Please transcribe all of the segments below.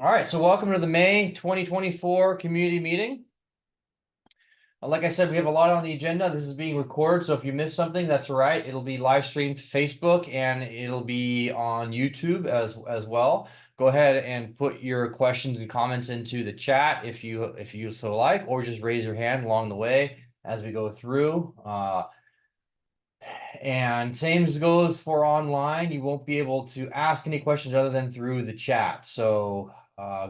All right, so welcome to the May 2024 community meeting. Like I said, we have a lot on the agenda. This is being recorded, so if you missed something, that's all right. It'll be live streamed to Facebook and it'll be on YouTube as well. Go ahead and put your questions and comments into the chat if you so like, or just raise your hand along the way as we go through. And same as goes for online. You won't be able to ask any questions other than through the chat. So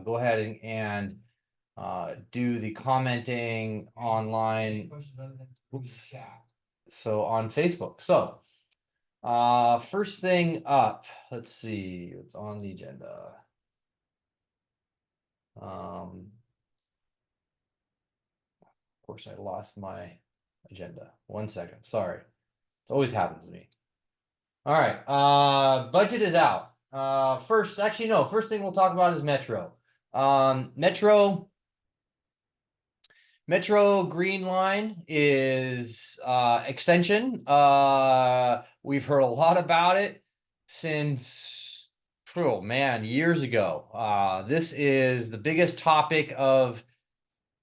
go ahead and do the commenting online. Oops. So on Facebook. So first thing up, let's see what's on the agenda. Of course, I lost my agenda. 1 second. Sorry. It always happens to me. All right. Budget is out. First thing we'll talk about is Metro. Metro Green Line is extension. We've heard a lot about it since, oh man, years ago. This is the biggest topic of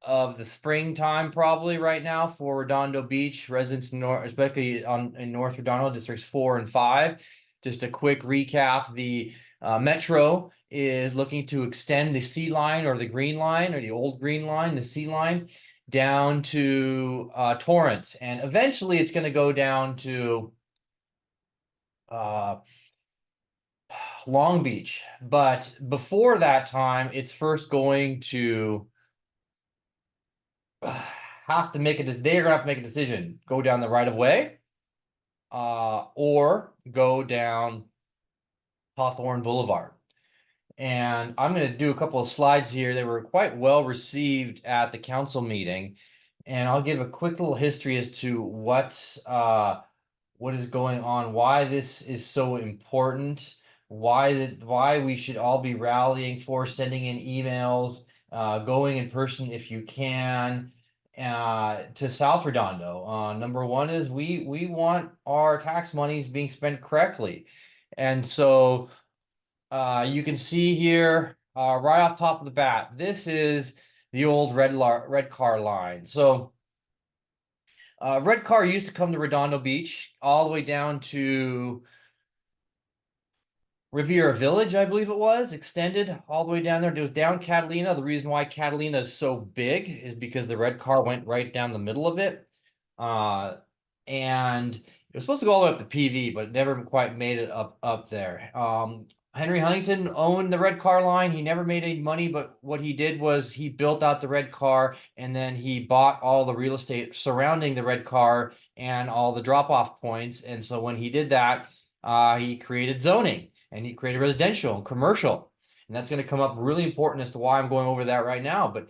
the springtime probably right now for Redondo Beach residents, especially in North Redondo districts 4 and 5. Just a quick recap: the Metro is looking to extend the C line or the Green Line or the old Green Line, the C line, down to Torrance, and eventually it's going to go down to Long Beach. But before that time, it's first going to have to make they're gonna have to make a decision: go down the right of way, or go down Hawthorne Boulevard. And I'm going to do a couple of slides here. They were quite well received at the council meeting, and I'll give a quick little history as to what is going on, why this is so important, why we should all be rallying for, sending in emails, going in person if you can, to South Redondo. Number one is we want our tax monies being spent correctly. And so you can see here right off top of the bat, this is the old red car line. So red car used to come to Redondo Beach all the way down to Riviera Village, I believe it was, extended all the way down there. It was down Catalina. The reason why Catalina is so big is because the red car went right down the middle of it. And it was supposed to go all the way up to PV, but it never quite made it up there. Henry Huntington owned the red car line. He never made any money, but what he did was he built out the red car, and then he bought all the real estate surrounding the red car and all the drop-off points. And so when he did that, he created zoning, and he created residential and commercial. And that's going to come up really important as to why I'm going over that right now. But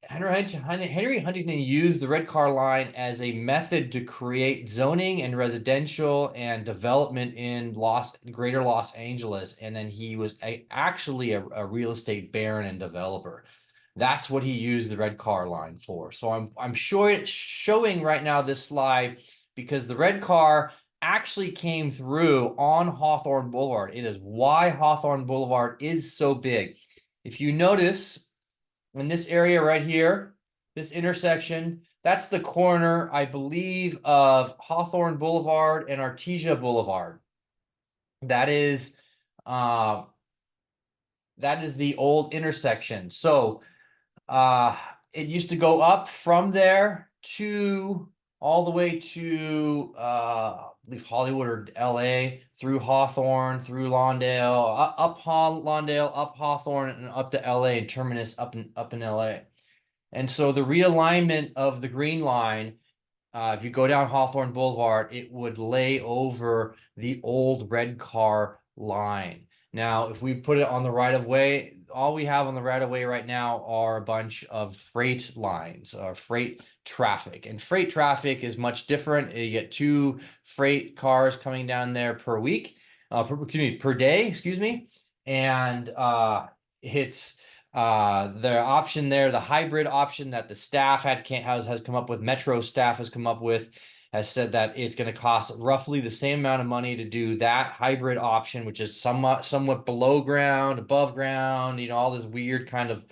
Henry Huntington used the red car line as a method to create zoning and residential and development in greater Los Angeles. And then he was actually a real estate baron and developer. That's what he used the red car line for. So I'm showing right now this slide because the red car actually came through on Hawthorne Boulevard. It is why Hawthorne Boulevard is so big. If you notice, in this area right here, this intersection, that's the corner, I believe, of Hawthorne Boulevard and Artesia Boulevard. That is the old intersection. So it used to go up from there to all the way to I believe Hollywood or LA, through Hawthorne, through Lawndale, up Lawndale, up Hawthorne, and up to LA, and terminus up in LA. And so the realignment of the green line, if you go down Hawthorne Boulevard, it would lay over the old red car line. Now, if we put it on the right of way, all we have on the right of way right now are a bunch of freight lines or freight traffic. And freight traffic is much different. You get 2 freight cars coming down there per week, per day, excuse me. And it's the option there, the hybrid option that the staff has come up with, Metro staff has come up with, has said that it's going to cost roughly the same amount of money to do that hybrid option, which is somewhat below ground, above ground, all this weird kind of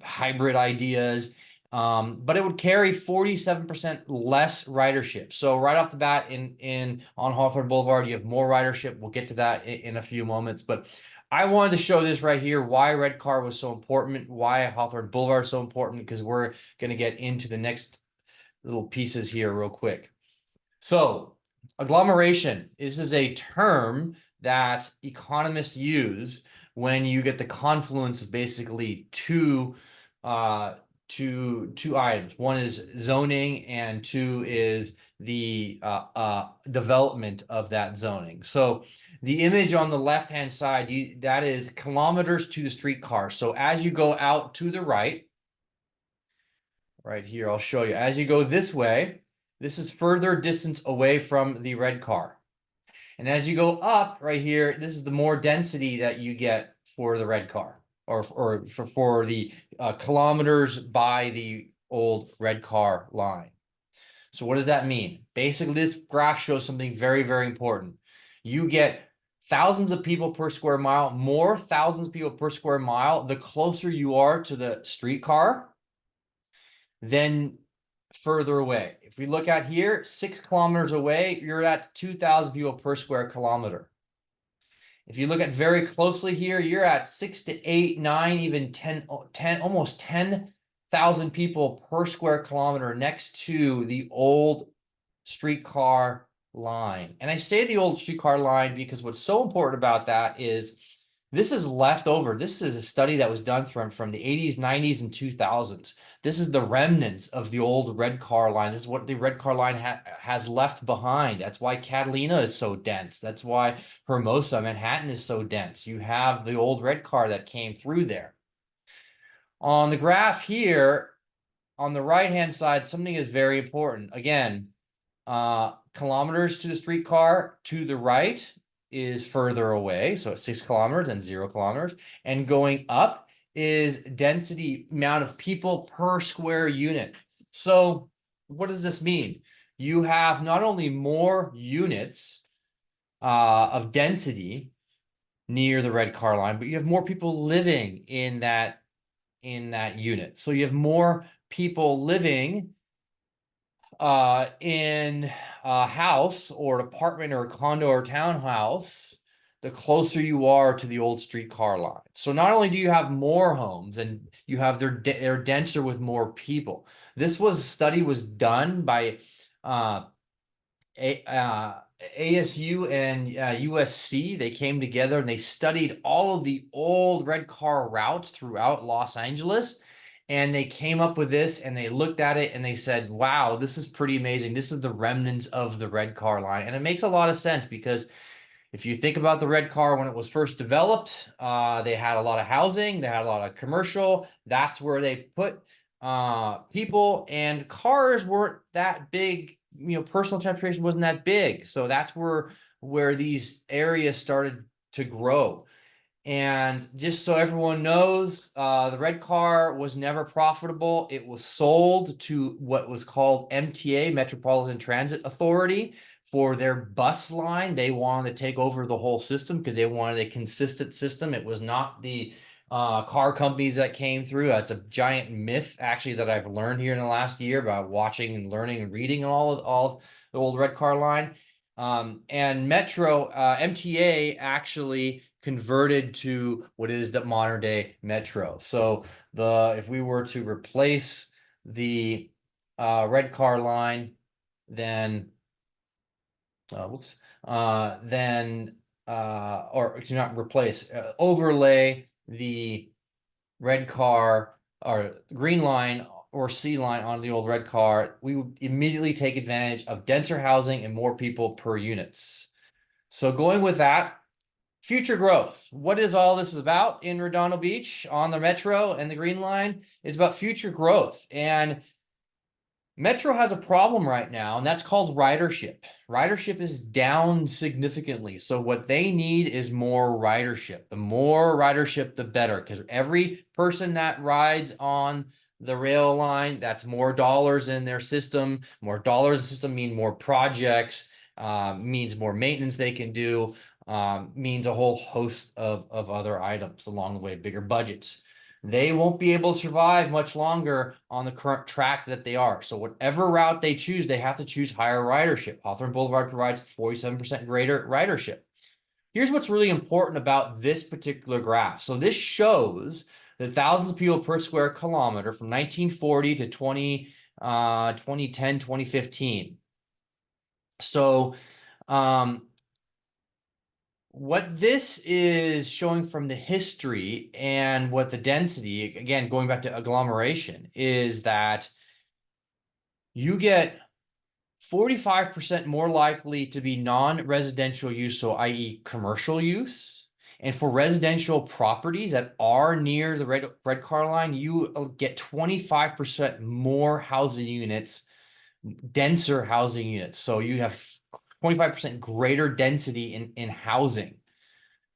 hybrid ideas. But it would carry 47% less ridership. So right off the bat on Hawthorne Boulevard, you have more ridership. We'll get to that in a few moments, but I wanted to show this right here, why red car was so important, why Hawthorne Boulevard is so important, because we're going to get into the next little pieces here real quick. So agglomeration, this is a term that economists use when you get the confluence of basically two items. One is zoning, and two is the development of that zoning. So the image on the left-hand side, that is kilometers to the streetcar. So as you go out to the right here, I'll show you. As you go this way, this is further distance away from the red car. And as you go up right here, this is the more density that you get for the red car, or for the kilometers by the old red car line. So what does that mean? Basically, this graph shows something very, very important. You get thousands of people per square mile, more thousands of people per square mile, the closer you are to the streetcar, then further away. If we look at here, 6 kilometers away, you're at 2,000 people per square kilometer. If you look at very closely here, you're at 6 to 8, 9, even 10, almost 10,000 people per square kilometer next to the old streetcar line. And I say the old streetcar line because what's so important about that is this is left over. This is a study that was done from the 80s, 90s, and 2000s. This is the remnants of the old red car line. This is what the red car line has left behind. That's why Catalina is so dense. That's why Hermosa, Manhattan, is so dense. You have the old red car that came through there. On the graph here, on the right-hand side, something is very important. Again, kilometers to the streetcar to the right is further away. So it's 6 kilometers and 0 kilometers. And going up is density, amount of people per square unit. So what does this mean? You have not only more units of density near the red car line, but you have more people living in that unit. So you have more people living in a house or an apartment or a condo or townhouse, the closer you are to the old streetcar line. So not only do you have more homes, and you have they're denser with more people. This study was done by ASU and USC. They came together and they studied all of the old red car routes throughout Los Angeles. And they came up with this, and they looked at it and they said, wow, this is pretty amazing. This is the remnants of the red car line. And it makes a lot of sense, because if you think about the red car when it was first developed, they had a lot of housing, they had a lot of commercial. That's where they put people, and cars weren't that big. Personal transportation wasn't that big. So that's where these areas started to grow. And just so everyone knows, the red car was never profitable. It was sold to what was called MTA, Metropolitan Transit Authority, for their bus line. They wanted to take over the whole system because they wanted a consistent system. It was not the car companies that came through. That's a giant myth, actually, that I've learned here in the last year about watching and learning and reading all of the old red car line. And MTA actually converted to what is the modern day Metro. So if we were to replace the red car line, then or to not replace, overlay the red car or green line or C line on the old red car, we would immediately take advantage of denser housing and more people per units. So going with that, future growth. What is all this about in Redondo Beach on the Metro and the Green Line? It's about future growth. And Metro has a problem right now, and that's called ridership. Ridership is down significantly. So what they need is more ridership. The more ridership, the better, because every person that rides on the rail line. That's more dollars in their system. More dollars in the system mean more projects, means more maintenance they can do, means a whole host of other items along the way, bigger budgets. They won't be able to survive much longer on the current track that they are. So whatever route they choose, they have to choose higher ridership. Hawthorne Boulevard provides 47% greater ridership. Here's what's really important about this particular graph. So this shows the thousands of people per square kilometer from 1940 to 2010, 2015. So what this is showing from the history and what the density, again, going back to agglomeration, is that you get 45% more likely to be non-residential use, so i.e. commercial use. And for residential properties that are near the red car line, you get 25% more housing units, denser housing units. So you have 25% greater density in housing.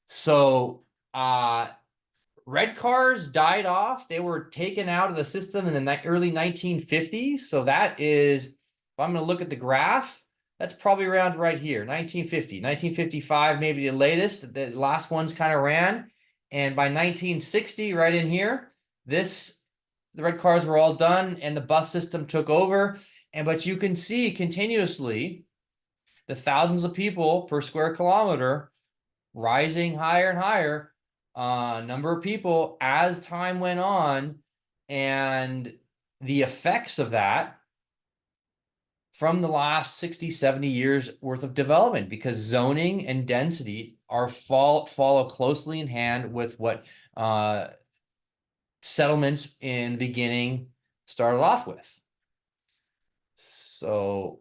So red cars died off. They were taken out of the system in the early 1950s. So that is, if I'm going to look at the graph, that's probably around right here, 1950, 1955, maybe the latest. The last ones kind of ran. And by 1960, right in here, the red cars were all done and the bus system took over. But you can see continuously the thousands of people per square kilometer rising higher and higher, number of people as time went on, and the effects of that from the last 60, 70 years worth of development, because zoning and density are follow closely in hand with what settlements in the beginning started off with. So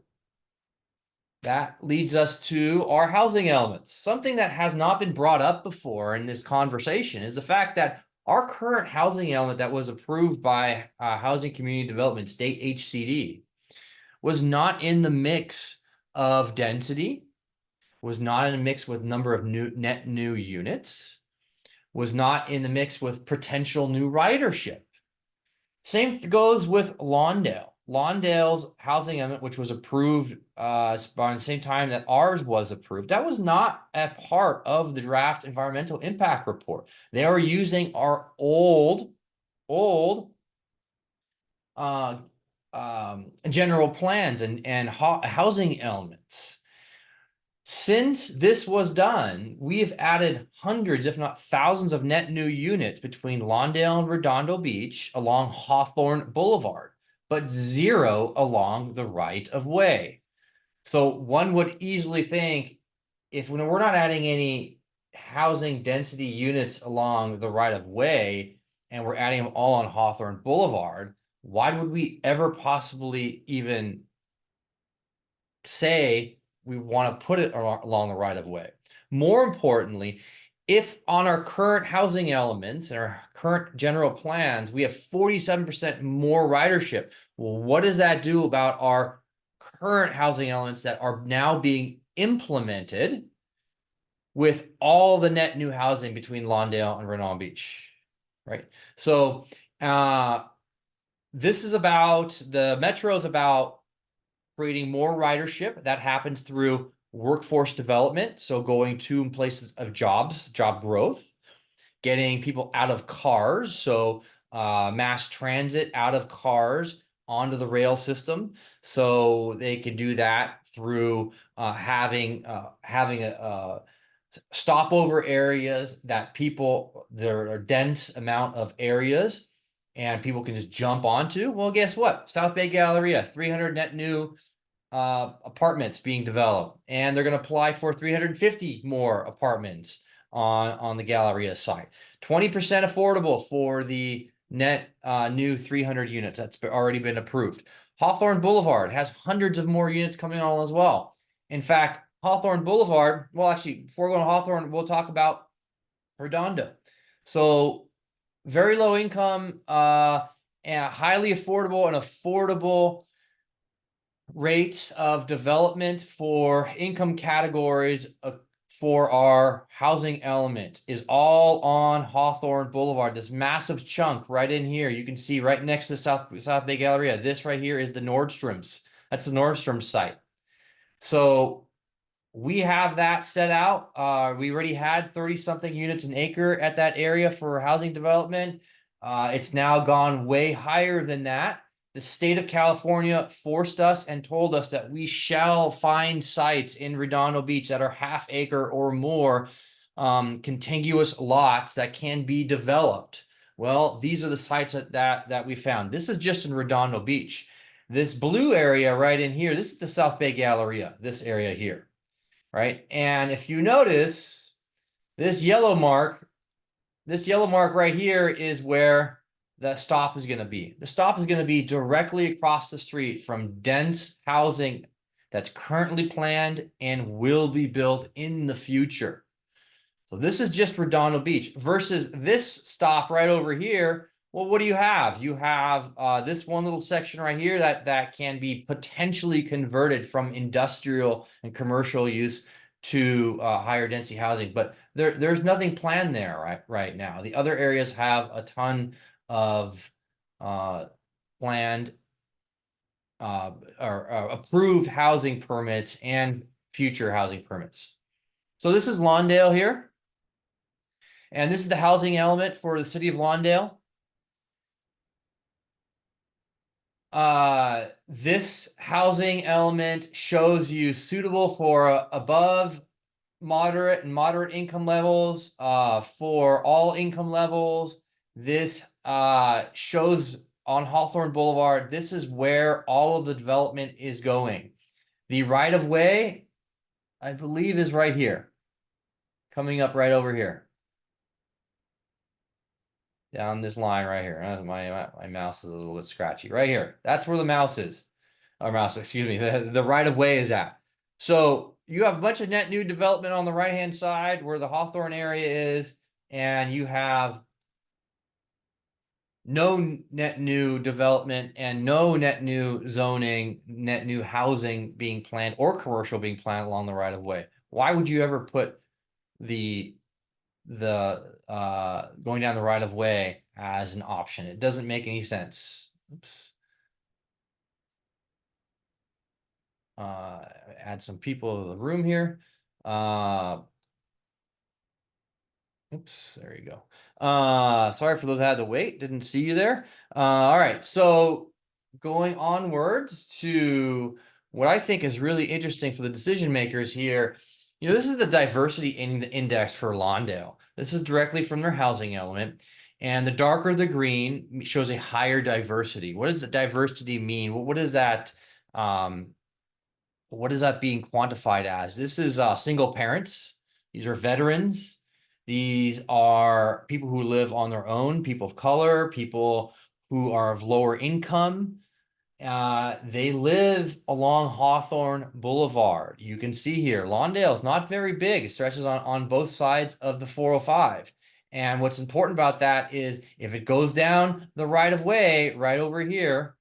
that leads us to our housing elements. Something that has not been brought up before in this conversation is the fact that our current housing element that was approved by Housing Community Development, State HCD, was not in the mix of density, was not in the mix with number of net new units, was not in the mix with potential new ridership. Same goes with Lawndale. Lawndale's housing element, which was approved around the same time that ours was approved, that was not a part of the draft environmental impact report. They are using our old general plans and housing elements. Since this was done, we have added hundreds, if not thousands, of net new units between Lawndale and Redondo Beach along Hawthorne Boulevard, but zero along the right of way. So one would easily think, if we're not adding any housing density units along the right of way and we're adding them all on Hawthorne Boulevard, why would we ever possibly even say we want to put it along the right of way? More importantly, if on our current housing elements and our current general plans, we have 47% more ridership, well, what does that do about our current housing elements that are now being implemented with all the net new housing between Lawndale and Redondo Beach, right? So this is about, the metro is about creating more ridership. That happens through workforce development, so going to places of jobs, job growth, getting people out of cars, so mass transit out of cars onto the rail system. So they can do that through having stopover areas that people, there are dense amount of areas and people can just jump onto. Well, guess what? South Bay Galleria, 300 net new apartments being developed, and they're going to apply for 350 more apartments on the Galleria site. 20% affordable for the net new 300 units that's already been approved. Hawthorne Boulevard has hundreds of more units coming on as well. In fact, Hawthorne Boulevard, well, actually, before going to Hawthorne, we'll talk about Redondo. So very low income and highly affordable and affordable rates of development for income categories for our housing element is all on Hawthorne Boulevard. This massive chunk right in here. You can see right next to the South Bay Galleria. This right here is the Nordstrom's. That's the Nordstrom site. So we have that set out. We already had 30-something units an acre at that area for housing development. It's now gone way higher than that. The state of California forced us and told us that we shall find sites in Redondo Beach that are half acre or more, contiguous lots that can be developed. Well, these are the sites that we found. This is just in Redondo Beach. This blue area right in here, this is the South Bay Galleria, this area here, right? And if you notice, this yellow mark right here is where the stop is going to be. The stop is going to be directly across the street from dense housing that's currently planned and will be built in the future. So this is just Redondo Beach versus this stop right over here. Well, what do you have? You have this one little section right here that can be potentially converted from industrial and commercial use to higher density housing, but there's nothing planned there right now. The other areas have a ton of planned or approved housing permits and future housing permits. So this is Lawndale here. And this is the housing element for the city of Lawndale. This housing element shows you suitable for above moderate and moderate income levels, for all income levels. This shows on Hawthorne Boulevard, this is where all of the development is going. The right of way, I believe, is right here, coming up right over here. Down this line right here. My mouse is a little bit scratchy. Right here. That's where the mouse is. Or mouse, excuse me. The right of way is at. So you have a bunch of net new development on the right-hand side where the Hawthorne area is, and you have no net new development and no net new zoning, net new housing being planned or commercial being planned along the right of way. Why would you ever put the going down the right of way as an option? It doesn't make any sense. Oops. Add some people to the room here. Oops, there you go. Sorry for those that had to wait. Didn't see you there. All right, so going onwards to what I think is really interesting for the decision makers here. You know, this is the diversity index for Lawndale. This is directly from their housing element. And the darker the green shows a higher diversity. What does the diversity mean? What is that? What is that being quantified as? This is single parents. These are veterans. These are people who live on their own, people of color, people who are of lower income. They live along Hawthorne Boulevard. You can see here, Lawndale is not very big. It stretches on both sides of the 405. And what's important about that is if it goes down the right of way, right over here,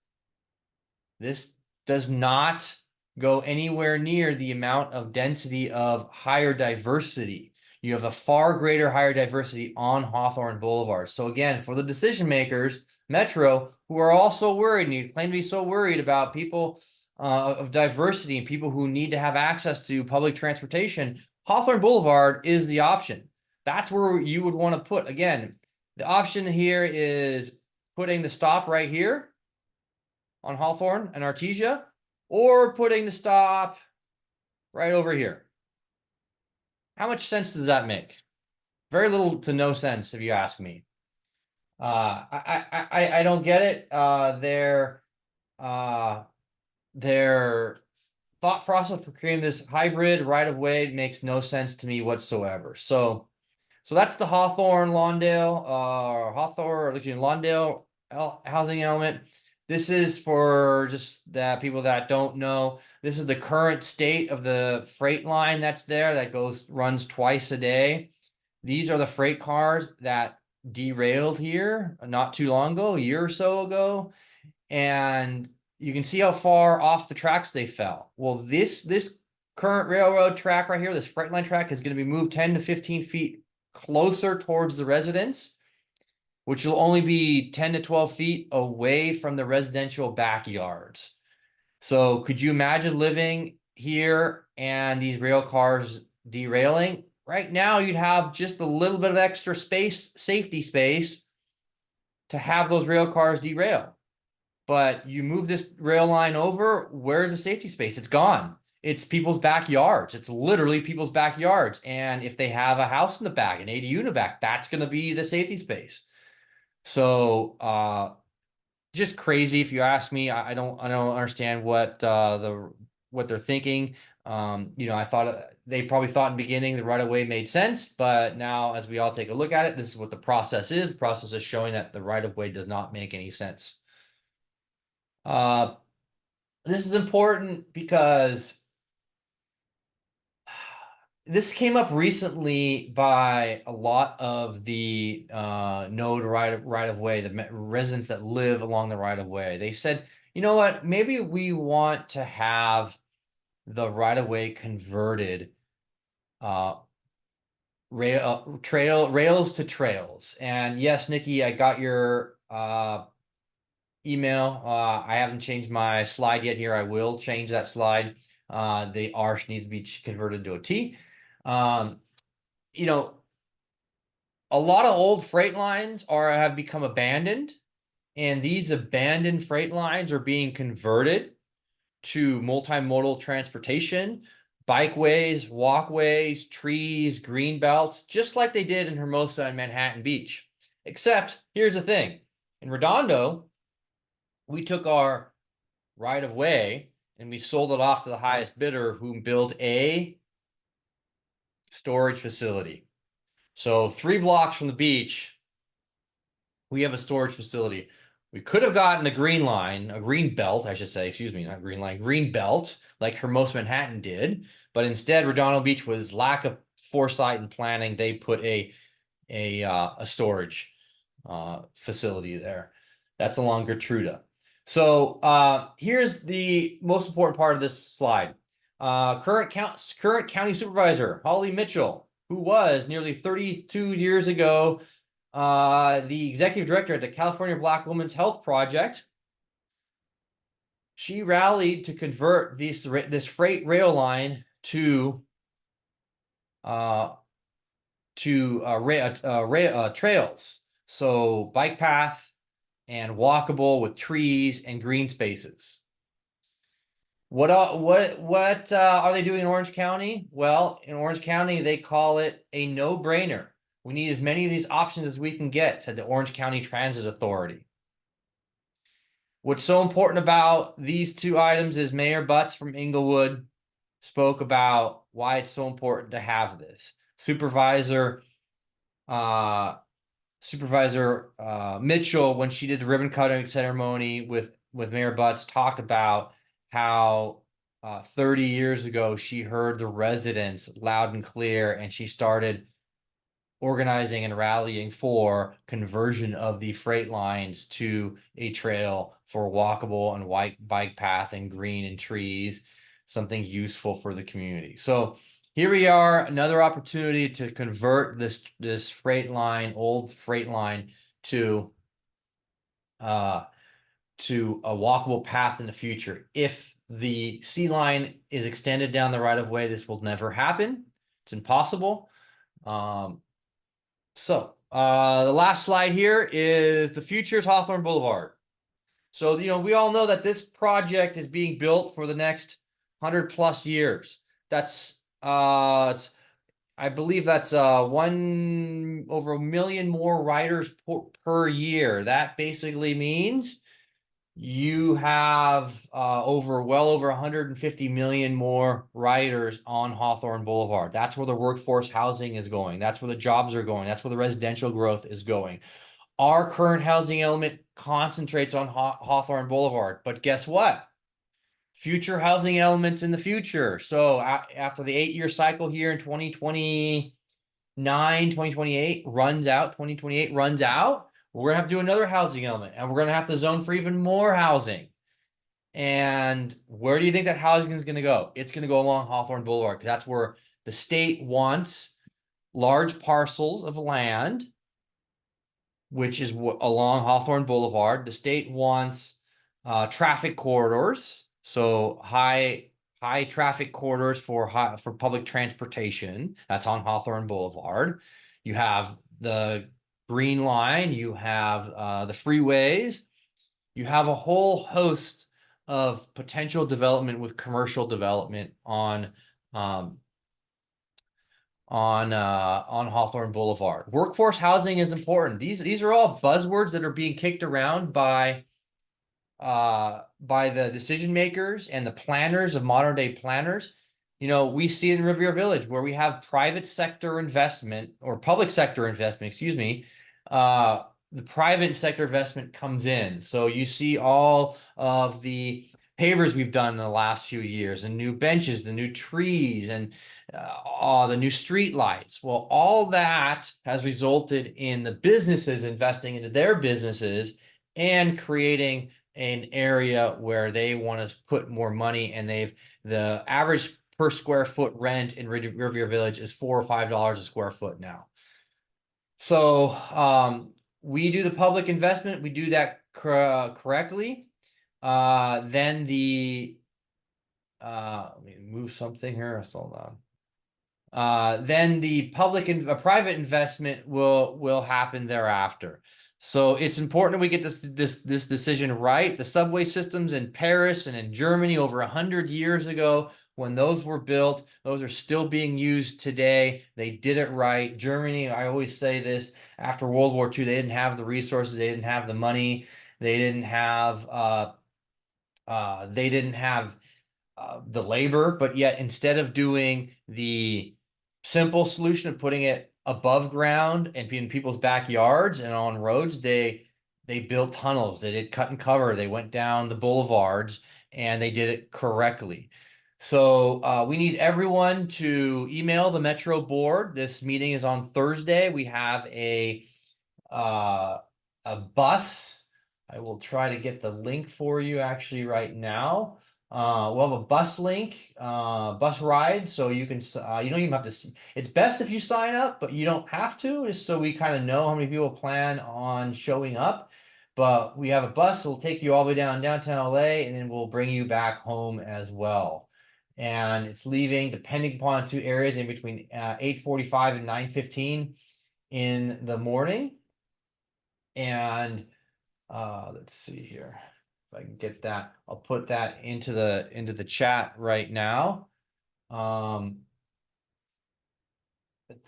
this does not go anywhere near the amount of density of higher diversity. You have a far greater higher diversity on Hawthorne Boulevard. So again, for the decision makers, Metro, who are also worried, and you claim to be so worried about people of diversity and people who need to have access to public transportation, Hawthorne Boulevard is the option. That's where you would want to put. Again, the option here is putting the stop right here on Hawthorne and Artesia, or putting the stop right over here. How much sense does that make? Very little to no sense, if you ask me. I don't get it. Their thought process for creating this hybrid right of way makes no sense to me whatsoever. So that's the Hawthorne Lawndale Lawndale housing element. This is for just the people that don't know. This is the current state of the freight line that's there that runs twice a day. These are the freight cars that derailed here not too long ago, a year or so ago. And you can see how far off the tracks they fell. Well, this current railroad track right here, this freight line track, is going to be moved 10 to 15 feet closer towards the residence, which will only be 10 to 12 feet away from the residential backyards. So could you imagine living here and these rail cars derailing? Right now, you'd have just a little bit of extra space, safety space, to have those rail cars derail. But you move this rail line over, where's the safety space? It's gone. It's people's backyards. It's literally people's backyards. And if they have a house in the back, an ADU in the back, that's going to be the safety space. So just crazy, if you ask me. I don't understand what they're thinking. I thought they probably thought in the beginning the right of way made sense, but now as we all take a look at it, this is what the process is. The process is showing that the right of way does not make any sense. This is important because this came up recently by a lot of the node right of way, the residents that live along the right of way. They said, you know what, maybe we want to have the right of way converted rails to trails. And yes, Nikki, I got your email. I haven't changed my slide yet here. I will change that slide. The R needs to be converted to a T. A lot of old freight lines have become abandoned, and these abandoned freight lines are being converted to multimodal transportation, bikeways, walkways, trees, green belts, just like they did in Hermosa and Manhattan Beach. Except here's the thing: in Redondo, we took our right of way and we sold it off to the highest bidder, who built a storage facility. So 3 blocks from the beach, we have a storage facility. We could have gotten a green line, a green belt, I should say, excuse me, not green line, green belt, like Hermosa Manhattan did. But instead, Redondo Beach, was lack of foresight and planning, they put a storage facility there. That's along Gertruda. So here's the most important part of this slide. Current county supervisor, Holly Mitchell, who was nearly 32 years ago the executive director at the California Black Women's Health Project. She rallied to convert this freight rail line to trails. So bike path and walkable with trees and green spaces. What are they doing in Orange County? Well, in Orange County, they call it a no-brainer. We need as many of these options as we can get, said the Orange County Transit Authority. What's so important about these two items is Mayor Butts from Inglewood spoke about why it's so important to have this. Supervisor Mitchell, when she did the ribbon cutting ceremony with Mayor Butts, talked about how 30 years ago she heard the residents loud and clear, and she started organizing and rallying for conversion of the freight lines to a trail for walkable and bike path and green and trees, something useful for the community. So here we are, another opportunity to convert this freight line, old freight line, to a walkable path in the future. If the C line is extended down the right of way, this will never happen. It's impossible. So the last slide here is the future's Hawthorne Boulevard. So, we all know that this project is being built for the next 100+ years. That's I believe that's over 1 million more riders per year. That basically means you have well over 150 million more riders on Hawthorne Boulevard. That's where the workforce housing is going. That's where the jobs are going. That's where the residential growth is going. Our current housing element concentrates on Hawthorne Boulevard, but guess what? Future housing elements in the future. So after the 8-year cycle here in 2028 runs out, we're going to have to do another housing element, and we're going to have to zone for even more housing. And where do you think that housing is going to go? It's going to go along Hawthorne Boulevard, because that's where the state wants large parcels of land, which is along Hawthorne Boulevard. The state wants traffic corridors, so high traffic corridors for public transportation. That's on Hawthorne Boulevard. You have the Green Line, you have the freeways, you have a whole host of potential development with commercial development on Hawthorne Boulevard. Workforce housing is important. These are all buzzwords that are being kicked around by the decision makers and the planners of modern day planners. You know, we see it in Riviera Village, where we have private sector investment, or public sector investment, excuse me. The private sector investment comes in. So you see all of the pavers we've done in the last few years, and new benches, the new trees, and the new street lights. Well, all that has resulted in the businesses investing into their businesses and creating an area where they want to put more money, and the average per square foot rent in Riviera Village is $4 or $5 a square foot now. So we do the public investment, we do that correctly. Then let me move something here. Hold on. Then the private investment will happen thereafter. So it's important we get this decision right. The subway systems in Paris and in Germany over 100 years ago, when those were built, those are still being used today. They did it right. Germany, I always say this, after World War II, they didn't have the resources, they didn't have the money, they didn't have the labor, but yet instead of doing the simple solution of putting it above ground and in people's backyards and on roads, they built tunnels. They did cut and cover. They went down the boulevards, and they did it correctly. So we need everyone to email the Metro board. This meeting is on Thursday. We have a bus. I will try to get the link for you actually right now. We'll have a bus link, bus ride, so you can you don't even have to. It's best if you sign up, but you don't have to, just so we kind of know how many people plan on showing up. But we have a bus. We'll take you all the way down downtown LA, and then we'll bring you back home as well. And it's leaving, depending upon two areas, in between 8:45 and 9:15 in the morning. And let's see here. If I can get that, I'll put that into the chat right now. Let's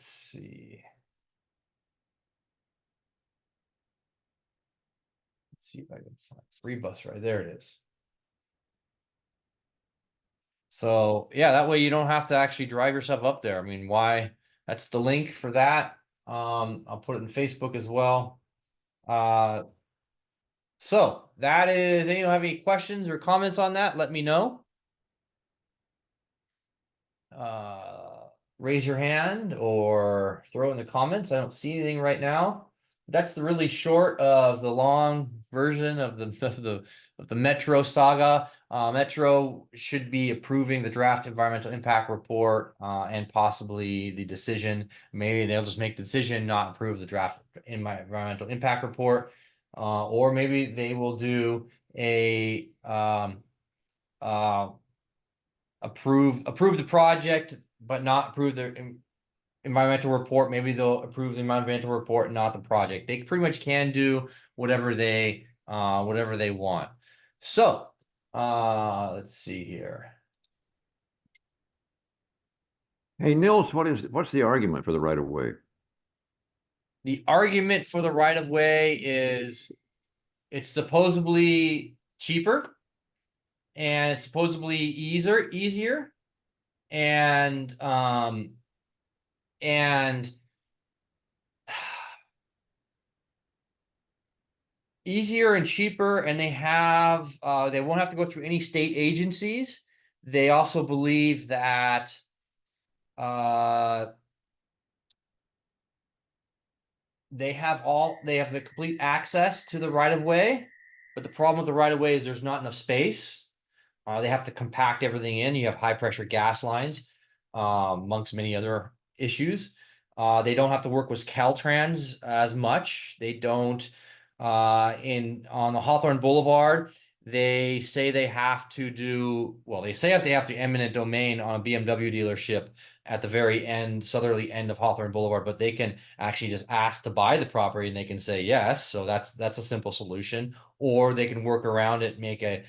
see. Let's see if I can find free bus right there. It is. So yeah, that way you don't have to actually drive yourself up there. I mean, why? That's the link for that. I'll put it in Facebook as well. So that is, anyone have any questions or comments on that? Let me know. Raise your hand or throw it in the comments. I don't see anything right now. That's the really short of the long version of the Metro saga. Metro should be approving the draft environmental impact report and possibly the decision. Maybe they'll just make the decision, not approve the draft environmental impact report. Or maybe they will do a approve the project, but not approve the environmental report. Maybe they'll approve the environmental report, not the project. They pretty much can do whatever they want. So let's see here. Hey, Nils, what's the argument for the right of way? The argument for the right of way is it's supposedly cheaper, and it's supposedly easier, and easier and cheaper, and they won't have to go through any state agencies. They also believe that they have the complete access to the right of way, but the problem with the right of way is there's not enough space. They have to compact everything in. You have high pressure gas lines, amongst many other issues. They don't have to work with Caltrans as much. They don't, on the Hawthorne Boulevard, they say they have to do, well, they say they have to eminent domain on a BMW dealership at the very end, southerly end of Hawthorne Boulevard, but they can actually just ask to buy the property and they can say yes. So that's a simple solution. Or they can work around it, make a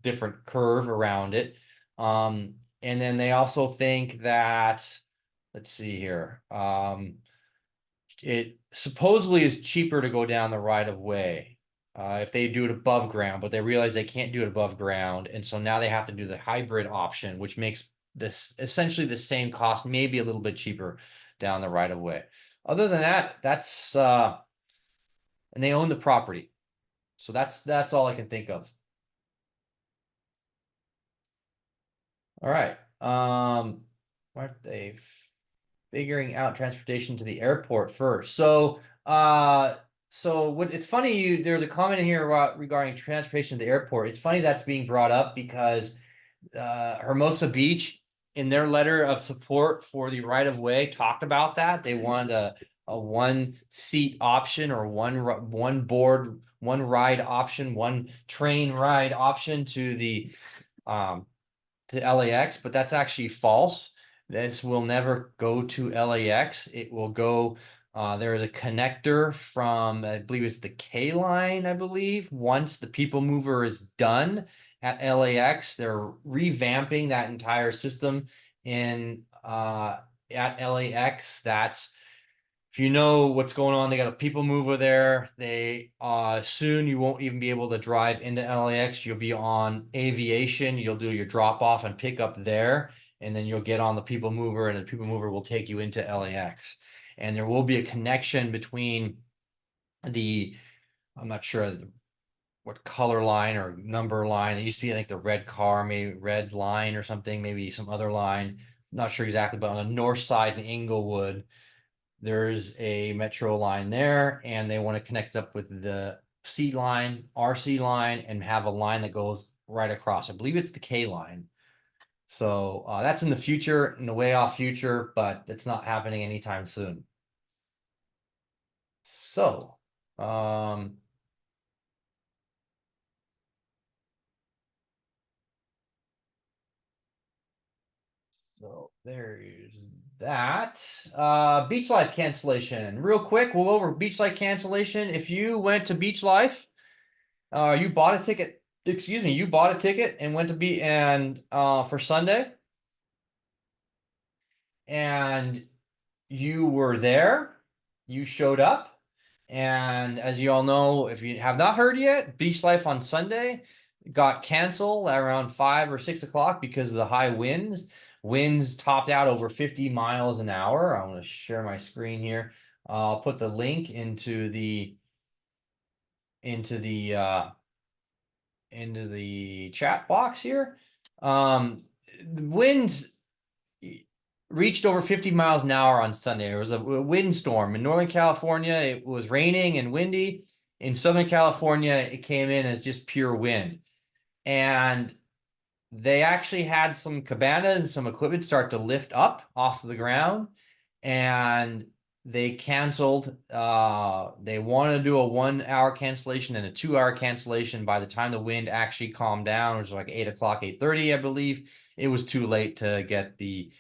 different curve around it. And then they also think that, let's see here, it supposedly is cheaper to go down the right of way if they do it above ground, but they realize they can't do it above ground. And so now they have to do the hybrid option, which makes this essentially the same cost, maybe a little bit cheaper down the right of way. Other than that, that's and they own the property. So that's all I can think of. All right. Aren't they figuring out transportation to the airport first? So what it's funny, there's a comment in here about regarding transportation to the airport. It's funny that's being brought up because Hermosa Beach, in their letter of support for the right of way, talked about that. They wanted a one seat option, or one board, one ride option, one train ride option to the to LAX, but that's actually false. This will never go to LAX. It will go, there is a connector from, I believe it's the K line, I believe. Once the People Mover is done at LAX, they're revamping that entire system in at LAX. That's, if you know what's going on, they got a People Mover there. They soon you won't even be able to drive into LAX. You'll be on Aviation. You'll do your drop off and pick up there, and then you'll get on the People Mover, and the People Mover will take you into LAX. And there will be a connection between the, I'm not sure what color line or number line. It used to be, I think, the red car, maybe red line or something, maybe some other line. Not sure exactly, but on the north side in Inglewood, there's a metro line there, and they want to connect up with the C line, RC line, and have a line that goes right across. I believe it's the K line. So that's in the future, in the way off future, but it's not happening anytime soon. So, so there's that. BeachLife cancellation. Real quick, we'll go over BeachLife cancellation. If you went to BeachLife, you bought a ticket. Excuse me, you bought a ticket and went to be and for Sunday, and you were there. You showed up, and as you all know, if you have not heard yet, BeachLife on Sunday got canceled around 5 or 6 o'clock because of the high winds. Winds topped out over 50 miles an hour. I'm going to share my screen here. I'll put the link into the chat box here. Winds reached over 50 miles an hour on Sunday. There was a windstorm in Northern California. It was raining and windy. In Southern California, it came in as just pure wind. And they actually had some cabanas, some equipment start to lift up off the ground, and they canceled. They wanted to do a 1 hour cancellation and a 2 hour cancellation. By the time the wind actually calmed down, which was like 8 o'clock, 8:30, I believe, it was too late to get the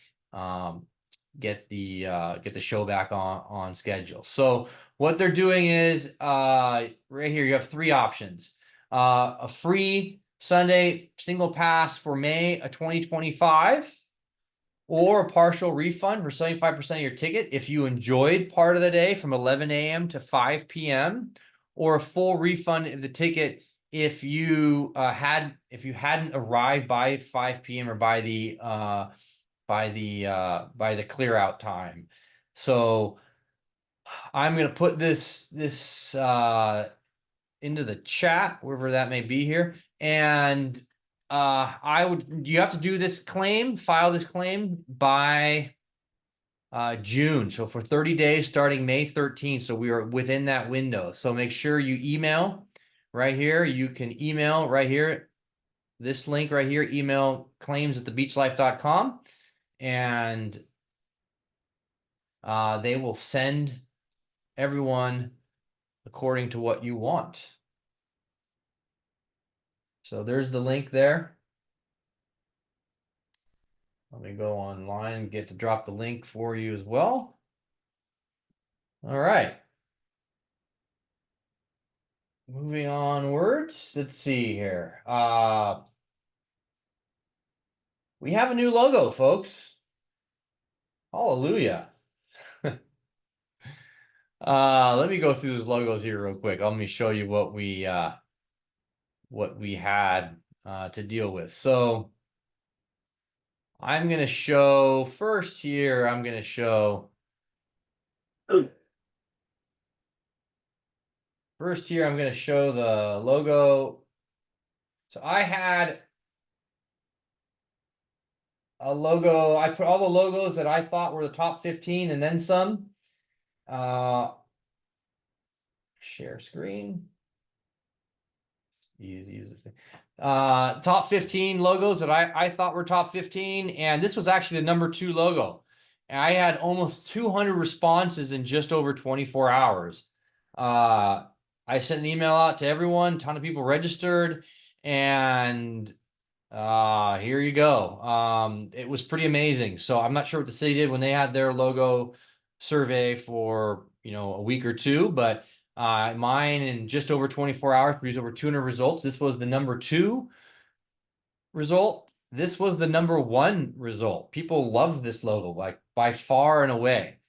show back on schedule. So what they're doing is right here you have 3 options. A free Sunday single pass for May of 2025, or a partial refund for 75% of your ticket if you enjoyed part of the day from 11 a.m. to 5 p.m., or a full refund of the ticket if you hadn't arrived by 5 p.m. or by the clear out time. So I'm going to put this into the chat, wherever that may be here. And you have to do this claim, file this claim by June. So for 30 days starting May 13th. So we are within that window. So make sure you email right here. You can email right here this link right here, email claims@thebeachlife.com, and they will send everyone according to what you want. So there's the link there. Let me go online and get to drop the link for you as well. All right. Moving onwards, let's see here. We have a new logo, folks. Hallelujah. Let me go through those logos here real quick. Let me show you what we had to deal with. So I'm going to show first here, I'm going to show the logo. So I had a logo. I put all the logos that I thought were the top 15 and then some. Share screen. Use this thing. Top 15 logos that I thought were top 15, and this was actually the number 2 logo. And I had almost 200 responses in just over 24 hours. I sent an email out to everyone, a ton of people registered, and here you go. It was pretty amazing. So I'm not sure what the city did when they had their logo survey for, a week or two, but mine in just over 24 hours produced over 200 results. This was the number 2 result. This was the number 1 result. People love this logo, like by far and away.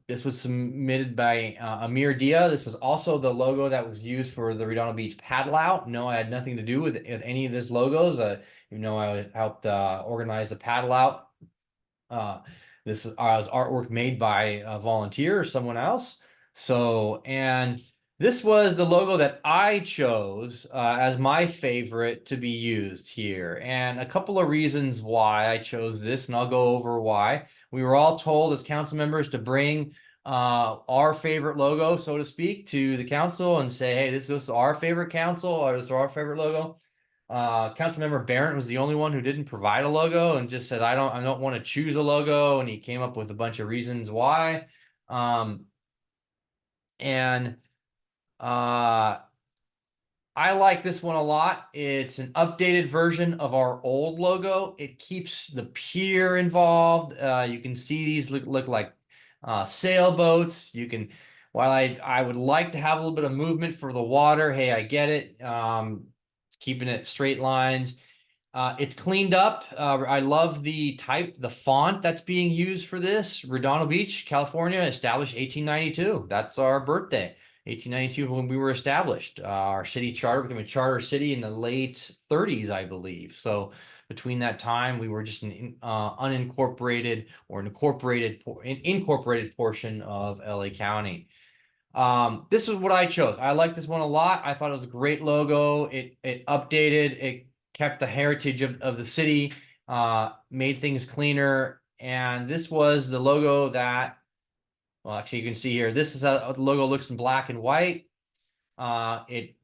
This was submitted by Amir Dia. This was also the logo that was used for the Redondo Beach paddle out. No, I had nothing to do with any of this logos. I helped organize the paddle out. This was artwork made by a volunteer or someone else. So, and this was the logo that I chose as my favorite to be used here. And a couple of reasons why I chose this, and I'll go over why. We were all told as council members to bring our favorite logo, so to speak, to the council and say, hey, this is our favorite council, or this is our favorite logo. Councilmember Barrett was the only one who didn't provide a logo and just said, I don't want to choose a logo. And he came up with a bunch of reasons why. I like this one a lot. It's an updated version of our old logo. It keeps the pier involved. You can see these look like sailboats. You can, while I would like to have a little bit of movement for the water, hey, I get it. Keeping it straight lines. It's cleaned up. I love the font that's being used for this. Redondo Beach, California, established 1892. That's our birthday. 1892 when we were established. Our city charter became a charter city in the late 30s, I believe. So between that time, we were just an unincorporated or an incorporated portion of LA County. This is what I chose. I like this one a lot. I thought it was a great logo. It updated, it kept the heritage of the city, made things cleaner. And this was the logo that, well, actually you can see here, this is how the logo looks in black and white. It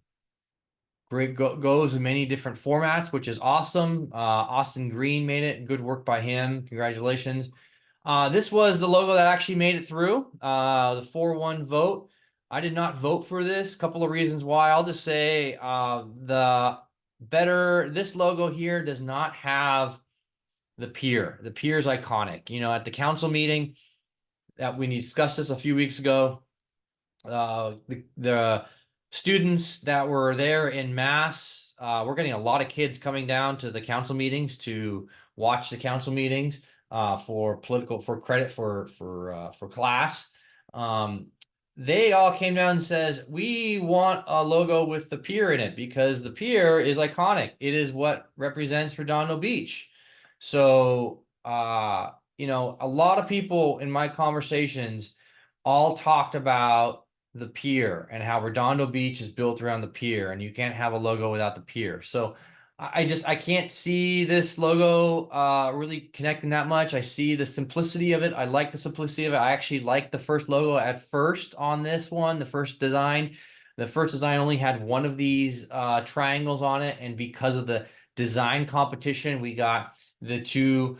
goes in many different formats, which is awesome. Austin Green made it. Good work by him. Congratulations. This was the logo that actually made it through the 4-1 vote. I did not vote for this. Couple of reasons why. I'll just say this logo here does not have the pier. The pier is iconic. At the council meeting that we discussed this a few weeks ago, the students that were there in mass, we're getting a lot of kids coming down to the council meetings to watch the council meetings for credit for class. They all came down and says, we want a logo with the pier in it because the pier is iconic. It is what represents Redondo Beach. So, a lot of people in my conversations all talked about the pier and how Redondo Beach is built around the pier, and you can't have a logo without the pier. So I can't see this logo really connecting that much. I see the simplicity of it. I like the simplicity of it. I actually like the first logo at first on this one, the first design. The first design only had one of these triangles on it, and because of the design competition. We got the two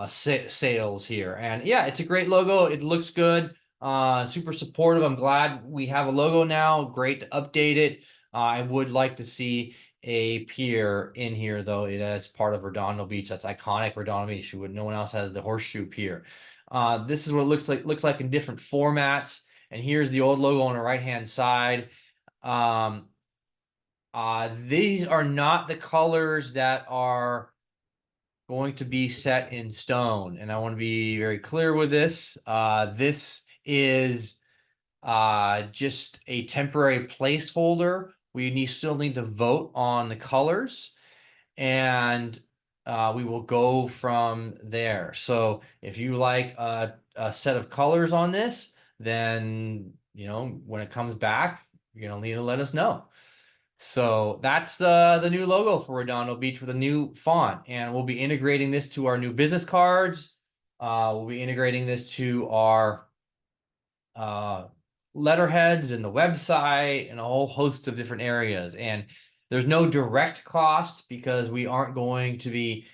sales here, and yeah, it's a great logo. It looks good. Super supportive. I'm glad we have a logo now. Great to update it. I would like to see a pier in here, though. It is part of Redondo Beach. That's iconic Redondo Beach. No one else has the horseshoe pier. This is what it looks like. Looks like in different formats. And here's the old logo on the right hand side. These are not the colors that are going to be set in stone, and I want to be very clear with this. This is just a temporary placeholder. We still need to vote on the colors, and we will go from there. So if you like a set of colors on this, then when it comes back, you're gonna need to let us know. So that's the new logo for Redondo Beach with a new font, and we'll be integrating this to our new business cards. We'll be integrating this to our letterheads and the website and a whole host of different areas. And there's no direct cost because we aren't going to be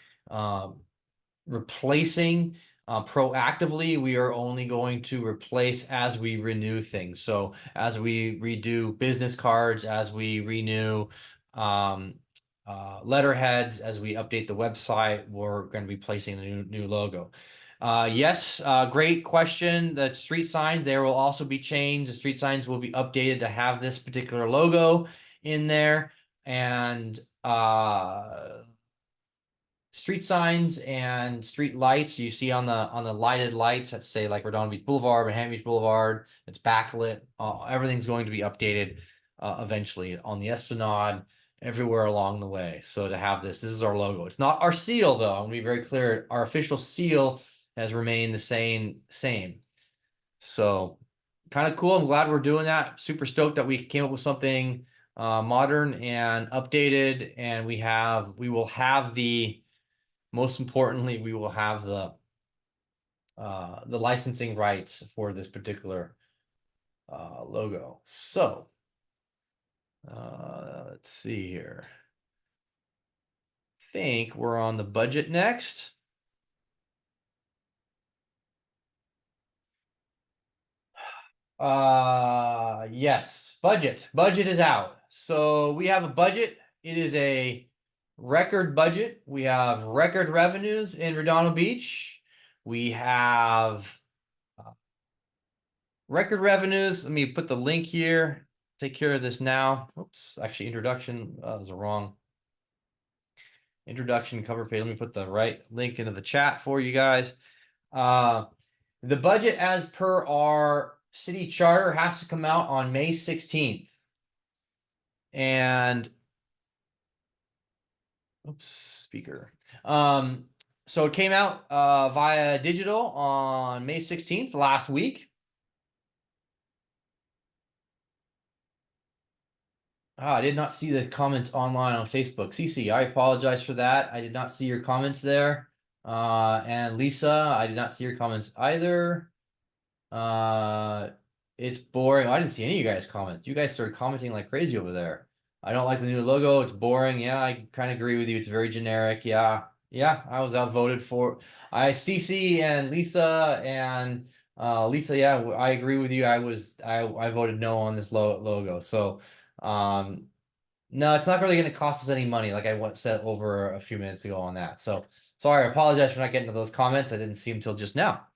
replacing proactively. We are only going to replace as we renew things. So as we redo business cards, as we renew letterheads, as we update the website, we're going to be placing a new logo. Yes, great question. The street signs, there will also be changed. The street signs will be updated to have this particular logo in there. And street signs and street lights you see on the lighted lights that say like Redondo Beach Boulevard, Manhattan Beach Boulevard, it's backlit. Everything's going to be updated eventually on the Esplanade, everywhere along the way. So to have this is our logo. It's not our seal, though. I'm gonna be very clear. Our official seal has remained the same. So kind of cool. I'm glad we're doing that. Super stoked that we came up with something modern and updated, and we will have the most importantly, we will have the licensing rights for this particular logo. So let's see here. I think we're on the budget next. Yes, budget is out. So we have a budget. It is a record budget. We have record revenues in Redondo Beach. We have record revenues. Let me put the link here. Take care of this now. Oops, actually introduction was wrong. Introduction cover page. Let me put the right link into the chat for you guys. The budget as per our city charter has to come out on May 16th. And oops, speaker. So it came out via digital on May 16th last week. I did not see the comments online on Facebook. Cece, I apologize for that. I did not see your comments there. And Lisa, I did not see your comments either. It's boring. I didn't see any of you guys' comments. You guys started commenting like crazy over there. I don't like the new logo. It's boring. Yeah, I kind of agree with you. It's very generic. Yeah. I was outvoted for. Cece and Lisa and Lisa. Yeah, I agree with you. I voted no on this logo. So no, it's not really going to cost us any money, like I said over a few minutes ago on that. So sorry, I apologize for not getting to those comments. I didn't see them till just now.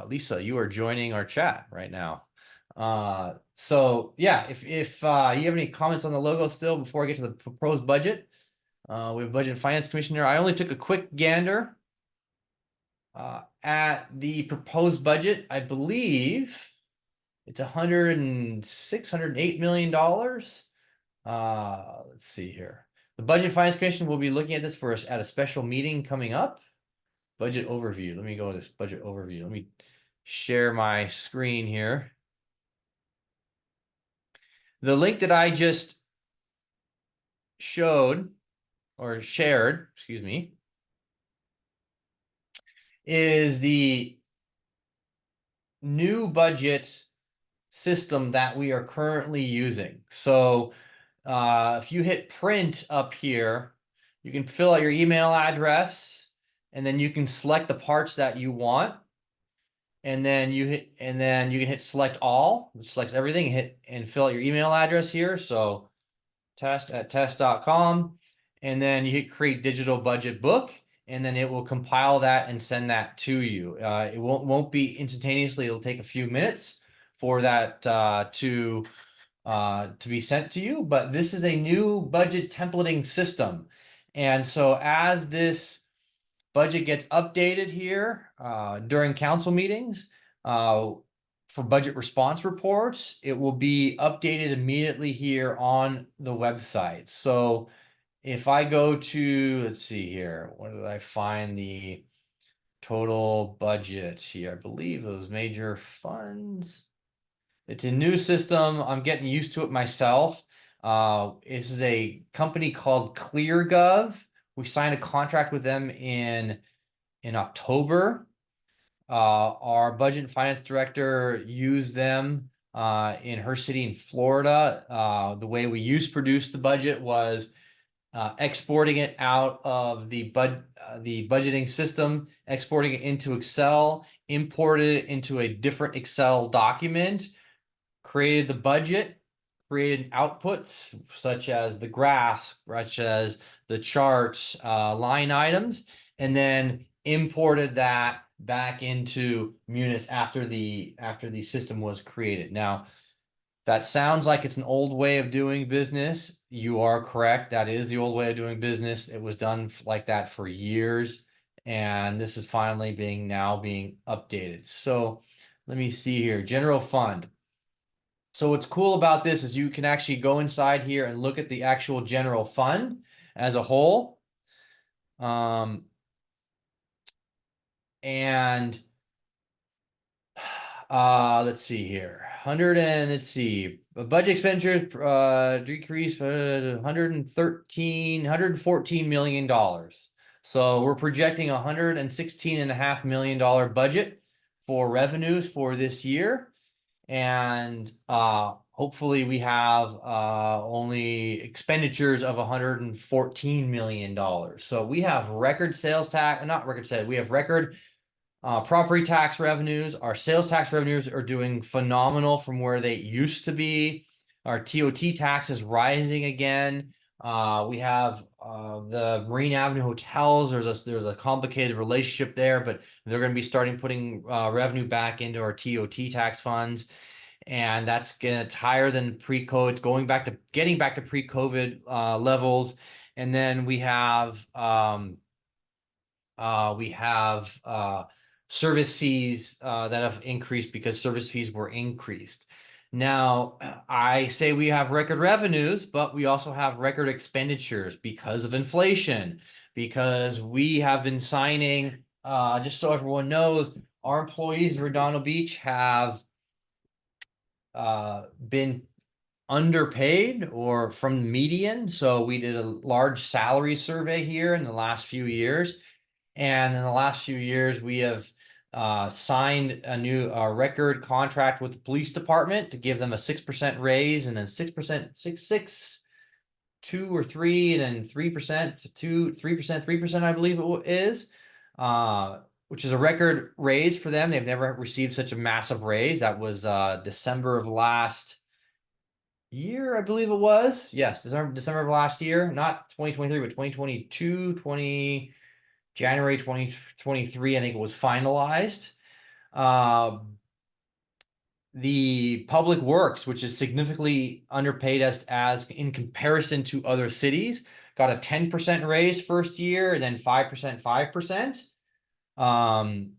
Lisa, you are joining our chat right now. So yeah, if you have any comments on the logo still before I get to the proposed budget, we have Budget and Finance Commissioner. I only took a quick gander at the proposed budget. I believe it's $106-108 million. Let's see here. The Budget and Finance Commission will be looking at this for us at a special meeting coming up. Budget overview. Let me go to this budget overview. Let me share my screen here. The link that I just showed or shared, excuse me, is the new budget system that we are currently using. So if you hit print up here, you can fill out your email address, and then you can select the parts that you want. And then you can hit select all, which selects everything, hit and fill out your email address here. So test@test.com, and then you hit create digital budget book, and then it will compile that and send that to you. It won't be instantaneously. It'll take a few minutes for that to be sent to you, but this is a new budget templating system. And so as this budget gets updated here during council meetings for budget response reports, it will be updated immediately here on the website. So if I go to, let's see here, where did I find the total budget here? I believe it was major funds. It's a new system. I'm getting used to it myself. This is a company called ClearGov. We signed a contract with them in October. Our budget and finance director used them in her city in Florida. The way we used to produce the budget was exporting it out of the budgeting system, exporting it into Excel, imported it into a different Excel document, created the budget, created outputs such as the graphs, such as the charts, line items, and then imported that back into Munis after the system was created. Now, that sounds like it's an old way of doing business. You are correct. That is the old way of doing business. It was done like that for years, and this is finally being updated. So let me see here. General fund. So what's cool about this is you can actually go inside here and look at the actual general fund as a whole. And let's see here. Let's see. Budget expenditures decreased 114 million dollars. So we're projecting $116.5 million budget for revenues for this year. And hopefully we have only expenditures of $114 million. So we have record sales tax, not record sales, we have record property tax revenues. Our sales tax revenues are doing phenomenal from where they used to be. Our TOT tax is rising again. We have the Marine Avenue hotels. There's a complicated relationship there, but they're going to be starting putting revenue back into our TOT tax funds, and that's it's higher than pre-COVID. It's getting back to pre-COVID levels. And then we have service fees that have increased because service fees were increased. Now, I say we have record revenues, but we also have record expenditures because of inflation, because we have been signing, just so everyone knows, our employees in Redondo Beach have been underpaid or from the median. So we did a large salary survey here in the last few years. And in the last few years, we have signed a new record contract with the police department to give them a 6% raise and a 6%, 2 or 3, and then 3%, 3%, 3%, I believe it is, which is a record raise for them. They've never received such a massive raise. That was December of last year, I believe it was. Yes, December of last year, not 2023, but 2022, January 2023, I think it was finalized. The public works, which is significantly underpaid as in comparison to other cities, got a 10% raise first year, and then 5%, 5%.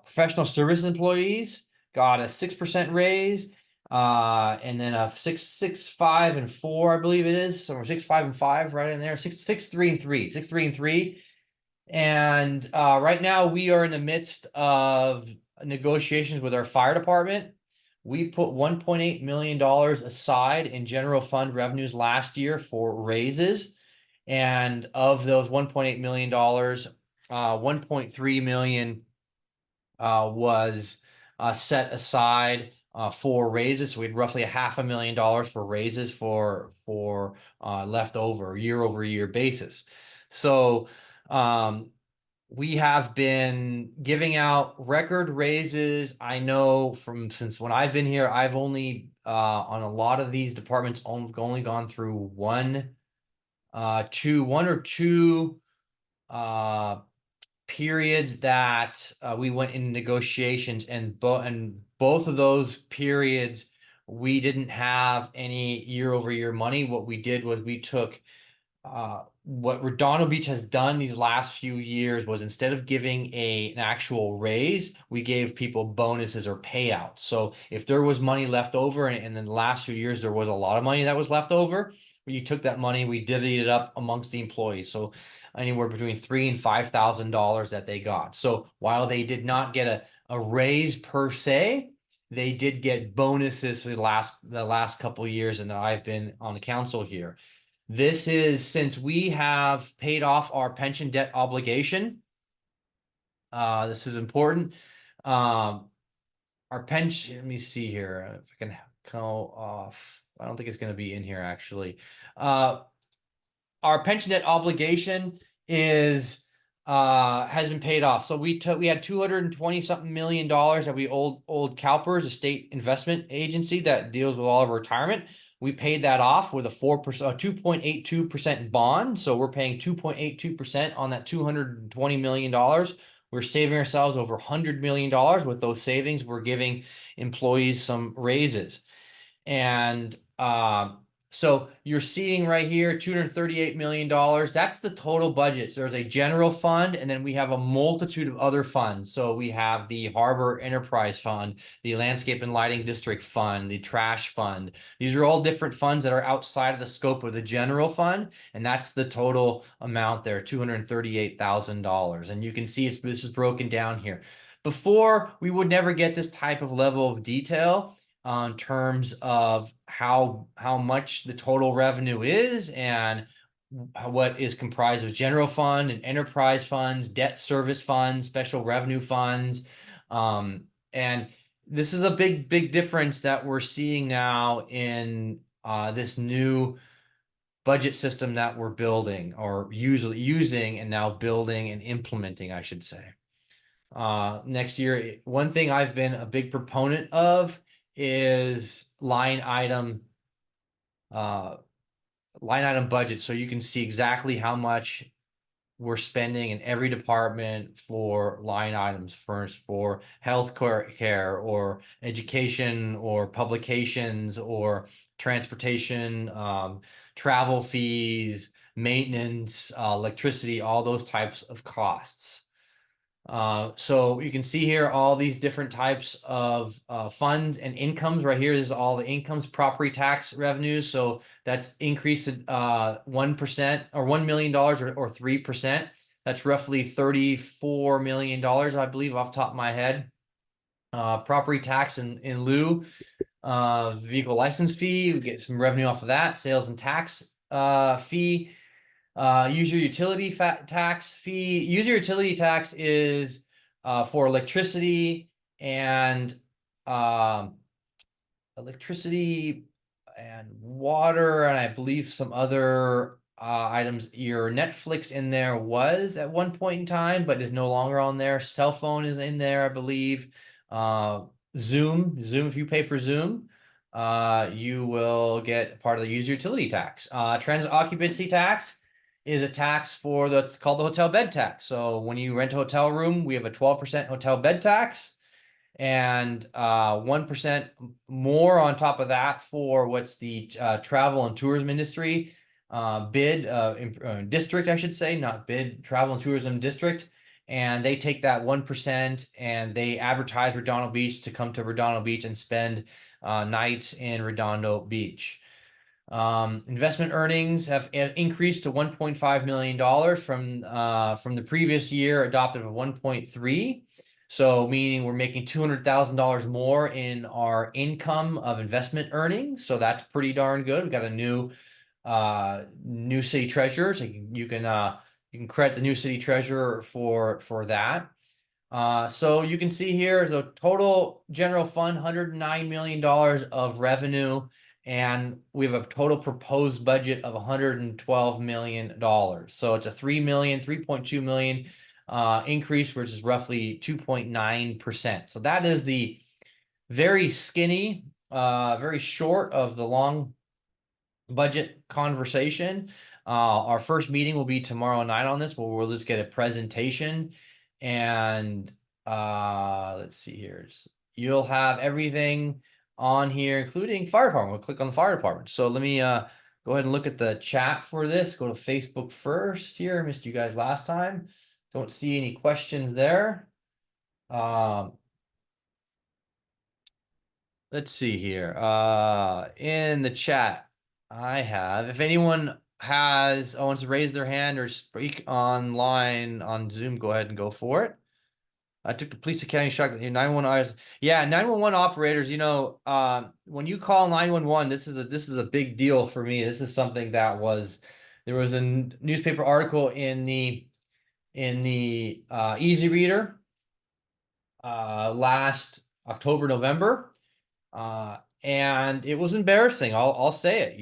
Professional services employees got a 6% raise, and then a 6, 5, and 4, I believe it is. So we're 6, 5, and 5 right in there. 6, 3, and 3. 6, 3, and 3. And right now we are in the midst of negotiations with our fire department. We put $1.8 million aside in general fund revenues last year for raises. And of those $1.8 million, 1.3 million was set aside for raises. So we had roughly $500,000 for raises for leftover year over year basis. So we have been giving out record raises. I know since when I've been here, I've only on a lot of these departments only gone through one or two periods that we went in negotiations, and both of those periods we didn't have any year over year money. What we did was we took what Redondo Beach has done these last few years was, instead of giving an actual raise, we gave people bonuses or payouts. So if there was money left over, and in the last few years there was a lot of money that was left over, we took that money, we divvied it up amongst the employees. So anywhere between $3,000 and $5,000 that they got. So while they did not get a raise per se, they did get bonuses for the last couple of years, and I've been on the council here. This is since we have paid off our pension debt obligation. This is important. Our pension, let me see here if I can go off. I don't think it's going to be in here actually. Our pension debt obligation has been paid off. So we had $220 something million that we owed CalPERS, a state investment agency that deals with all of retirement. We paid that off with a 2.82% bond. So we're paying 2.82% on that $220 million. We're saving ourselves over $100 million with those savings. We're giving employees some raises. And so you're seeing right here, $238 million. That's the total budget. So there's a general fund, and then we have a multitude of other funds. So we have the Harbor Enterprise Fund, the Landscape and Lighting District Fund, the Trash Fund. These are all different funds that are outside of the scope of the general fund, and that's the total amount there, $238,000. And you can see this is broken down here. Before, we would never get this type of level of detail on terms of how much the total revenue is, and what is comprised of general fund and enterprise funds, debt service funds, special revenue funds. And this is a big difference that we're seeing now in this new budget system that we're building, or usually using and now building and implementing, I should say. Next year, one thing I've been a big proponent of is line item budget, so you can see exactly how much we're spending in every department for line items, first for health care or education or publications or transportation, travel fees, maintenance, electricity, all those types of costs. So you can see here all these different types of funds and incomes. Right here is all the incomes, property tax revenues. So that's increased 1% or $1 million or 3%. That's roughly $34 million, I believe, off the top of my head. Property tax in lieu, vehicle license fee, we get some revenue off of that. Sales and tax fee. User utility tax fee. User utility tax is for electricity and water, and I believe some other items. Your Netflix in there was at one point in time, but is no longer on there. Cell phone is in there, I believe. Zoom, if you pay for Zoom, you will get part of the user utility tax. Transit occupancy tax is a tax for it's called the hotel bed tax. So when you rent a hotel room, we have a 12% hotel bed tax, and 1% more on top of that for what's the travel and tourism industry district, I should say, not bid, travel and tourism district. And they take that 1% and they advertise Redondo Beach to come to Redondo Beach and spend nights in Redondo Beach. Investment earnings have increased to $1.5 million from the previous year adopted of 1.3. So meaning we're making $200,000 more in our income of investment earnings. So that's pretty darn good. We've got a new city treasurer. So you can credit the new city treasurer for that. So you can see here is a total general fund, $109 million of revenue, and we have a total proposed budget of $112 million. So it's a 3.2 million increase, which is roughly 2.9%. So that is the very skinny, very short of the long budget conversation. Our first meeting will be tomorrow night on this, where we'll just get a presentation, and let's see here. You'll have everything on here, including fire department. We'll click on the fire department. So let me go ahead and look at the chat for this. Go to Facebook first here. Missed you guys last time. Don't see any questions there. Let's see here. In the chat, I have, if anyone wants to raise their hand or speak online on Zoom, go ahead and go for it. I took the police academy shock. 911 hours. Yeah, 911 operators, when you call 911, this is a big deal for me. This is something that there was a newspaper article in the Easy Reader last October, November. And it was embarrassing. I'll say it.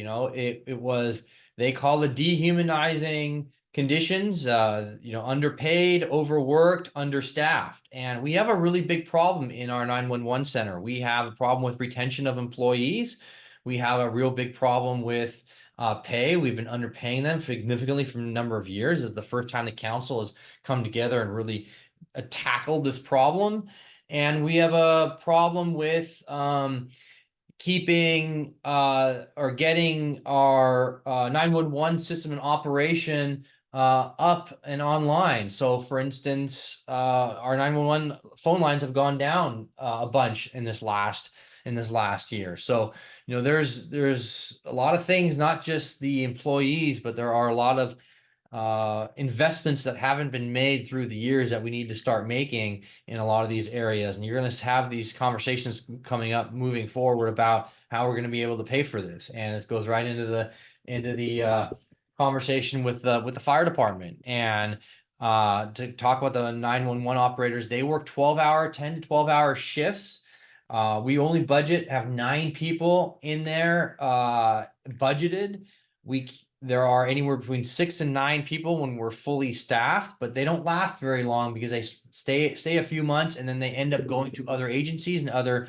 It was, they call it dehumanizing conditions. Underpaid, overworked, understaffed, and we have a really big problem in our 911 center. We have a problem with retention of employees. We have a real big problem with pay. We've been underpaying them significantly for a number of years. This is the first time the council has come together and really tackled this problem. And we have a problem with keeping or getting our 911 system in operation up and online. So for instance, our 911 phone lines have gone down a bunch in this last year. So there's a lot of things, not just the employees, but there are a lot of investments that haven't been made through the years that we need to start making in a lot of these areas. And you're going to have these conversations coming up moving forward about how we're going to be able to pay for this. And it goes right into the conversation with the fire department. And to talk about the 911 operators, they work 10 to 12 hour shifts. We only have 9 people in there budgeted. There are anywhere between 6 and 9 people when we're fully staffed, but they don't last very long because they stay a few months and then they end up going to other agencies and other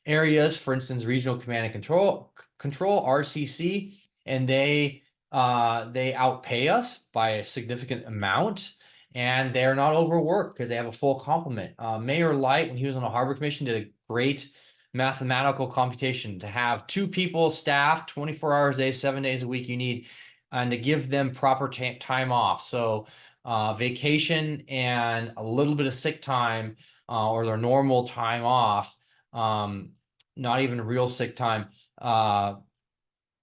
areas. For instance, Regional Command and Control RCC, and they outpay us by a significant amount, and they're not overworked because they have a full complement. Mayor Light, when he was on the Harbor Commission, did a great mathematical computation. To have 2 people staffed 24 hours a day, 7 days a week, you need, and to give them proper time off. So vacation and a little bit of sick time or their normal time off, not even real sick time,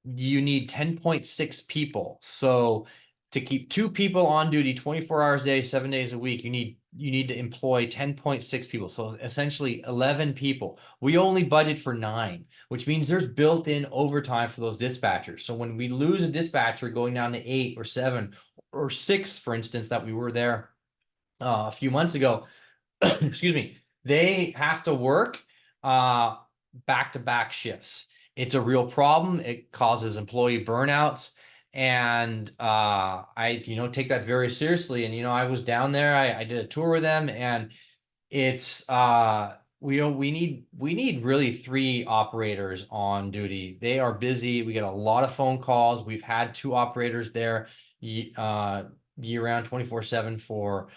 you need 10.6 people. So to keep 2 people on duty 24 hours a day, 7 days a week, you need to employ 10.6 people. So essentially 11 people. We only budget for 9, which means there's built-in overtime for those dispatchers. So when we lose a dispatcher going down to 8 or 7 or 6, for instance, that we were there a few months ago, excuse me, they have to work back-to-back shifts. It's a real problem. It causes employee burnouts. And I take that very seriously. And I was down there, I did a tour with them, and it's we need really 3 operators on duty. They are busy. We get a lot of phone calls. We've had 2 operators there year round, 24/7 for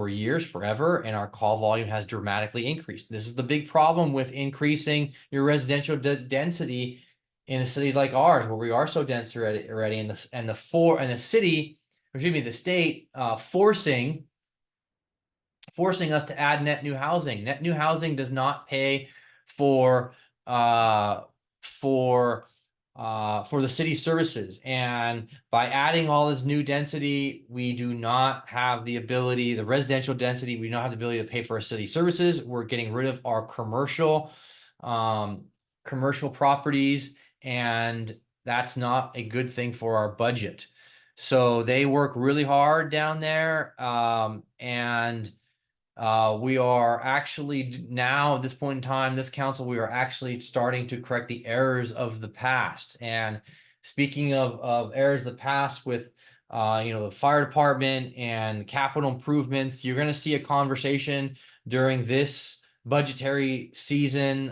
years, forever, and our call volume has dramatically increased. This is the big problem with increasing your residential density in a city like ours, where we are so dense already, and the state forcing us to add net new housing. Net new housing does not pay for the city services. And by adding all this new density, we do not have the residential density, we do not have the ability to pay for our city services. We're getting rid of our commercial properties, and that's not a good thing for our budget. So they work really hard down there, and We are actually now at this point in time, this council, we are actually starting to correct the errors of the past. And speaking of errors of the past with the fire department and capital improvements, you're going to see a conversation during this budgetary season.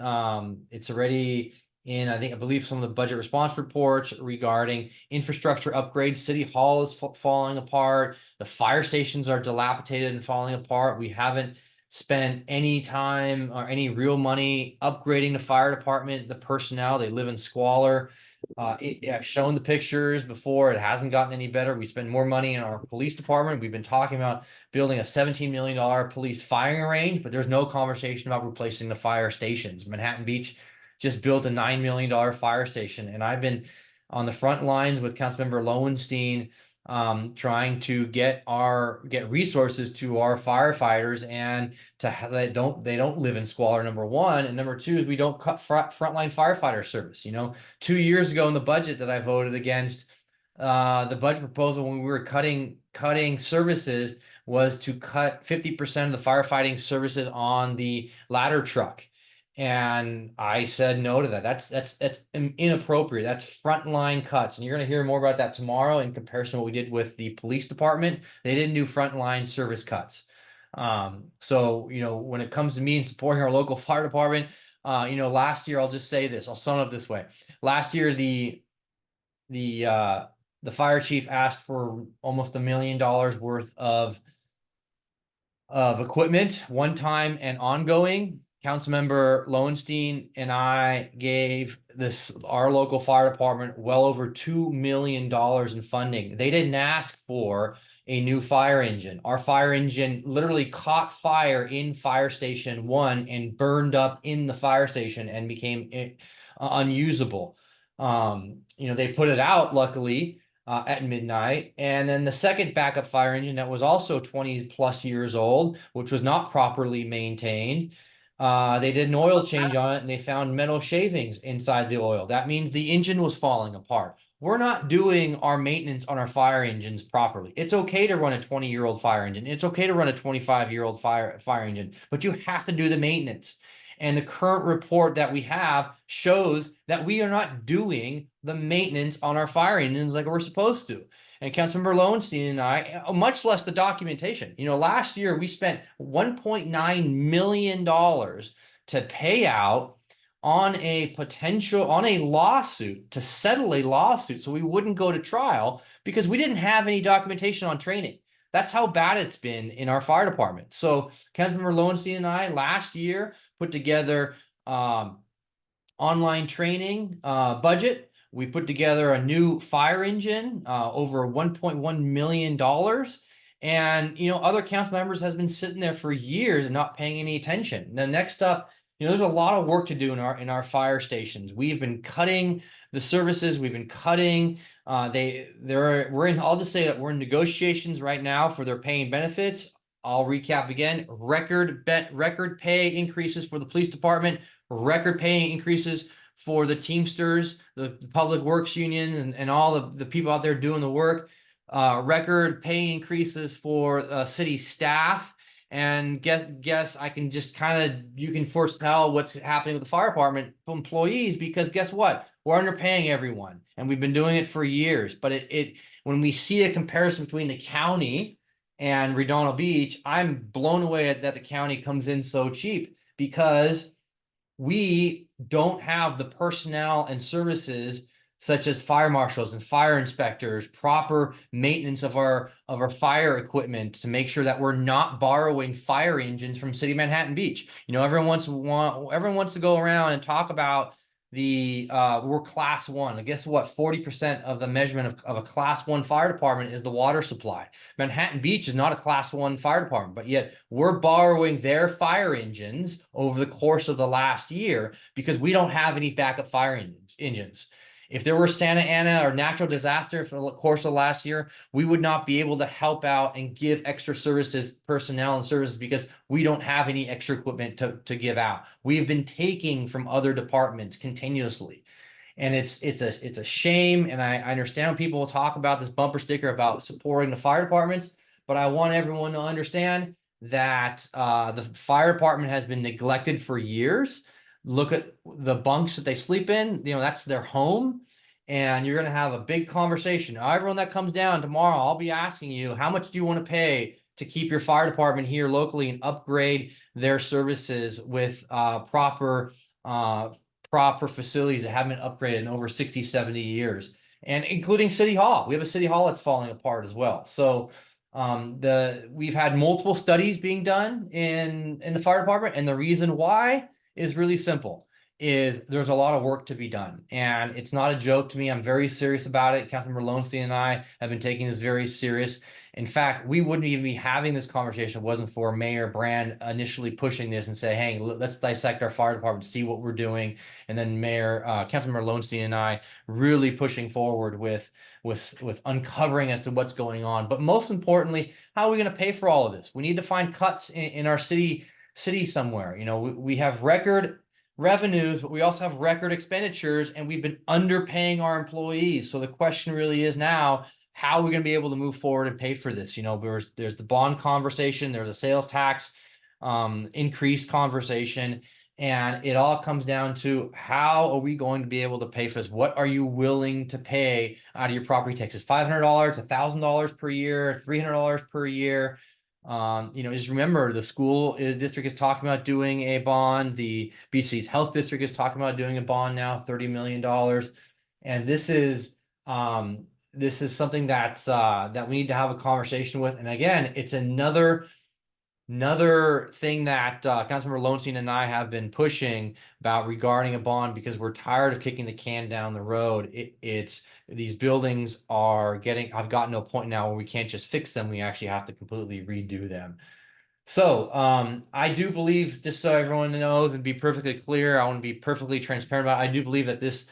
It's already in, I believe some of the budget response reports regarding infrastructure upgrades. City Hall is falling apart. The fire stations are dilapidated and falling apart. We haven't spent any time or any real money upgrading the fire department, the personnel. They live in squalor. I've shown the pictures before. It hasn't gotten any better. We spend more money in our police department. We've been talking about building a $17 million police firing range, but there's no conversation about replacing the fire stations. Manhattan Beach just built a $9 million fire station, and I've been on the front lines with Councilmember Lowenstein, trying to get resources to our firefighters, and they don't live in squalor, number one, and number two is we don't cut frontline firefighter service. 2 years ago in the budget that I voted against, the budget proposal when we were cutting services was to cut 50% of the firefighting services on the ladder truck. And I said no to that. That's inappropriate. That's frontline cuts. And you're going to hear more about that tomorrow in comparison to what we did with the police department. They didn't do frontline service cuts. So, when it comes to me and supporting our local fire department, last year, I'll just say this, I'll sum it up this way. Last year, the fire chief asked for almost $1 million worth of equipment, one time and ongoing. Councilmember Lowenstein and I gave our local fire department well over $2 million in funding. They didn't ask for a new fire engine. Our fire engine literally caught fire in Fire Station 1 and burned up in the fire station and became unusable. They put it out, luckily, at midnight. And then the second backup fire engine that was also 20 plus years old, which was not properly maintained, they did an oil change on it and they found metal shavings inside the oil. That means the engine was falling apart. We're not doing our maintenance on our fire engines properly. It's okay to run a 20-year-old fire engine. It's okay to run a 25-year-old fire engine, but you have to do the maintenance. And the current report that we have shows that we are not doing the maintenance on our fire engines like we're supposed to. And Councilmember Lowenstein and I, much less the documentation. Last year we spent $1.9 million to pay out on a lawsuit, to settle a lawsuit so we wouldn't go to trial because we didn't have any documentation on training. That's how bad it's been in our fire department. So Councilmember Lowenstein and I last year put together online training budget. We put together a new fire engine, over $1.1 million. And, other council members has been sitting there for years and not paying any attention. Now, next up, there's a lot of work to do in our fire stations. We've been cutting the services. We've been cutting. I'll just say that we're in negotiations right now for their pay and benefits. I'll recap again. Record pay increases for the police department. Record pay increases for the Teamsters, the Public Works Union, and all the people out there doing the work. Record pay increases for city staff. And guess I can just you can foretell what's happening with the fire department employees, because guess what? We're underpaying everyone, and we've been doing it for years. But when we see a comparison between the county and Redondo Beach, I'm blown away that the county comes in so cheap, because we don't have the personnel and services such as fire marshals and fire inspectors, proper maintenance of our fire equipment to make sure that we're not borrowing fire engines from City of Manhattan Beach. Everyone wants to go around and talk about we're class 1. And guess what? 40% of the measurement of a class 1 fire department is the water supply. Manhattan Beach is not a class 1 fire department, but yet we're borrowing their fire engines over the course of the last year because we don't have any backup fire engines. If there were Santa Ana or natural disaster for the course of last year, we would not be able to help out and give extra personnel and services, because we don't have any extra equipment to give out. We've been taking from other departments continuously. And it's a shame. And I understand when people talk about this bumper sticker about supporting the fire departments, but I want everyone to understand that the fire department has been neglected for years. Look at the bunks that they sleep in, that's their home. And you're going to have a big conversation. Everyone that comes down tomorrow, I'll be asking you, how much do you want to pay to keep your fire department here locally and upgrade their services with proper facilities that haven't been upgraded in over 60, 70 years, and including City Hall. We have a City Hall that's falling apart as well. So we've had multiple studies being done in the fire department, and the reason why is really simple. Is there's a lot of work to be done, and it's not a joke to me. I'm very serious about it. Councilmember Lowenstein and I have been taking this very serious. In fact, we wouldn't even be having this conversation if it wasn't for Mayor Brand initially pushing this and say, hey, let's dissect our fire department, see what we're doing. And then Councilmember Lowenstein and I really pushing forward with uncovering as to what's going on. But most importantly, how are we going to pay for all of this? We need to find cuts in our city somewhere. We have record revenues, but we also have record expenditures, and we've been underpaying our employees. So the question really is now, how are we going to be able to move forward and pay for this? There's the bond conversation, there's a sales tax increase conversation, and it all comes down to, how are we going to be able to pay for this? What are you willing to pay out of your property taxes? $500, $1,000 per year, $300 per year. Just remember, the school district is talking about doing a bond. The BC's health district is talking about doing a bond now, $30 million. And this is something that we need to have a conversation with. And again, it's another thing that Councilmember Lowenstein and I have been pushing about regarding a bond, because we're tired of kicking the can down the road. It's these buildings have gotten to a point now where we can't just fix them. We actually have to completely redo them. So I do believe, just so everyone knows and be perfectly clear, I want to be perfectly transparent about it, I do believe that this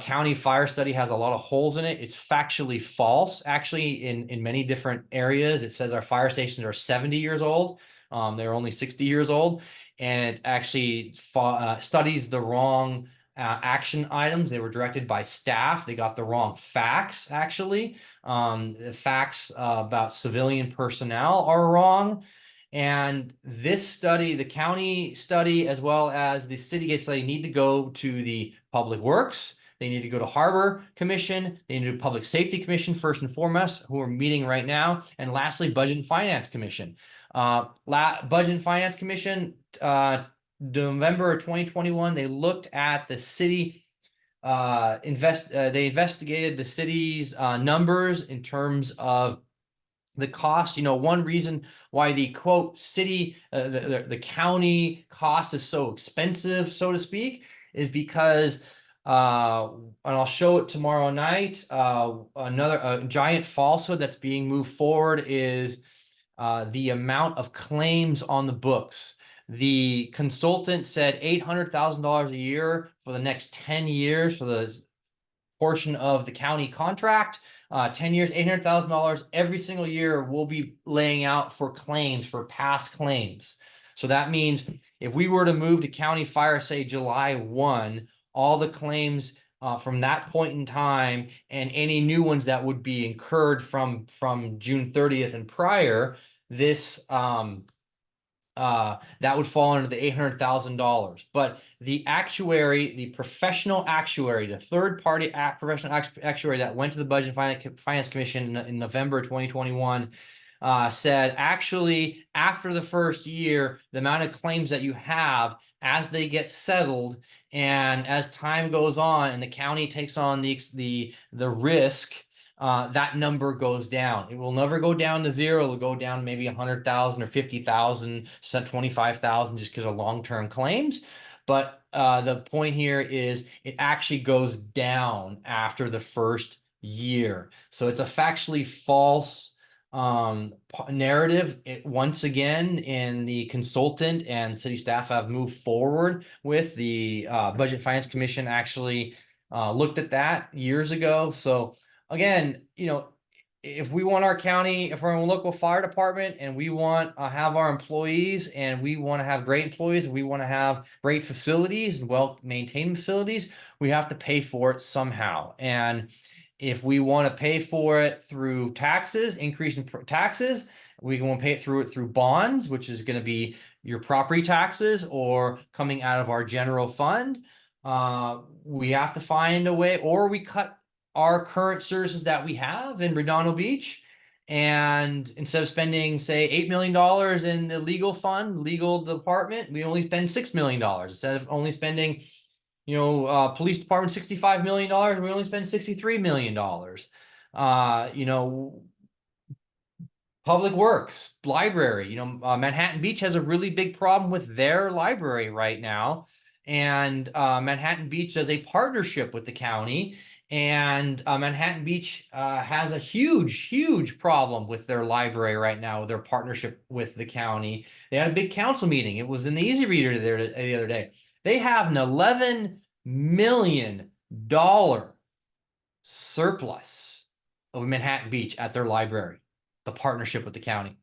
county fire study has a lot of holes in it. It's factually false. Actually, in many different areas, it says our fire stations are 70 years old. They're only 60 years old. And it actually studies the wrong action items. They were directed by staff. They got the wrong facts, actually. The facts about civilian personnel are wrong. And this study, the county study, as well as the city gate study, need to go to the Public Works. They need to go to Harbor Commission. They need to do Public Safety Commission first and foremost, who are meeting right now. And lastly, Budget and Finance Commission. Budget and Finance Commission, November of 2021, they looked at the city. They investigated the city's numbers in terms of the cost. One reason why the quote city, the county cost is so expensive, so to speak, is because and I'll show it tomorrow night. Another giant falsehood that's being moved forward is the amount of claims on the books. The consultant said $800,000 a year for the next 10 years for the portion of the county contract. 10 years, $800,000 every single year will be laying out for claims, for past claims. So that means if we were to move to county fire, say July 1, all the claims from that point in time and any new ones that would be incurred from June 30th and prior, this that would fall under the $800,000. But the actuary, the professional actuary, the third-party professional actuary that went to the Budget and Finance Commission in November 2021 said, actually, after the first year, the amount of claims that you have as they get settled and as time goes on and the county takes on the risk, that number goes down. It will never go down to zero. It'll go down maybe 100,000 or 50,000, 25,000 just because of long-term claims. But the point here is it actually goes down after the first year. So it's a factually false narrative. Once again, in the consultant and city staff have moved forward with the Budget and Finance Commission actually looked at that years ago. So again, if we want our county, if we're in a local fire department and we want to have our employees and we want to have great employees and we want to have great facilities and well-maintained facilities, we have to pay for it somehow. And if we want to pay for it through taxes, increase in taxes, We can pay it through bonds, which is going to be your property taxes, or coming out of our general fund. We have to find a way, or we cut our current services that we have in Redondo Beach. And instead of spending, say, $8 million in the legal fund, legal department, we only spend $6 million. Instead of only spending, police department $65 million, we only spend $63 million. Public Works, library, Manhattan Beach has a really big problem with their library right now. And Manhattan Beach does a partnership with the county. And Manhattan Beach has a huge problem with their library right now, with their partnership with the county. They had a big council meeting. It was in the Easy Reader there the other day. They have an $11 million surplus of Manhattan Beach at their library, the partnership with the county.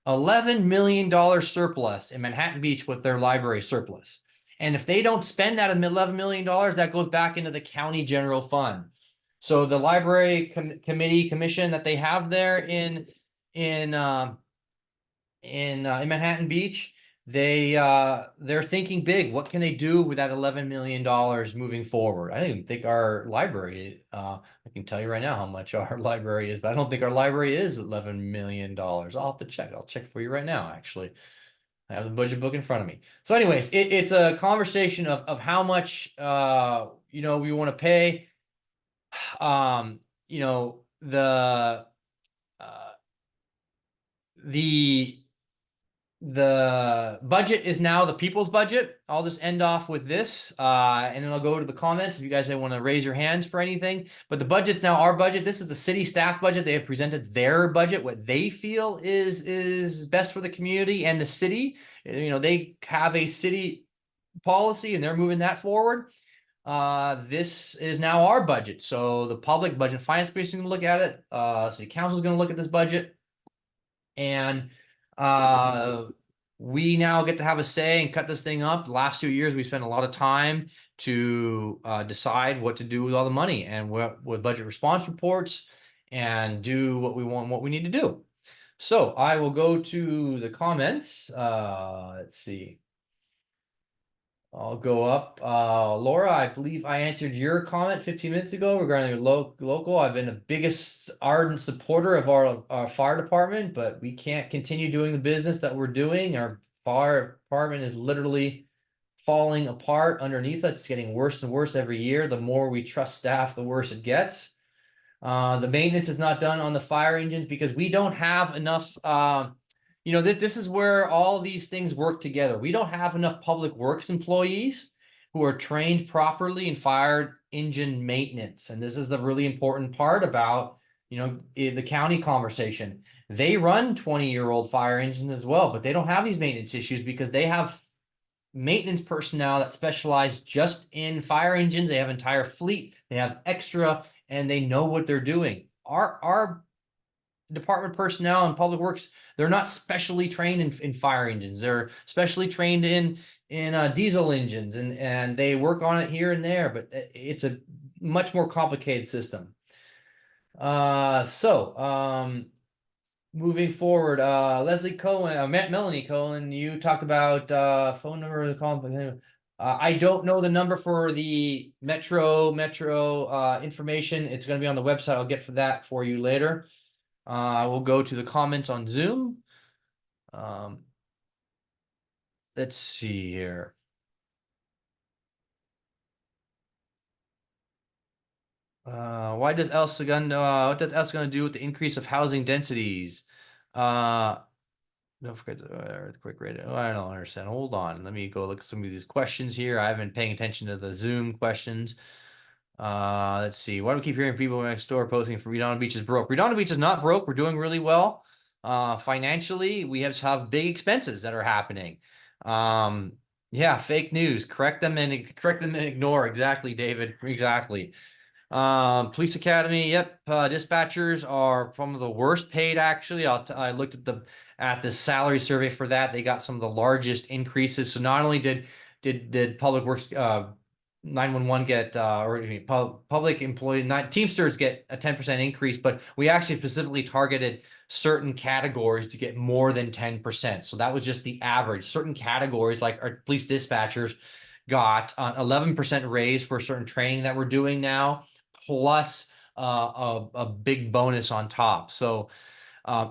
$11 million surplus in Manhattan Beach with their library surplus. And if they don't spend that $11 million, that goes back into the county general fund. So the library commission that they have there in Manhattan Beach, they're thinking big. What can they do with that $11 million moving forward? I don't even think our library, I can tell you right now how much our library is, but I don't think our library is $11 million. I'll have to check. I'll check for you right now, actually. I have the budget book in front of me. So anyways, it's a conversation of how much, we want to pay. The budget is now the people's budget. I'll just end off with this, and then I'll go to the comments if you guys want to raise your hands for anything. But the budget's now our budget. This is the city staff budget. They have presented their budget, what they feel is best for the community and the city. They have a city policy and they're moving that forward. This is now our budget. So the public budget finance commission is going to look at it. City council is going to look at this budget. And we now get to have a say and cut this thing up. The last 2 years, we spent a lot of time to decide what to do with all the money and with budget response reports and do what we want, what we need to do. So I will go to the comments. Let's see. I'll go up. Laura, I believe I answered your comment 15 minutes ago regarding your local. I've been the biggest ardent supporter of our fire department, but we can't continue doing the business that we're doing. Our fire department is literally falling apart underneath us. It's getting worse and worse every year. The more we trust staff, the worse it gets. The maintenance is not done on the fire engines because we don't have enough this is where all these things work together. We don't have enough public works employees who are trained properly in fire engine maintenance. And this is the really important part about, the county conversation. They run 20-year-old fire engines as well, but they don't have these maintenance issues because they have maintenance personnel that specialize just in fire engines. They have entire fleet, they have extra, and they know what they're doing. Our department personnel and public works, they're not specially trained in fire engines. They're specially trained in diesel engines, and they work on it here and there, but it's a much more complicated system. Moving forward, Leslie Cohen, Melanie Cohen, you talked about phone number of the call. I don't know the number for the metro information. It's going to be on the website. I'll get that for you later. We'll go to the comments on Zoom. Let's see here. What does El Segundo do with the increase of housing densities? Don't forget the earthquake rate. Oh, I don't understand. Hold on. Let me go look at some of these questions here. I haven't been paying attention to the Zoom questions. Let's see. Why do we keep hearing people next door posting for Redondo Beach is broke? Redondo Beach is not broke. We're doing really well. Financially, we have big expenses that are happening. Yeah, fake news. Correct them and ignore. Exactly, David. Exactly. Police Academy. Yep. Dispatchers are some of the worst paid, actually. I looked at the salary survey for that. They got some of the largest increases. So not only did Public Works 911 get public employee, not Teamsters, get a 10% increase, but we actually specifically targeted certain categories to get more than 10%. So that was just the average. Certain categories, like our police dispatchers, got an 11% raise for certain training that we're doing now, plus a big bonus on top. So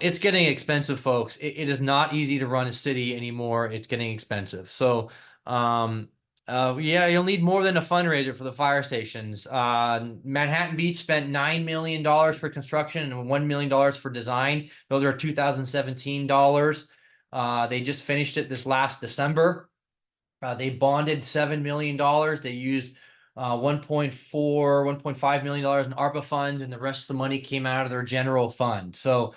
it's getting expensive, folks. It is not easy to run a city anymore. It's getting expensive. So, yeah, you'll need more than a fundraiser for the fire stations. Manhattan Beach spent $9 million for construction and $1 million for design. Those are 2017 dollars. They just finished it this last December. They bonded $7 million. They used 1.5 million dollars in ARPA funds, and the rest of the money came out of their general fund. So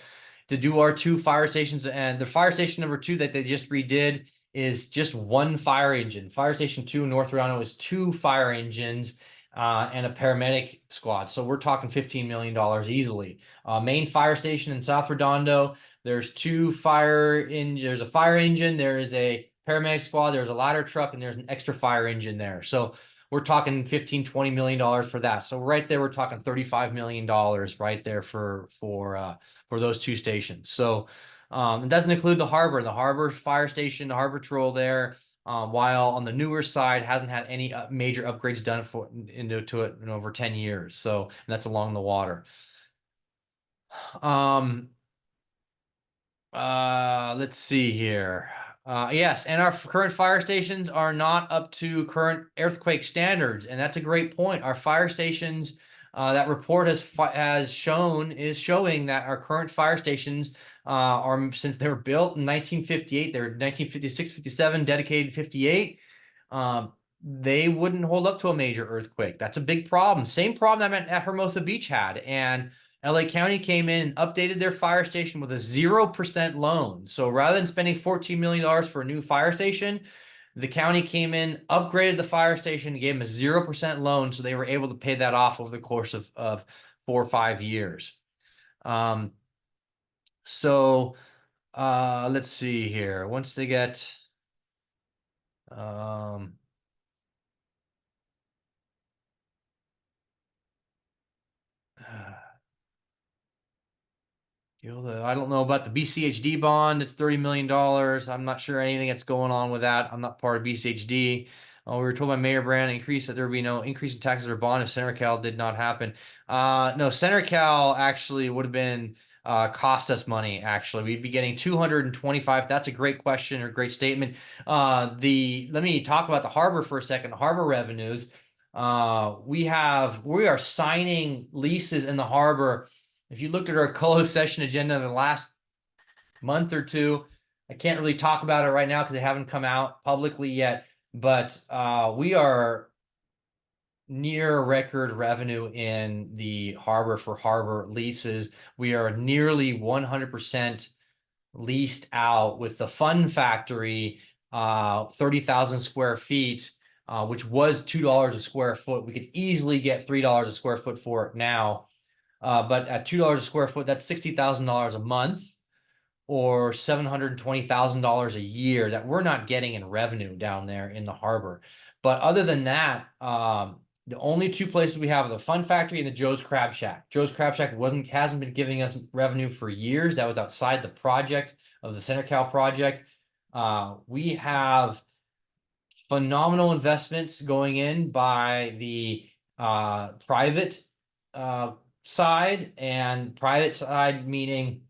to do our 2 fire stations, and the fire station number 2 that they just redid is just 1 fire engine. Fire station 2 in North Redondo is 2 fire engines and a paramedic squad. So we're talking $15 million easily. Main fire station in South Redondo, there's 2 fire engines. There's a fire engine, there is a paramedic squad, there's a ladder truck, and there's an extra fire engine there. So we're talking $15-20 million for that. So right there, we're talking $35 million right there for those 2 stations. So it doesn't include the harbor fire station, the harbor patrol there. While on the newer side hasn't had any major upgrades done into it in over 10 years. So that's along the water. Let's see here. Yes, and our current fire stations are not up to current earthquake standards, and that's a great point. Our fire stations, that report is showing that our current fire stations are, since they were built in 1958, they were 1956, 57, dedicated 58. They wouldn't hold up to a major earthquake. That's a big problem. Same problem that Hermosa Beach had, and LA County came in and updated their fire station with a 0% loan. So rather than spending $14 million for a new fire station, the county came in, upgraded the fire station, and gave them a 0% loan. So they were able to pay that off over the course of 4 or 5 years. So let's see here. Once they get, I don't know about the BCHD bond. It's $30 million. I'm not sure anything that's going on with that. I'm not part of BCHD. We were told by Mayor Brand that there would be no increase in taxes or bond if CenterCal did not happen. No, CenterCal actually would have been cost us money. Actually, we'd be getting 225. That's a great question or great statement. Let me talk about the harbor for a second. Harbor revenues. We are signing leases in the harbor. If you looked at our closed session agenda in the last month or 2, I can't really talk about it right now because they haven't come out publicly yet, but we are near record revenue in the harbor for harbor leases. We are nearly 100% leased out with the Fun Factory, 30,000 square feet, which was $2 a square foot. We could easily get $3 a square foot for it now. But at $2 a square foot, that's $60,000 a month or $720,000 a year that we're not getting in revenue down there in the harbor. But other than that, the only 2 places we have are the Fun Factory and the Joe's Crab Shack. Joe's Crab Shack hasn't been giving us revenue for years. That was outside the project of the CenterCal project. We have phenomenal investments going in by the private side, and private side meaning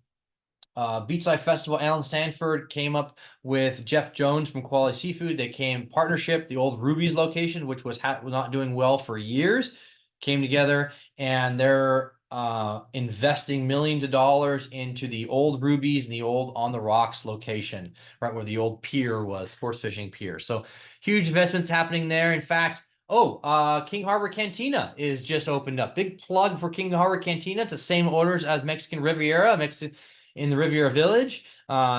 BeachLife Festival. Alan Sanford came up with Jeff Jones from Quality Seafood. They came partnership. The old Ruby's location, which was not doing well for years, came together, and they're investing millions of dollars into the old Ruby's and the old On the Rocks location, right where the old pier was, sports fishing pier. So huge investments happening there. In fact, King Harbor Cantina is just opened up. Big plug for King Harbor Cantina. It's the same owners as Mexican Riviera, in the Riviera Village,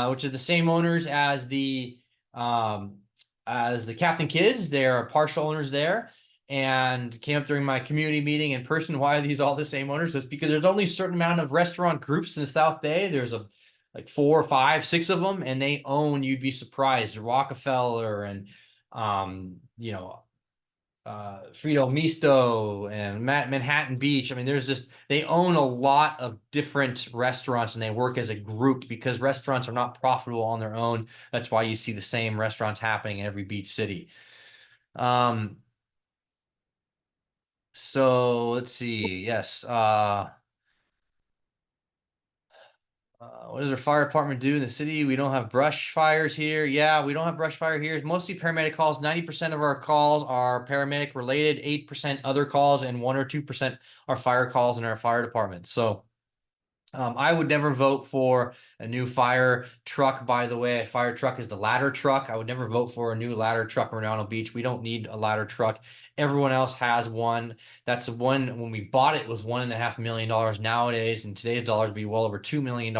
which is the same owners as the Captain Kids. They're partial owners there, and came up during my community meeting in person. Why are these all the same owners? It's because there's only a certain amount of restaurant groups in the South Bay. There's like 4, 5, 6 of them, and they own, you'd be surprised, Rockefeller and Frito Misto and Manhattan Beach. I mean, they own a lot of different restaurants and they work as a group because restaurants are not profitable on their own. That's why you see the same restaurants happening in every beach city. So let's see. Yes. What does our fire department do in the city? We don't have brush fires here. Yeah, we don't have brush fire here. It's mostly paramedic calls. 90% of our calls are paramedic related, 8% other calls, and 1 or 2% are fire calls in our fire department. So I would never vote for a new fire truck. By the way, a fire truck is the ladder truck. I would never vote for a new ladder truck in Redondo Beach. We don't need a ladder truck. Everyone else has one. That's one, when we bought it, was $1.5 million. Nowadays, in today's dollars, it'd be well over $2 million.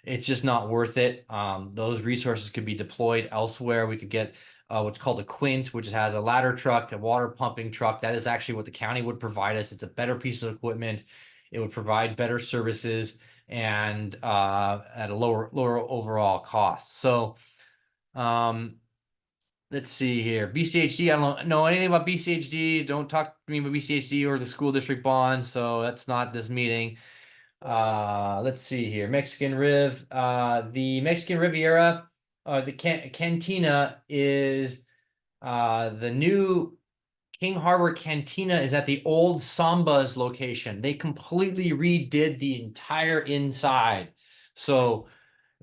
It's just not worth it. Those resources could be deployed elsewhere. We could get what's called a Quint, which has a ladder truck, a water pumping truck. That is actually what the county would provide us. It's a better piece of equipment. It would provide better services and at a lower overall cost. So let's see here. BCHD, I don't know anything about BCHD. Don't talk to me about BCHD or the school district bond. So that's not this meeting. Let's see here. Mexican Riv. The Mexican Riviera, the Cantina is the new King Harbor Cantina is at the old Samba's location. They completely redid the entire inside. So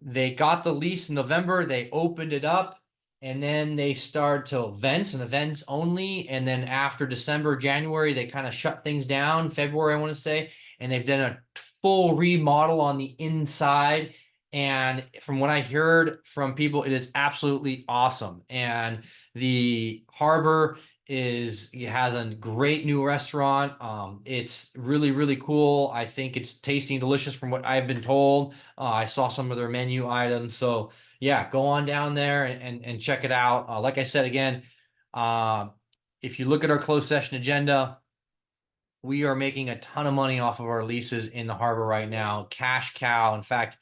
they got the lease in November, they opened it up, and then they started to events and events only. And then after December, January, they kind of shut things down. February, I want to say, and they've done a full remodel on the inside. And from what I heard from people, it is absolutely awesome. And the harbor it has a great new restaurant. It's really, really cool. I think it's tasting delicious from what I've been told. I saw some of their menu items. So yeah, go on down there and check it out. Like I said, again, if you look at our closed session agenda, we are making a ton of money off of our leases in the harbor right now. Cash cow. In fact,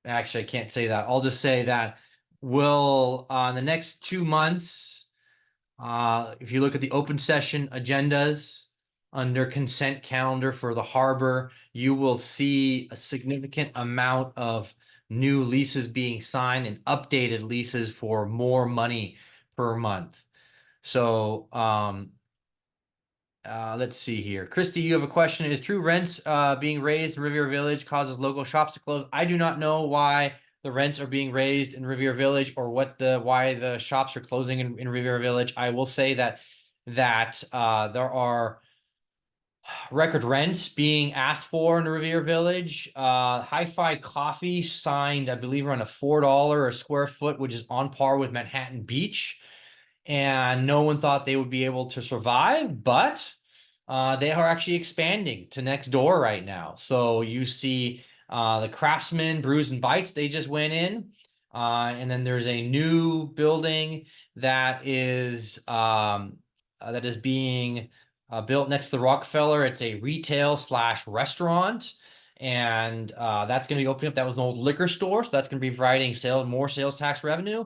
actually, I can't say that. I'll just say that we'll, in the next 2 months, if you look at the open session agendas under consent calendar for the harbor, you will see a significant amount of new leases being signed and updated leases for more money per month. So let's see here. Christy, you have a question. Is true rents being raised in Riviera Village causes local shops to close? I do not know why the rents are being raised in Riviera Village or why the shops are closing in Riviera Village. I will say that there are record rents being asked for in Riviera Village. Hi-Fi Coffee signed, I believe, around a $4 a square foot, which is on par with Manhattan Beach. And no one thought they would be able to survive, but they are actually expanding to next door right now. So you see the Craftsman Brews and Bites, they just went in. And then there's a new building that is being built next to the Rockefeller. It's a retail / restaurant. And that's going to be opening up. That was an old liquor store. So that's going to be providing more sales tax revenue.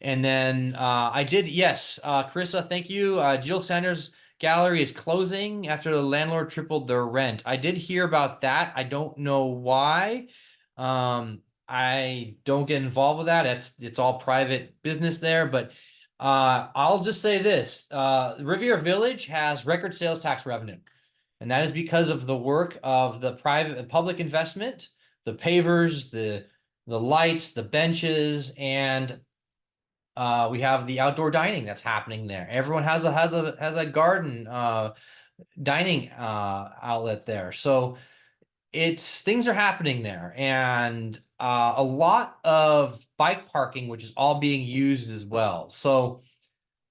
And then yes, Carissa, thank you. Jill Sanders Gallery is closing after the landlord tripled their rent. I did hear about that. I don't know why. I don't get involved with that. It's all private business there. But I'll just say this: Riviera Village has record sales tax revenue, and that is because of the work of the private and public investment, the pavers, the lights, the benches, and we have the outdoor dining that's happening there. Everyone has a garden dining outlet there. So things are happening there, and a lot of bike parking, which is all being used as well. So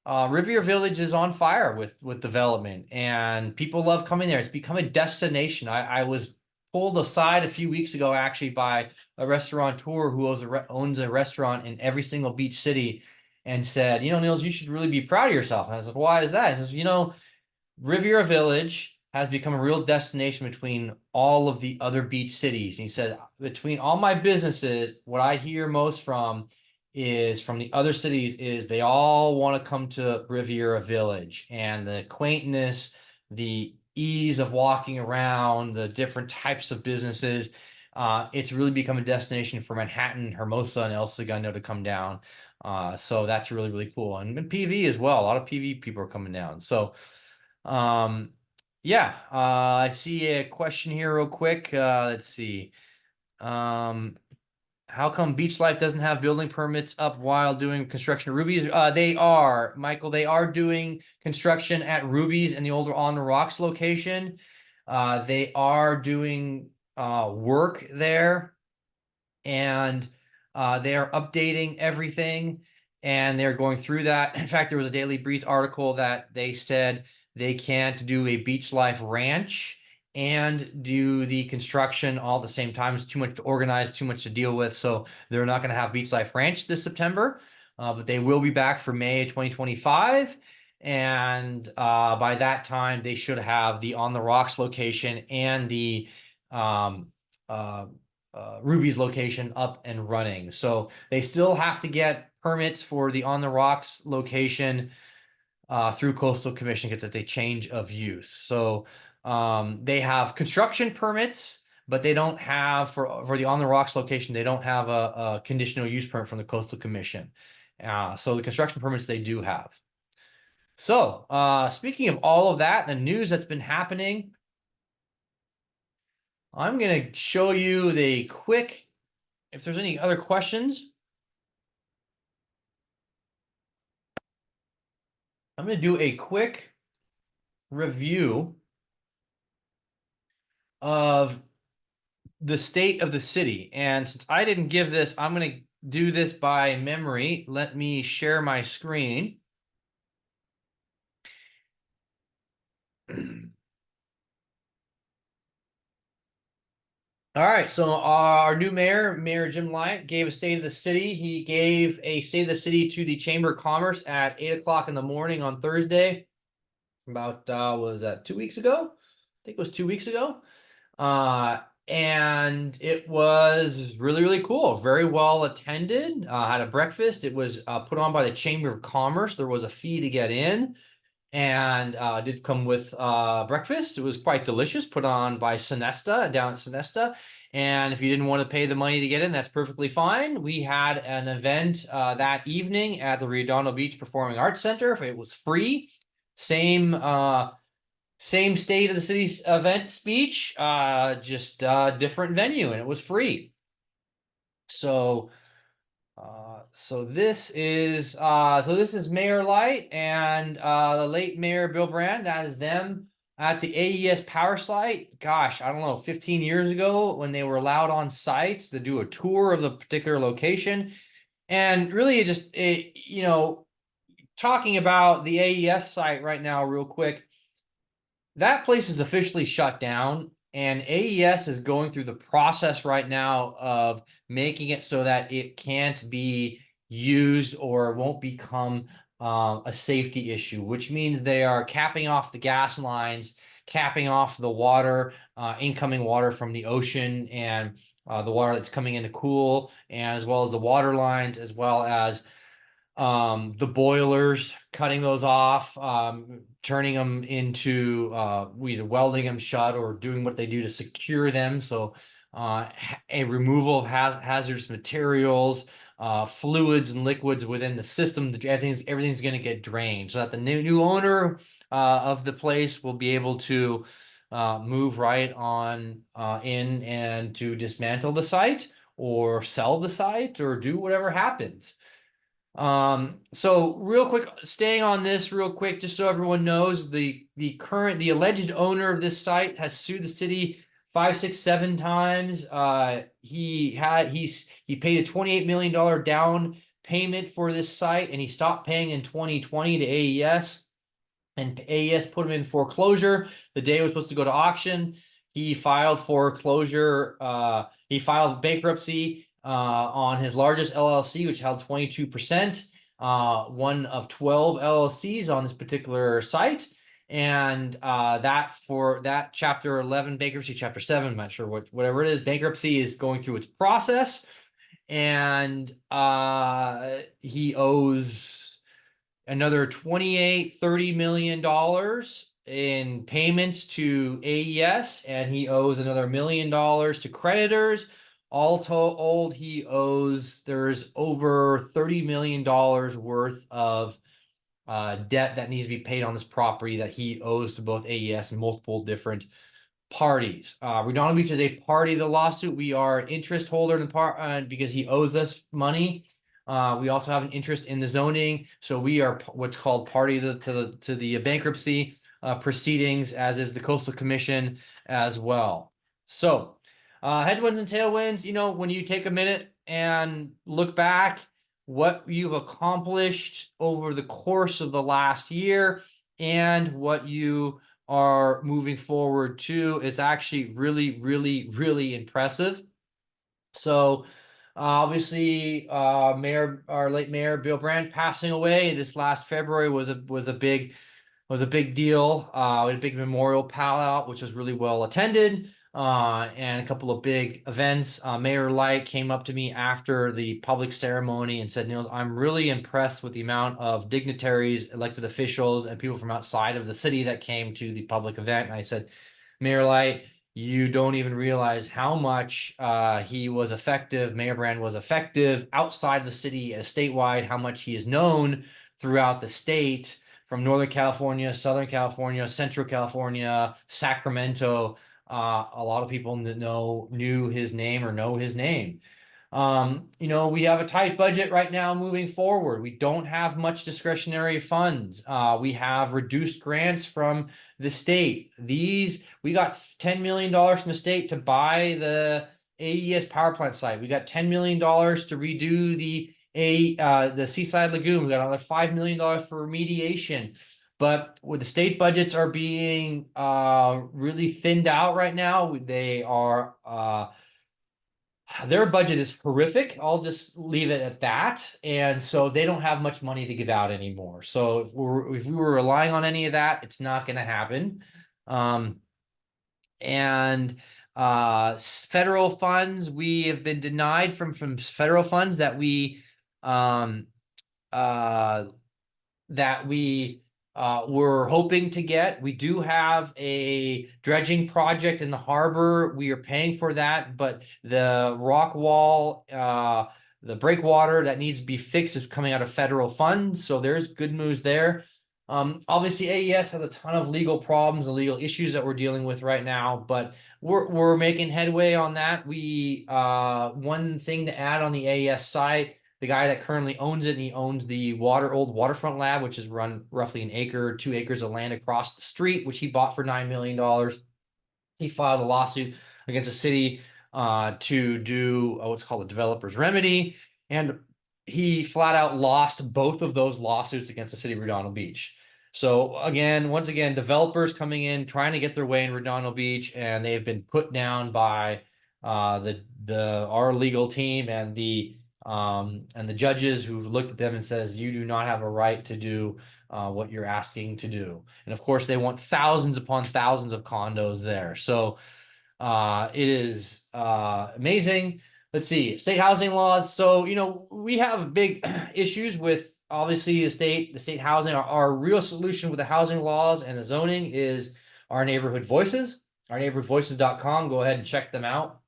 Riviera Village is on fire with development, and people love coming there. It's become a destination. I was pulled aside a few weeks ago, actually, by a restaurateur who owns a restaurant in every single beach city, and said, Niels, you should really be proud of yourself. And I said, why is that? He says, Riviera Village has become a real destination between all of the other beach cities. And he said, between all my businesses, what I hear most from is from the other cities is they all want to come to Riviera Village, and the quaintness, the ease of walking around, the different types of businesses. It's really become a destination for Manhattan, Hermosa, and El Segundo to come down. So that's really, really cool. And PV as well. A lot of PV people are coming down. So yeah, I see a question here real quick. Let's see. How come BeachLife doesn't have building permits up while doing construction at Ruby's? They are, Michael, they are doing construction at Ruby's in the older On the Rocks location. They are doing work there, and they are updating everything, and they're going through that. In fact, there was a Daily Breeze article that they said they can't do a BeachLife ranch and do the construction all at the same time. It's too much to organize, too much to deal with. So they're not going to have BeachLife Ranch this September, but they will be back for May 2025. And by that time, they should have the On the Rocks location and the Ruby's location up and running. So they still have to get permits for the On the Rocks location through Coastal Commission because it's a change of use. So they have construction permits, but they don't have for the On the Rocks location, they don't have a conditional use permit from the Coastal Commission. So the construction permits they do have. So speaking of all of that, the news that's been happening, I'm going to show you the quick, if there's any other questions. I'm going to do a quick review of the state of the city. And since I didn't give this, I'm going to do this by memory. Let me share my screen. All right, so our new mayor, Mayor Jim Lyatt, gave a state of the city. He gave a state of the city to the Chamber of Commerce at 8 o'clock in the morning on Thursday. About, was that 2 weeks ago? I think it was 2 weeks ago. And it was really, really cool. Very well attended. Had a breakfast. It was put on by the Chamber of Commerce. There was a fee to get in, and did come with breakfast. It was quite delicious, put on by Sonesta down at Sonesta. And if you didn't want to pay the money to get in, that's perfectly fine. We had an event that evening at the Redondo Beach Performing Arts Center. It was free. Same state of the city's event speech, just different venue, and it was free. So this is Mayor Light and the late Mayor Bill Brand. That is them at the AES Power Site. Gosh, I don't know, 15 years ago when they were allowed on site to do a tour of the particular location. And really you know, talking about the AES site right now real quick, that place is officially shut down, and AES is going through the process right now of making it so that it can't be used or won't become a safety issue, which means they are capping off the gas lines, capping off the water, incoming water from the ocean, and the water that's coming in to cool, and as well as the water lines, as well as the boilers, cutting those off, turning them into either welding them shut or doing what they do to secure them. So a removal of hazardous materials, fluids and liquids within the system. Everything's going to get drained, so that the new owner of the place will be able to move right on in and to dismantle the site or sell the site or do whatever happens. So real quick, staying on this real quick, just so everyone knows, the alleged owner of this site has sued the city 5, 6, 7 times. He paid a $28 million down payment for this site, and he stopped paying in 2020 to AES. And AES put him in foreclosure the day it was supposed to go to auction. He filed foreclosure. He filed bankruptcy on his largest LLC, which held 22%, one of 12 LLCs on this particular site. And that Chapter 11 bankruptcy, Chapter 7, I'm not sure whatever it is, bankruptcy is going through its process. and he owes another 28-30 million dollars in payments to AES, and he owes another $1 million to creditors. All told, there's over $30 million worth of debt that needs to be paid on this property that he owes to both AES and multiple different parties. Redondo Beach is a party to the lawsuit. We are an interest holder in the part because he owes us money. We also have an interest in the zoning, so we are what's called party to the bankruptcy proceedings, as is the Coastal Commission as well. So, headwinds and tailwinds. You know, when you take a minute and look back, what you've accomplished over the course of the last year, and what you are moving forward to, is actually really, really, really impressive. So obviously, our late mayor Bill Brandt passing away this last February was a big deal. We had a big memorial pal out, which was really well attended, and a couple of big events. Mayor Light came up to me after the public ceremony and said, "Niels, I'm really impressed with the amount of dignitaries, elected officials, and people from outside of the city that came to the public event." And I said, "Mayor Light, you don't even realize how much he was effective. Mayor Brand was effective outside the city and statewide, how much he is known throughout the state, from Northern California, Southern California, Central California, Sacramento. A lot of people knew his name or know his name. You know, we have a tight budget right now moving forward. We don't have much discretionary funds. We have reduced grants from the state. We got $10 million from the state to buy the AES power plant site. We got $10 million to redo the Seaside Lagoon. We got another $5 million for remediation. But with the state budgets are being really thinned out right now, they are their budget is horrific. I'll just leave it at that. And so they don't have much money to give out anymore. So if we were relying on any of that, it's not going to happen. And federal funds, we have been denied from federal funds that we were hoping to get. We do have a dredging project in the harbor. We are paying for that, but the rock wall, the breakwater that needs to be fixed, is coming out of federal funds. So there's good news there. Obviously, AES has a ton of legal problems and legal issues that we're dealing with right now, but we're making headway on that. One thing to add on the AES site, the guy that currently owns it, and he owns the old waterfront lab, which is run roughly an acre, 2 acres of land across the street, which he bought for $9 million. He filed a lawsuit against the city to do what's called a developer's remedy, and he flat out lost both of those lawsuits against the city of Redondo Beach. So once again, developers coming in trying to get their way in Redondo Beach, and they've been put down by our legal team and the judges, who've looked at them and says, you do not have a right to do what you're asking to do. And of course, they want thousands upon thousands of condos there. So it is amazing. Let's see, state housing laws. So, you know, we have big issues with, obviously, the state housing. Our real solution with the housing laws and the zoning is our neighborhood voices, ourneighborhoodvoices.com. Go ahead and check them out.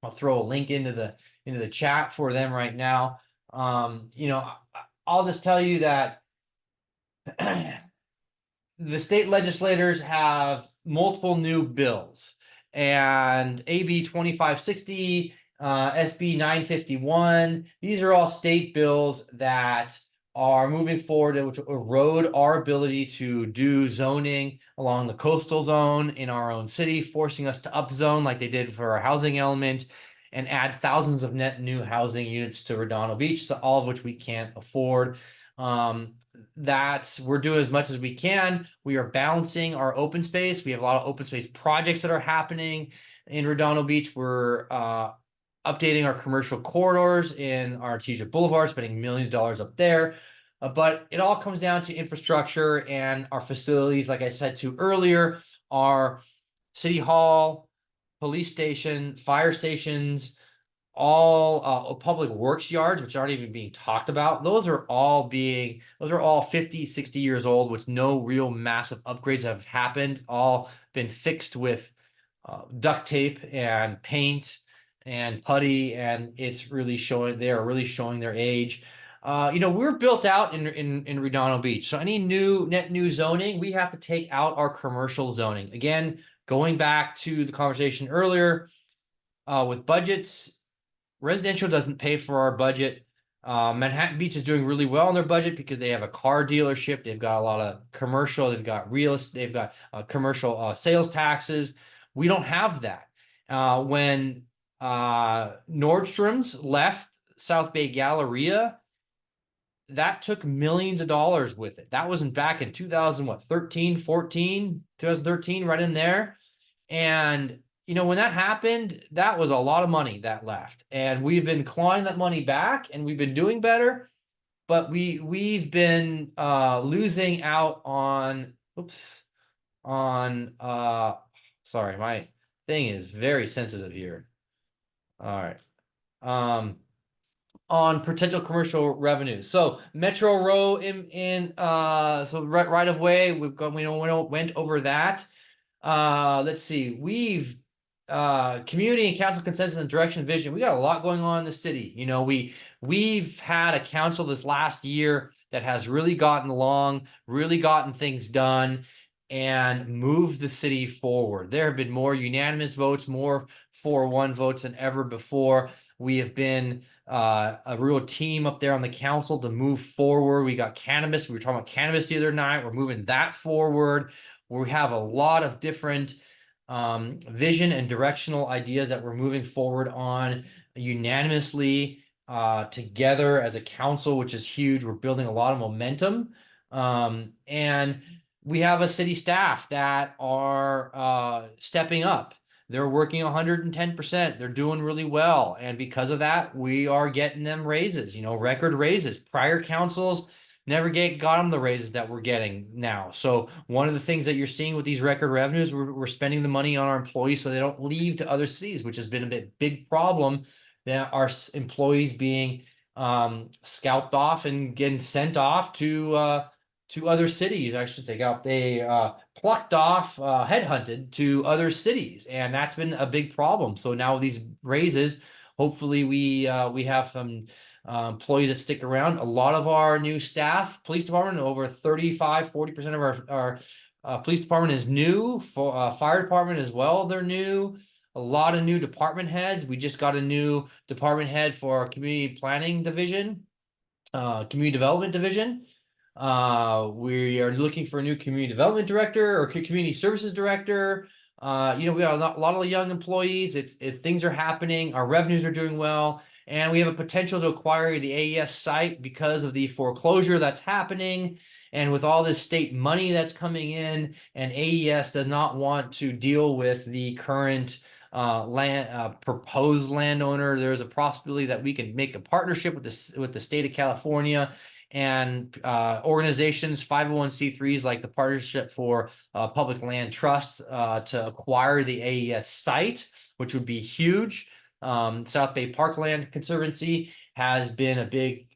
I'll throw a link into the chat for them right now. You know, I'll just tell you that the state legislators have multiple new bills, and AB 2560, SB 951. These are all state bills that are moving forward, which erode our ability to do zoning along the coastal zone in our own city, forcing us to upzone like they did for our housing element, and add thousands of net new housing units to Redondo Beach, so all of which we can't afford. We're doing as much as we can. We are balancing our open space. We have a lot of open space projects that are happening in Redondo Beach. We're updating our commercial corridors in Artesia Boulevard, spending millions of dollars up there. But it all comes down to infrastructure and our facilities. Like I said to earlier, our city hall, police station, fire stations, all public works yards, which aren't even being talked about. Those are all 50, 60 years old, with no real massive upgrades have happened, all been fixed with duct tape and paint and putty, and it's really showing, they are really showing their age. We're built out in Redondo Beach. So any net new zoning, we have to take out our commercial zoning. Again, going back to the conversation earlier, with budgets, residential doesn't pay for our budget. Manhattan Beach is doing really well on their budget because they have a car dealership. They've got a lot of commercial. They've got real estate. They've got commercial sales taxes. We don't have that. When Nordstrom's left South Bay Galleria, that took millions of dollars with it. That wasn't back in 2013, 2013, right in there. And when that happened, that was a lot of money that left, and we've been clawing that money back, and we've been doing better, but we've been losing out on. Sorry, my thing is very sensitive here. All right. On potential commercial revenues. So Metro Row so right of way, we went over that. Let's see. We've community and council consensus and direction and vision. We got a lot going on in the city. We've had a council this last year that has really gotten along, really gotten things done, and moved the city forward. There have been more unanimous votes, more 4-1 votes than ever before. We have been a real team up there on the council to move forward. We got cannabis. We were talking about cannabis the other night. We're moving that forward. We have a lot of different vision and directional ideas that we're moving forward on unanimously together as a council, which is huge. We're building a lot of momentum. And we have a city staff that are stepping up. They're working 110%. They're doing really well. And because of that, we are getting them raises, record raises. Prior councils never got them the raises that we're getting now. So one of the things that you're seeing with these record revenues, we're spending the money on our employees so they don't leave to other cities, which has been a big problem, that our employees being scalped off and getting sent off to other cities. I should say, they plucked off, headhunted to other cities, and that's been a big problem. So now with these raises, hopefully we have some employees that stick around. A lot of our new staff, police department, over 35-40% of our police department is new. For fire department as well, they're new. A lot of new department heads. We just got a new department head for our community planning division, community development division. We are looking for a new community development director or community services director. We got a lot of young employees. Things are happening. Our revenues are doing well, and we have a potential to acquire the AES site because of the foreclosure that's happening. And with all this state money that's coming in, and AES does not want to deal with the current proposed landowner, there's a possibility that we can make a partnership with the state of California and organizations, 501c3s, like the Partnership for Public Land Trust, to acquire the AES site, which would be huge. South Bay Parkland Conservancy has been a big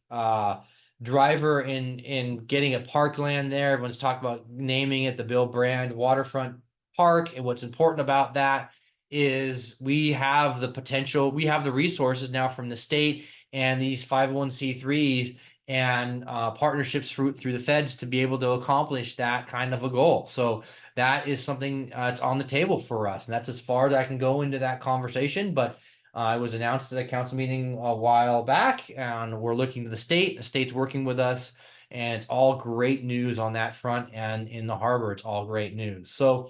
driver in getting a parkland there. Everyone's talked about naming it the Bill Brand Waterfront Park, and what's important about that is we have the potential, we have the resources now from the state and these 501c3s and partnerships through the feds to be able to accomplish that kind of a goal. So that is something that's on the table for us, and that's as far as I can go into that conversation. But it was announced at a council meeting a while back, and we're looking to the state. The state's working with us, and it's all great news on that front. And in the harbor, it's all great news. So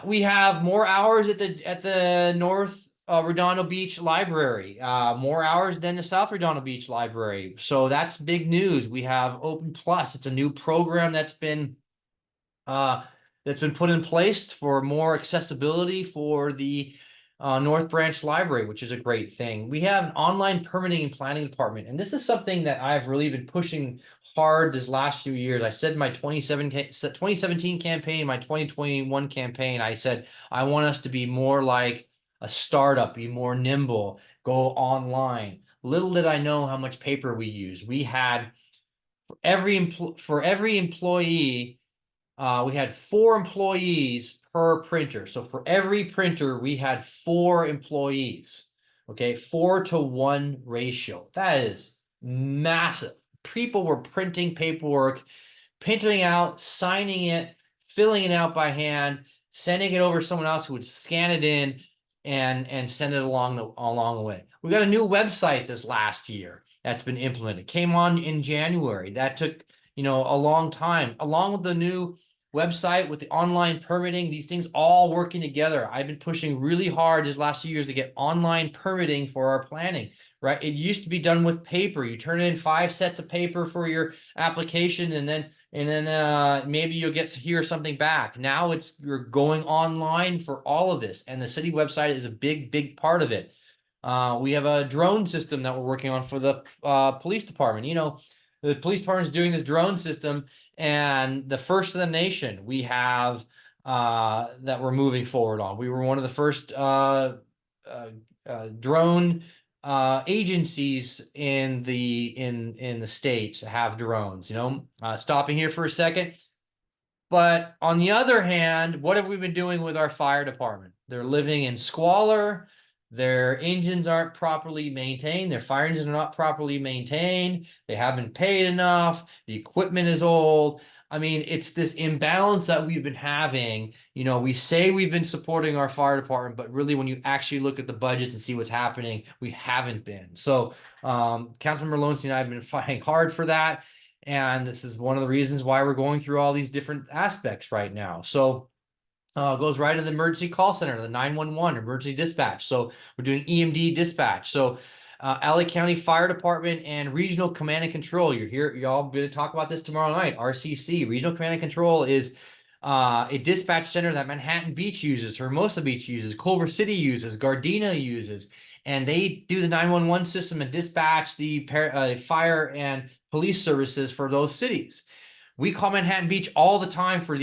we have more hours at the North Redondo Beach Library, more hours than the South Redondo Beach Library. So that's big news. We have Open Plus. It's a new program that's been put in place for more accessibility for the North Branch Library, which is a great thing. We have an online permitting and planning department, and this is something that I've really been pushing hard this last few years. I said in my 2017 campaign, my 2021 campaign, I said I want us to be more like a startup, be more nimble, go online. Little did I know how much paper we use. We had for every employee, we had 4 employees per printer. So for every printer, we had 4 employees. Okay, 4-to-1 ratio. That is massive. People were printing paperwork, printing out, signing it, filling it out by hand, sending it over to someone else who would scan it in and send it along the way. We got a new website this last year that's been implemented. Came on in January. That took, a long time, along with the new website with the online permitting, these things all working together. I've been pushing really hard these last few years to get online permitting for our planning, right? It used to be done with paper. You turn in 5 sets of paper for your application, and then maybe you'll hear something back. Now you're going online for all of this, and the city website is a big part of it. We have a drone system that we're working on for the police department. The police department is doing this drone system, and the first in the nation we have that we're moving forward on. We were one of the first drone agencies in the state to have drones. Stopping here for a second. But on the other hand, what have we been doing with our fire department? They're living in squalor. Their engines aren't properly maintained. Their fire engines are not properly maintained. They haven't paid enough. The equipment is old. I mean, it's this imbalance that we've been having. We say we've been supporting our fire department, but really when you actually look at the budgets and see what's happening, we haven't been. So Councilmember Lowenstein and I have been fighting hard for that. And this is one of the reasons why we're going through all these different aspects right now. So it goes right to the emergency call center, the 911 emergency dispatch. So we're doing EMD dispatch. So LA County Fire Department and Regional Command and Control. Y'all going to talk about this tomorrow night. RCC, Regional Command and Control, is a dispatch center that Manhattan Beach uses, Hermosa Beach uses, Culver City uses, Gardena uses, and they do the 911 system and dispatch the fire and police services for those cities. We call Manhattan Beach all the time for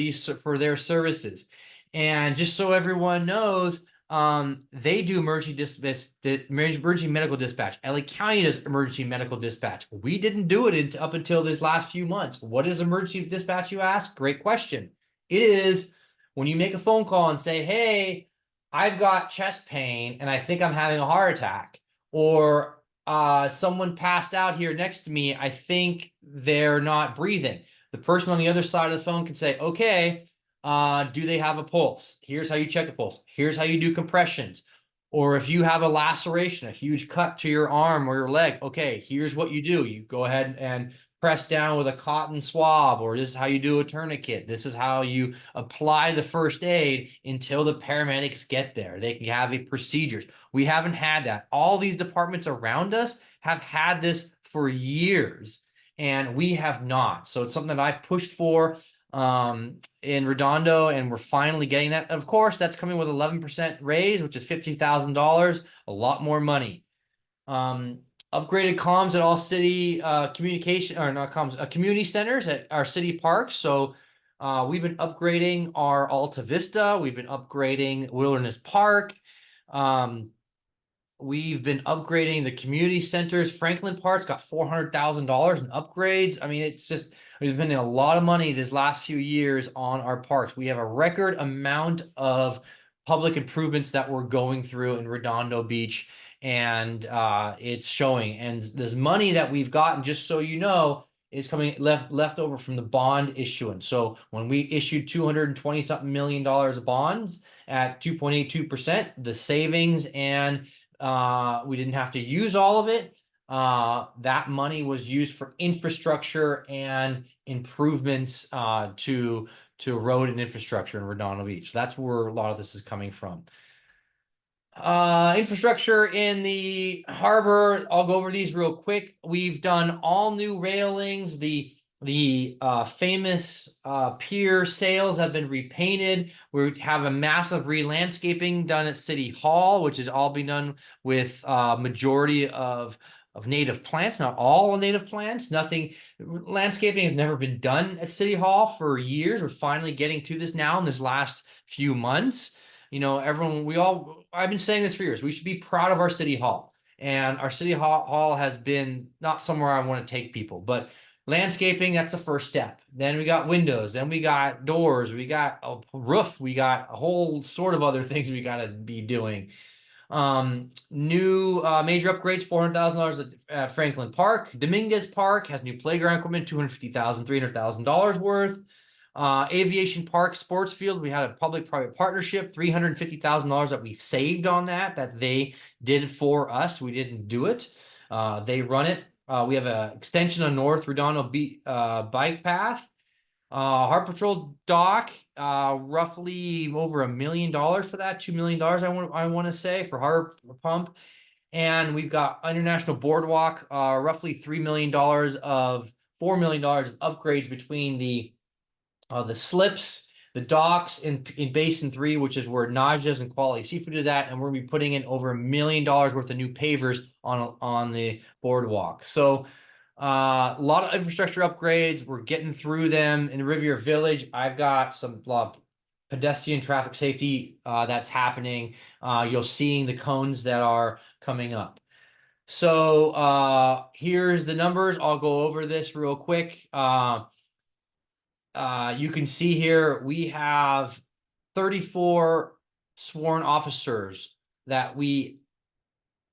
their services. And just so everyone knows, they do emergency medical dispatch. LA County does emergency medical dispatch. We didn't do it up until this last few months. What is emergency dispatch, you ask? Great question. It is when you make a phone call and say, hey, I've got chest pain and I think I'm having a heart attack, or someone passed out here next to me. I think they're not breathing. The person on the other side of the phone can say, okay, do they have a pulse? Here's how you check a pulse. Here's how you do compressions. Or if you have a laceration, a huge cut to your arm or your leg, okay, here's what you do. You go ahead and press down with a cotton swab, or this is how you do a tourniquet. This is how you apply the first aid until the paramedics get there. They can have procedures. We haven't had that. All these departments around us have had this for years, and we have not. So it's something that I've pushed for in Redondo, and we're finally getting that. Of course, that's coming with 11% raise, which is $50,000, a lot more money. Upgraded comms at all city communication, or not comms, community centers at our city parks. So we've been upgrading our Alta Vista. We've been upgrading Wilderness Park. We've been upgrading the community centers. Franklin Park's got $400,000 in upgrades. I mean, it's just, we've been spending a lot of money this last few years on our parks. We have a record amount of public improvements that we're going through in Redondo Beach, and it's showing. And this money that we've gotten, just so you know, is coming left over from the bond issuance. So when we issued $220-something million of bonds at 2.82%, the savings, and we didn't have to use all of it. That money was used for infrastructure and improvements to road and infrastructure in Redondo Beach. That's where a lot of this is coming from. Infrastructure in the harbor, I'll go over these real quick. We've done all new railings. The famous pier sails have been repainted. We have a massive re-landscaping done at City Hall, which is all being done with majority of native plants, not all native plants. Landscaping has never been done at City Hall for years. We're finally getting to this now in this last few months. I've been saying this for years. We should be proud of our city hall. And our city hall has been not somewhere I want to take people, but landscaping, that's the first step. Then we got windows, then we got doors, we got a roof, we got a whole sort of other things we got to be doing. New major upgrades, $400,000 at Franklin Park. Dominguez Park has new playground equipment, $250,000, $300,000 worth. Aviation Park Sports Field, we had a public-private partnership, $350,000 that we saved on that they did for us. We didn't do it. They run it. We have an extension on North Redondo bike path. Harbor Patrol dock, roughly over $1 million for that, $2 million, I want to say, for Harbor Pump. And we've got International Boardwalk, roughly $3 million of $4 million of upgrades between the slips, the docks in Basin 3, which is where Naja's and Quality Seafood is at, and we're gonna be putting in over $1 million worth of new pavers on the boardwalk. So a lot of infrastructure upgrades. We're getting through them in Riviera Village. I've got some pedestrian traffic safety that's happening. You're seeing the cones that are coming up. So here's the numbers. I'll go over this real quick. You can see here we have 34 sworn officers that we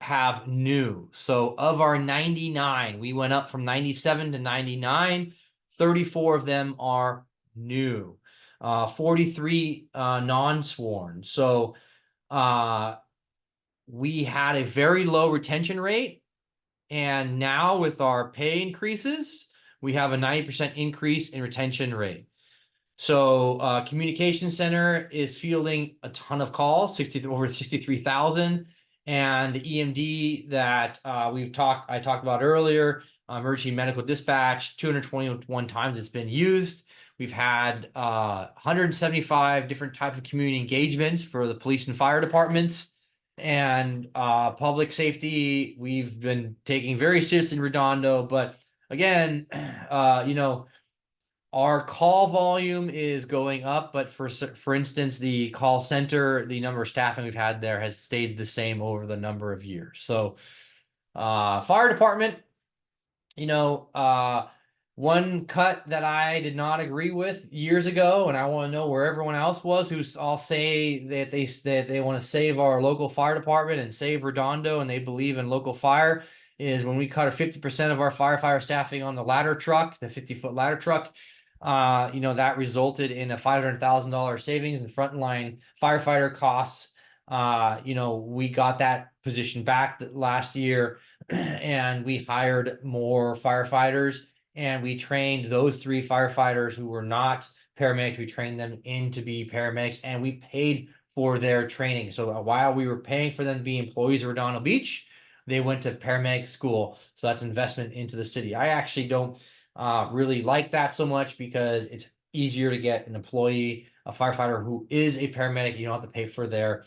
have new. So of our 99, we went up from 97 to 99. 34 of them are new. 43 non-sworn. So we had a very low retention rate. And now with our pay increases, we have a 90% increase in retention rate. So communication center is fielding a ton of calls, over 63,000. And the EMD that I talked about earlier, emergency medical dispatch, 221 times it's been used. We've had 175 different types of community engagements for the police and fire departments. And public safety, we've been taking very seriously in Redondo. But again, our call volume is going up, but for instance, the call center, the number of staffing we've had there has stayed the same over the number of years. So fire department, one cut that I did not agree with years ago, and I want to know where everyone else was who's all say that they want to save our local fire department and save Redondo, and they believe in local fire, is when we cut 50% of our firefighter staffing on the ladder truck, the 50-foot ladder truck. That resulted in a $500,000 savings in frontline firefighter costs. We got that position back last year, and we hired more firefighters, and we trained those 3 firefighters who were not paramedics. We trained them in to be paramedics, and we paid for their training. So while we were paying for them to be employees of Redondo Beach, they went to paramedic school. So that's investment into the city. I actually don't really like that so much, because it's easier to get an employee, a firefighter who is a paramedic. You don't have to pay for their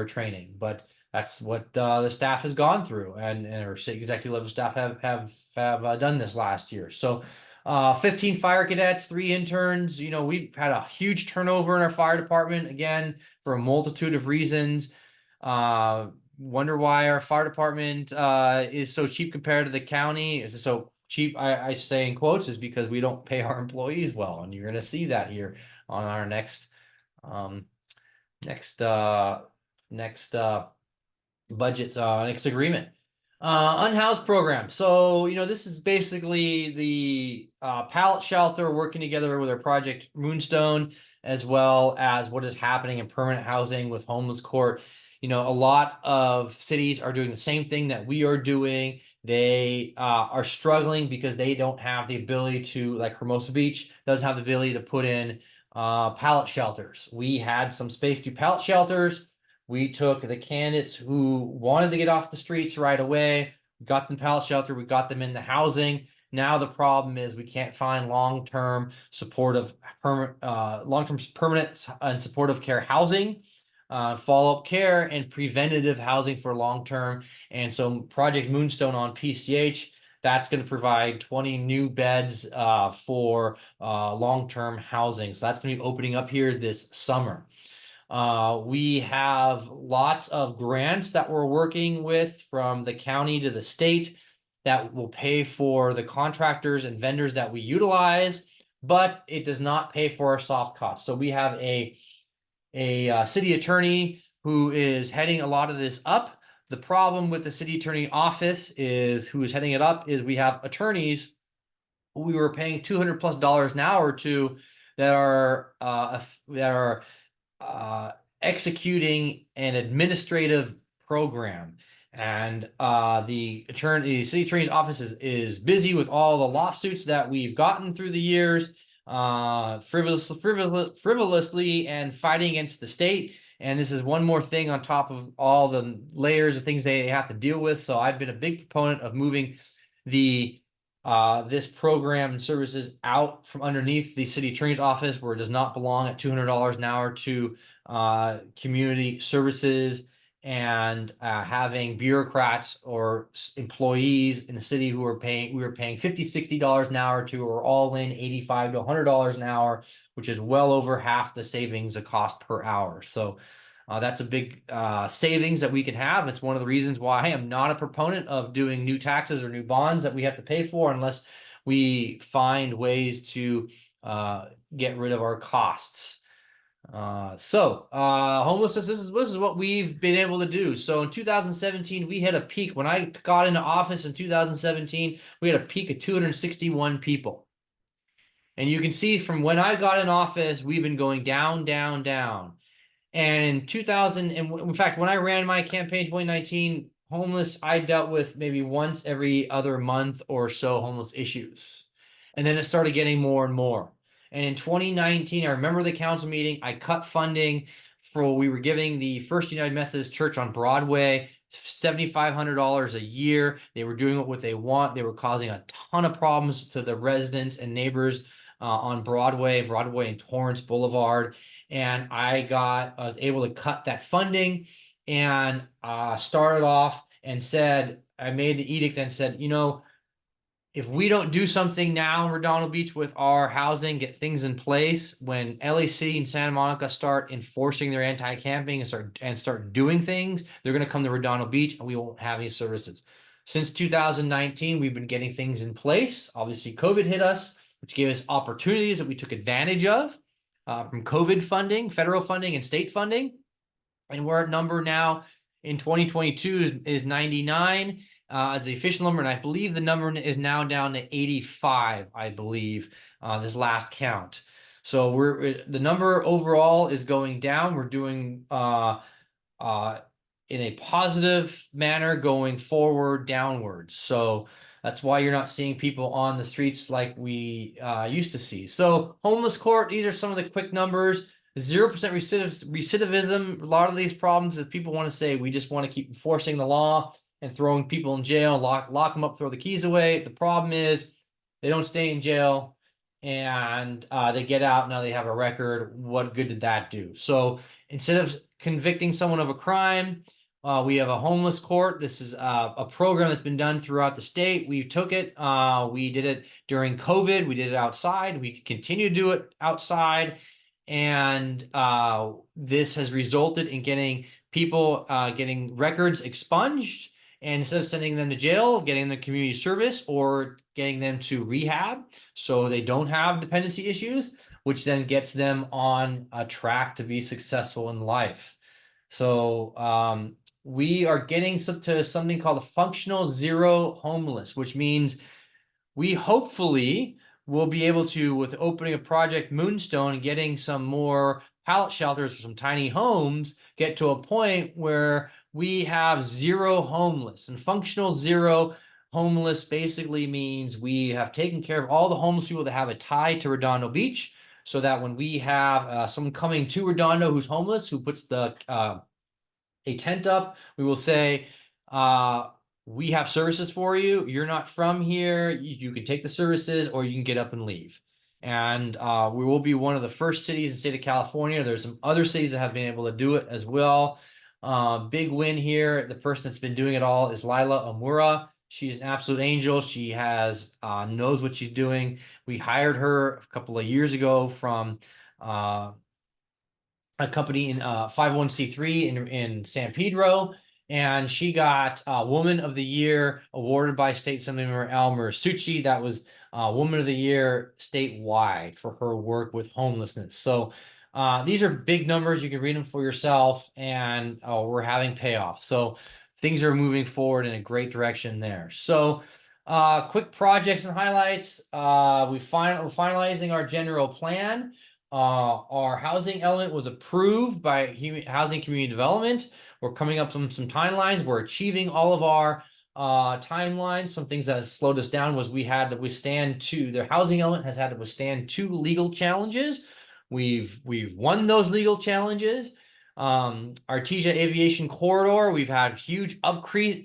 training, but that's what the staff has gone through, and our executive level staff have done this last year. So 15 fire cadets, 3 interns. We've had a huge turnover in our fire department, again, for a multitude of reasons. Wonder why our fire department is so cheap compared to the county. Is so cheap, I say in quotes, is because we don't pay our employees well, and you're going to see that here on our next budget, next agreement. Unhoused program. So this is basically the pallet shelter working together with our project Moonstone, as well as what is happening in permanent housing with homeless court. A lot of cities are doing the same thing that we are doing. They are struggling because they don't have the ability to, like Hermosa Beach doesn't have the ability to put in pallet shelters. We had some space to pallet shelters. We took the candidates who wanted to get off the streets right away, got them pallet shelter, we got them in the housing. Now the problem is we can't find long-term supportive, permanent and supportive care housing, follow-up care, and preventative housing for long-term. And so Project Moonstone on PCH, that's going to provide 20 new beds for long-term housing. So that's going to be opening up here this summer. We have lots of grants that we're working with from the county to the state that will pay for the contractors and vendors that we utilize, but it does not pay for our soft costs. So we have a city attorney who is heading a lot of this up. The problem with the city attorney office who is heading it up is we have attorneys who we were paying $200+ an hour to that are executing an administrative program. And the city attorney's office is busy with all the lawsuits that we've gotten through the years, frivolously and fighting against the state. And this is one more thing on top of all the layers of things they have to deal with. So I've been a big proponent of moving this program and services out from underneath the city attorney's office, where it does not belong at $200 an hour, to community services, and having bureaucrats or employees in the city we were paying $50, $60 an hour to, or all in $85 to $100 an hour, which is well over half the savings of cost per hour. So that's a big savings that we can have. It's one of the reasons why I am not a proponent of doing new taxes or new bonds that we have to pay for unless we find ways to get rid of our costs. Homelessness, this is what we've been able to do. So in 2017, we hit a peak. When I got into office in 2017, we had a peak of 261 people. And you can see from when I got in office, we've been going down, down, down. And in 2000, and in fact, when I ran my campaign 2019, homeless, I dealt with maybe once every other month or so homeless issues. And then it started getting more and more. And in 2019, I remember the council meeting, I cut funding we were giving the First United Methodist Church on Broadway $7,500 a year. They were doing what they want. They were causing a ton of problems to the residents and neighbors on Broadway and Torrance Boulevard. And I was able to cut that funding and started off and said, I made the edict and said, if we don't do something now in Redondo Beach with our housing, get things in place, when LAC and Santa Monica start enforcing their anti-camping and start doing things, they're going to come to Redondo Beach and we won't have any services. Since 2019, we've been getting things in place. Obviously, COVID hit us, which gave us opportunities that we took advantage of from COVID funding, federal funding, and state funding. And we're at number now in 2022 is 99 as the official number. And I believe the number is now down to 85, I believe, this last count. So the number overall is going down. We're doing in a positive manner going forward downwards. So that's why you're not seeing people on the streets like we used to see. So homeless court, these are some of the quick numbers. 0% recidivism. A lot of these problems is people want to say, we just want to keep enforcing the law and throwing people in jail, lock them up, throw the keys away. The problem is they don't stay in jail and they get out. Now they have a record. What good did that do? So instead of convicting someone of a crime, we have a homeless court. This is a program that's been done throughout the state. We took it. We did it during COVID. We did it outside. We continue to do it outside. And this has resulted in getting people getting records expunged. And instead of sending them to jail, getting them community service or getting them to rehab so they don't have dependency issues, which then gets them on a track to be successful in life. So we are getting to something called a functional zero homeless, which means we hopefully will be able to, with opening of Project Moonstone and getting some more pallet shelters for some tiny homes, get to a point where we have zero homeless. And functional zero homeless basically means we have taken care of all the homeless people that have a tie to Redondo Beach, so that when we have someone coming to Redondo who's homeless, who puts a tent up, we will say, we have services for you. You're not from here. You can take the services or you can get up and leave. And we will be one of the first cities in the state of California. There's some other cities that have been able to do it as well. Big win here. The person that's been doing it all is Lila Amura. She's an absolute angel. She knows what she's doing. We hired her a couple of years ago from a company in 501c3 in San Pedro, and she got Woman of the Year awarded by State Assemblymember Elmer Succi. That was Woman of the Year statewide for her work with homelessness. So these are big numbers. You can read them for yourself, and we're having payoff. So things are moving forward in a great direction there. So quick projects and highlights. We're finalizing our general plan. Our housing element was approved by Housing Community Development. We're coming up with some timelines. We're achieving all of our timelines. Some things that slowed us down was we had to withstand the housing element has had to withstand 2 legal challenges. We've won those legal challenges. Artesia Aviation Corridor, we've had huge upgrades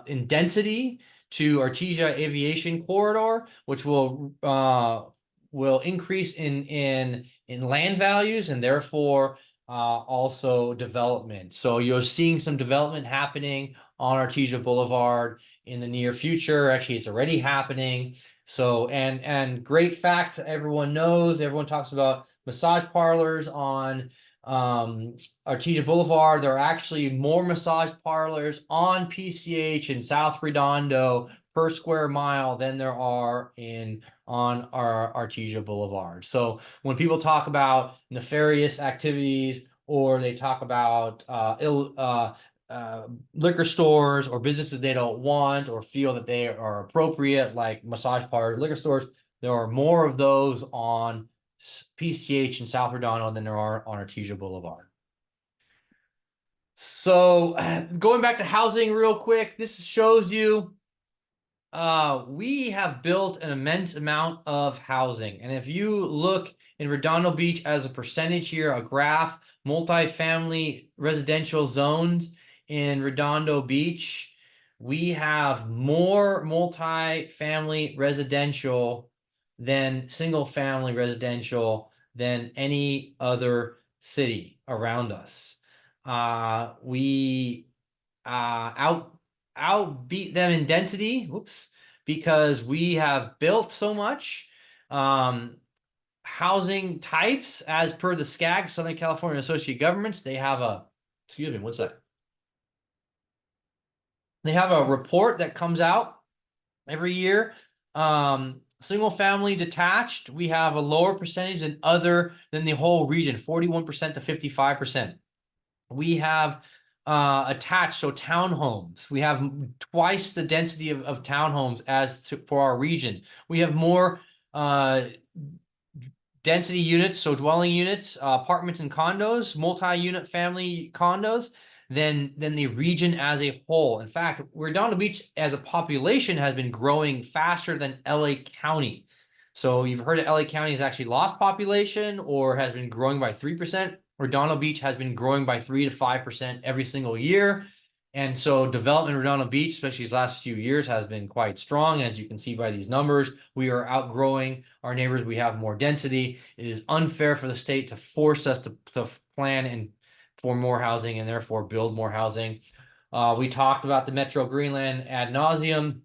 in density to Artesia Aviation Corridor, which will increase in land values and therefore also development. So you're seeing some development happening on Artesia Boulevard in the near future. Actually, it's already happening. So and great fact, everyone knows, everyone talks about massage parlors on Artesia Boulevard. There are actually more massage parlors on PCH in South Redondo per square mile than there are on our Artesia Boulevard. So when people talk about nefarious activities or they talk about liquor stores or businesses they don't want or feel that they are appropriate, like massage parlors, liquor stores, there are more of those on PCH in South Redondo than there are on Artesia Boulevard. So going back to housing real quick, this shows you we have built an immense amount of housing. And if you look in Redondo Beach as a percentage here, a graph, multifamily residential zones in Redondo Beach, we have more multifamily residential than single family residential than any other city around us. We outbeat them in density, because we have built so much. Housing types, as per the SCAG, Southern California Associate Governments, they have excuse me, what's that? They have a report that comes out every year. Single family detached, we have a lower percentage than the whole region, 41% to 55%. We have attached, so townhomes. We have twice the density of townhomes for our region. We have more density units, so dwelling units, apartments and condos, multi-unit family condos than the region as a whole. In fact, Redondo Beach as a population has been growing faster than LA County. So you've heard that LA County has actually lost population or has been growing by 3%. Redondo Beach has been growing by 3 to 5% every single year. And so development in Redondo Beach, especially these last few years, has been quite strong. As you can see by these numbers, we are outgrowing our neighbors. We have more density. It is unfair for the state to force us to plan and for more housing and therefore build more housing. We talked about the Metro Greenland ad nauseum.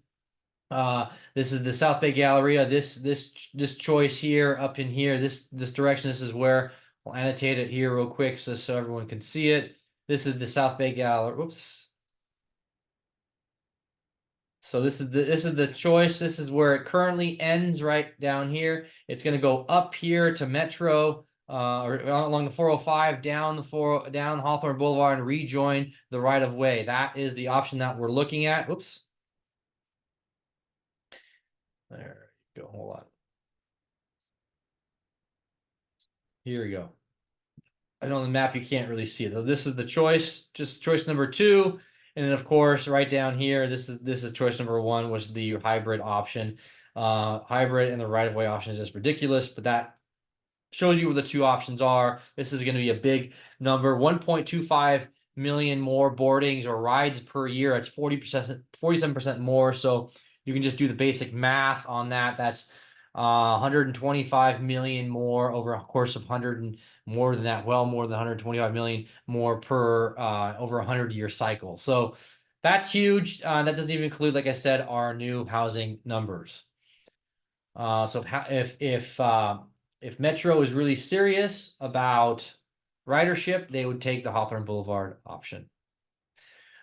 This is the South Bay Galleria. This choice here, up in here, this direction, this is where I'll annotate it here real quick so everyone can see it. This is the South Bay Galleria. Oops. So this is the choice. This is where it currently ends, right down here. It's going to go up here to Metro, or along the 405 down Hawthorne Boulevard and rejoin the right of way. That is the option that we're looking at. Oops. There you go. Hold on. Here we go. I know on the map you can't really see it. This is the choice, just choice number 2. And then of course, right down here, this is choice number 1, was the hybrid option. Hybrid and the right-of-way option is just ridiculous, but that shows you what the 2 options are. This is going to be a big number, 1.25 million more boardings or rides per year. It's 47% more. So you can just do the basic math on that. That's 125 million more over a course of more than that, well more than 125 million more per over a 100-year cycle. So that's huge. That doesn't even include, like I said, our new housing numbers. So if if Metro is really serious about ridership, they would take the Hawthorne Boulevard option.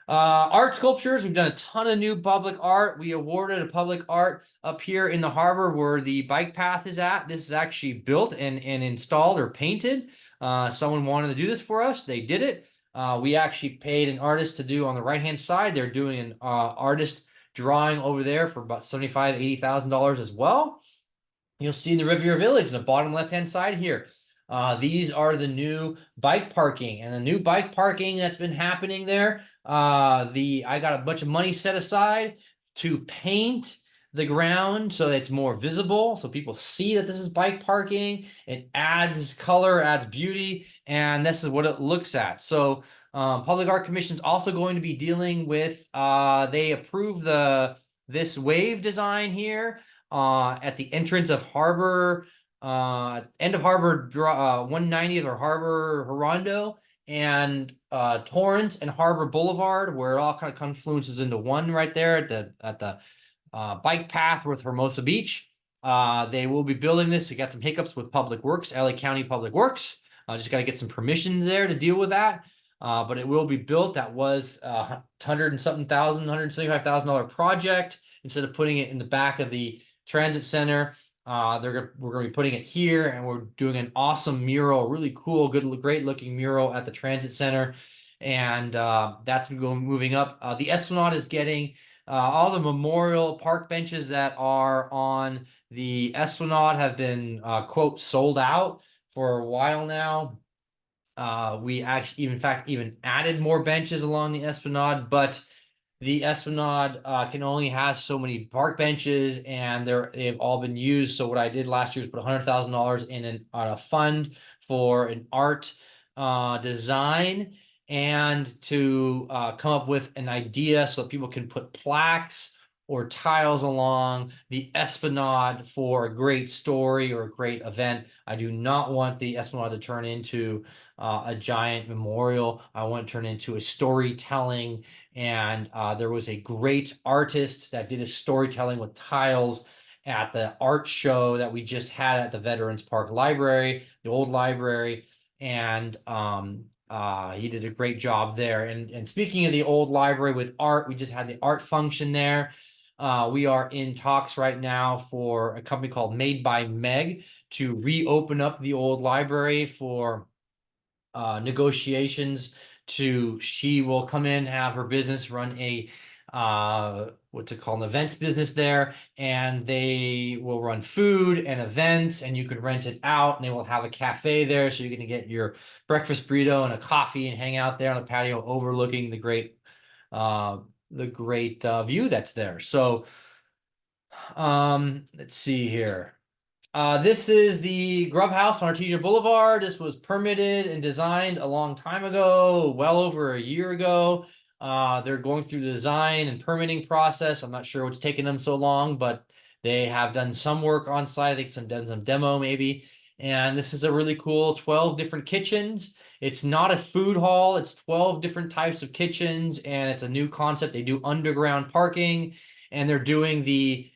Art sculptures, we've done a ton of new public art. We awarded a public art up here in the harbor where the bike path is at. This is actually built and installed or painted. Someone wanted to do this for us. They did it. We actually paid an artist to do on the right-hand side. They're doing an artist drawing over there for about $75,000, $80,000 as well. You'll see in the Riviera Village in the bottom left-hand side here. These are the new bike parking, and the new bike parking that's been happening there. I got a bunch of money set aside to paint the ground so that it's more visible, so people see that this is bike parking. It adds color, adds beauty, and this is what it looks at. So Public Art Commission is also going to be dealing with, they approved this wave design here at the entrance of Harbor, end of Harbor 190th or Harbor Hirondo and Torrance and Harbor Boulevard, where it all kind of confluences into one right there at the bike path with Hermosa Beach. They will be building this. We got some hiccups with Public Works, LA County Public Works. Just got to get some permissions there to deal with that. But it will be built. That was $175,000 project. Instead of putting it in the back of the transit center, we're going to be putting it here, and we're doing an awesome mural, really cool, great looking mural at the transit center, and that's moving up. The Esplanade is getting all the memorial park benches that are on the Esplanade have been quote sold out for a while now. We actually, in fact, even added more benches along the Esplanade, but the Esplanade can only have so many park benches, and they've all been used. So what I did last year is put $100,000 in on a fund for an art design, and to come up with an idea so that people can put plaques or tiles along the Esplanade for a great story or a great event. I do not want the Esplanade to turn into a giant memorial. I want to turn into a storytelling. And there was a great artist that did a storytelling with tiles at the art show that we just had at the Veterans Park Library, the old library. And he did a great job there. And speaking of the old library with art, we just had the art function there. We are in talks right now for a company called Made by Meg to reopen up the old library for negotiations. She will come in, have her business, run a what's it called, an events business there, and they will run food and events, and you can rent it out, and they will have a cafe there, so you're going to get your breakfast burrito and a coffee and hang out there on the patio overlooking the great view that's there. So let's see here. This is the Grub House on Artesia Boulevard. This was permitted and designed a long time ago, well over a year ago. They're going through the design and permitting process. I'm not sure what's taking them so long, but they have done some work on site. I think done some demo maybe. And this is a really cool 12 different kitchens. It's not a food hall. It's 12 different types of kitchens, and it's a new concept. They do underground parking, and they're doing the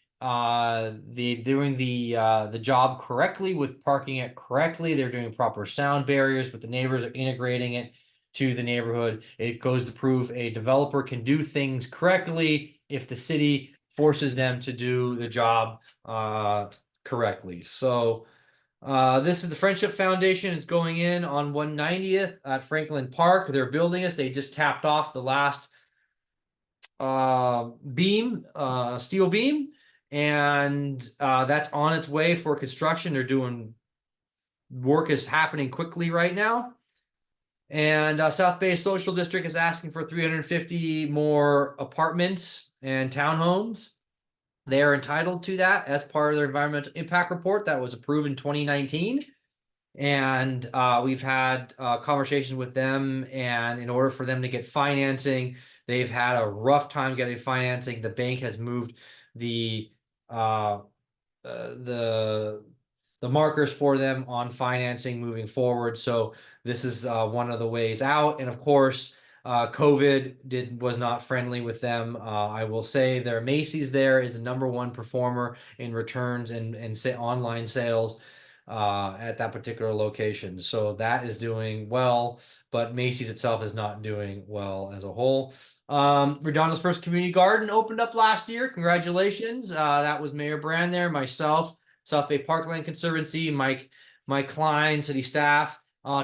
job correctly with parking it correctly. They're doing proper sound barriers with the neighbors, are integrating it to the neighborhood. It goes to prove a developer can do things correctly if the city forces them to do the job correctly. So this is the Friendship Foundation. It's going in on 190th at Franklin Park. They're building this. They just capped off the last steel beam, and that's on its way for construction. They're doing work is happening quickly right now. And South Bay Social District is asking for 350 more apartments and townhomes. They are entitled to that as part of their environmental impact report that was approved in 2019. And we've had conversations with them, and in order for them to get financing, they've had a rough time getting financing. The bank has moved the markers for them on financing moving forward. So this is one of the ways out. And of course, COVID was not friendly with them. I will say their Macy's there is the #1 performer in returns and say online sales. at that particular location. So that is doing well, but Macy's itself is not doing well as a whole. Redondo's first community garden opened up last year. Congratulations. That was Mayor Brand there, myself, South Bay Parkland Conservancy, Mike Klein, city staff.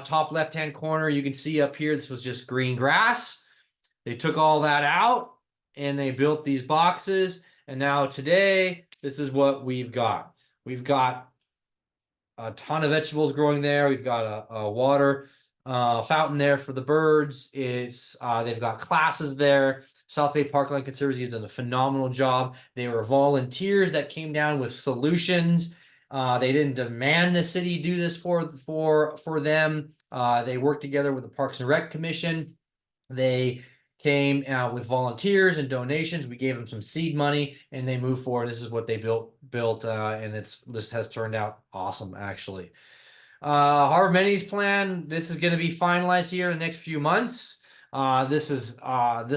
Top left-hand corner, you can see up here, this was just green grass. They took all that out and they built these boxes. And now today, this is what we've got. We've got a ton of vegetables growing there. We've got a water fountain there for the birds. It's they've got classes there. South Bay Parkland Conservancy has done a phenomenal job. They were volunteers that came down with solutions. They didn't demand the city do this for them. They worked together with the Parks and Rec Commission. They came out with volunteers and donations. We gave them some seed money, and they moved forward. This is what they built, and this has turned out awesome, actually. Harbor Amenities Plan. This is going to be finalized here in the next few months. This is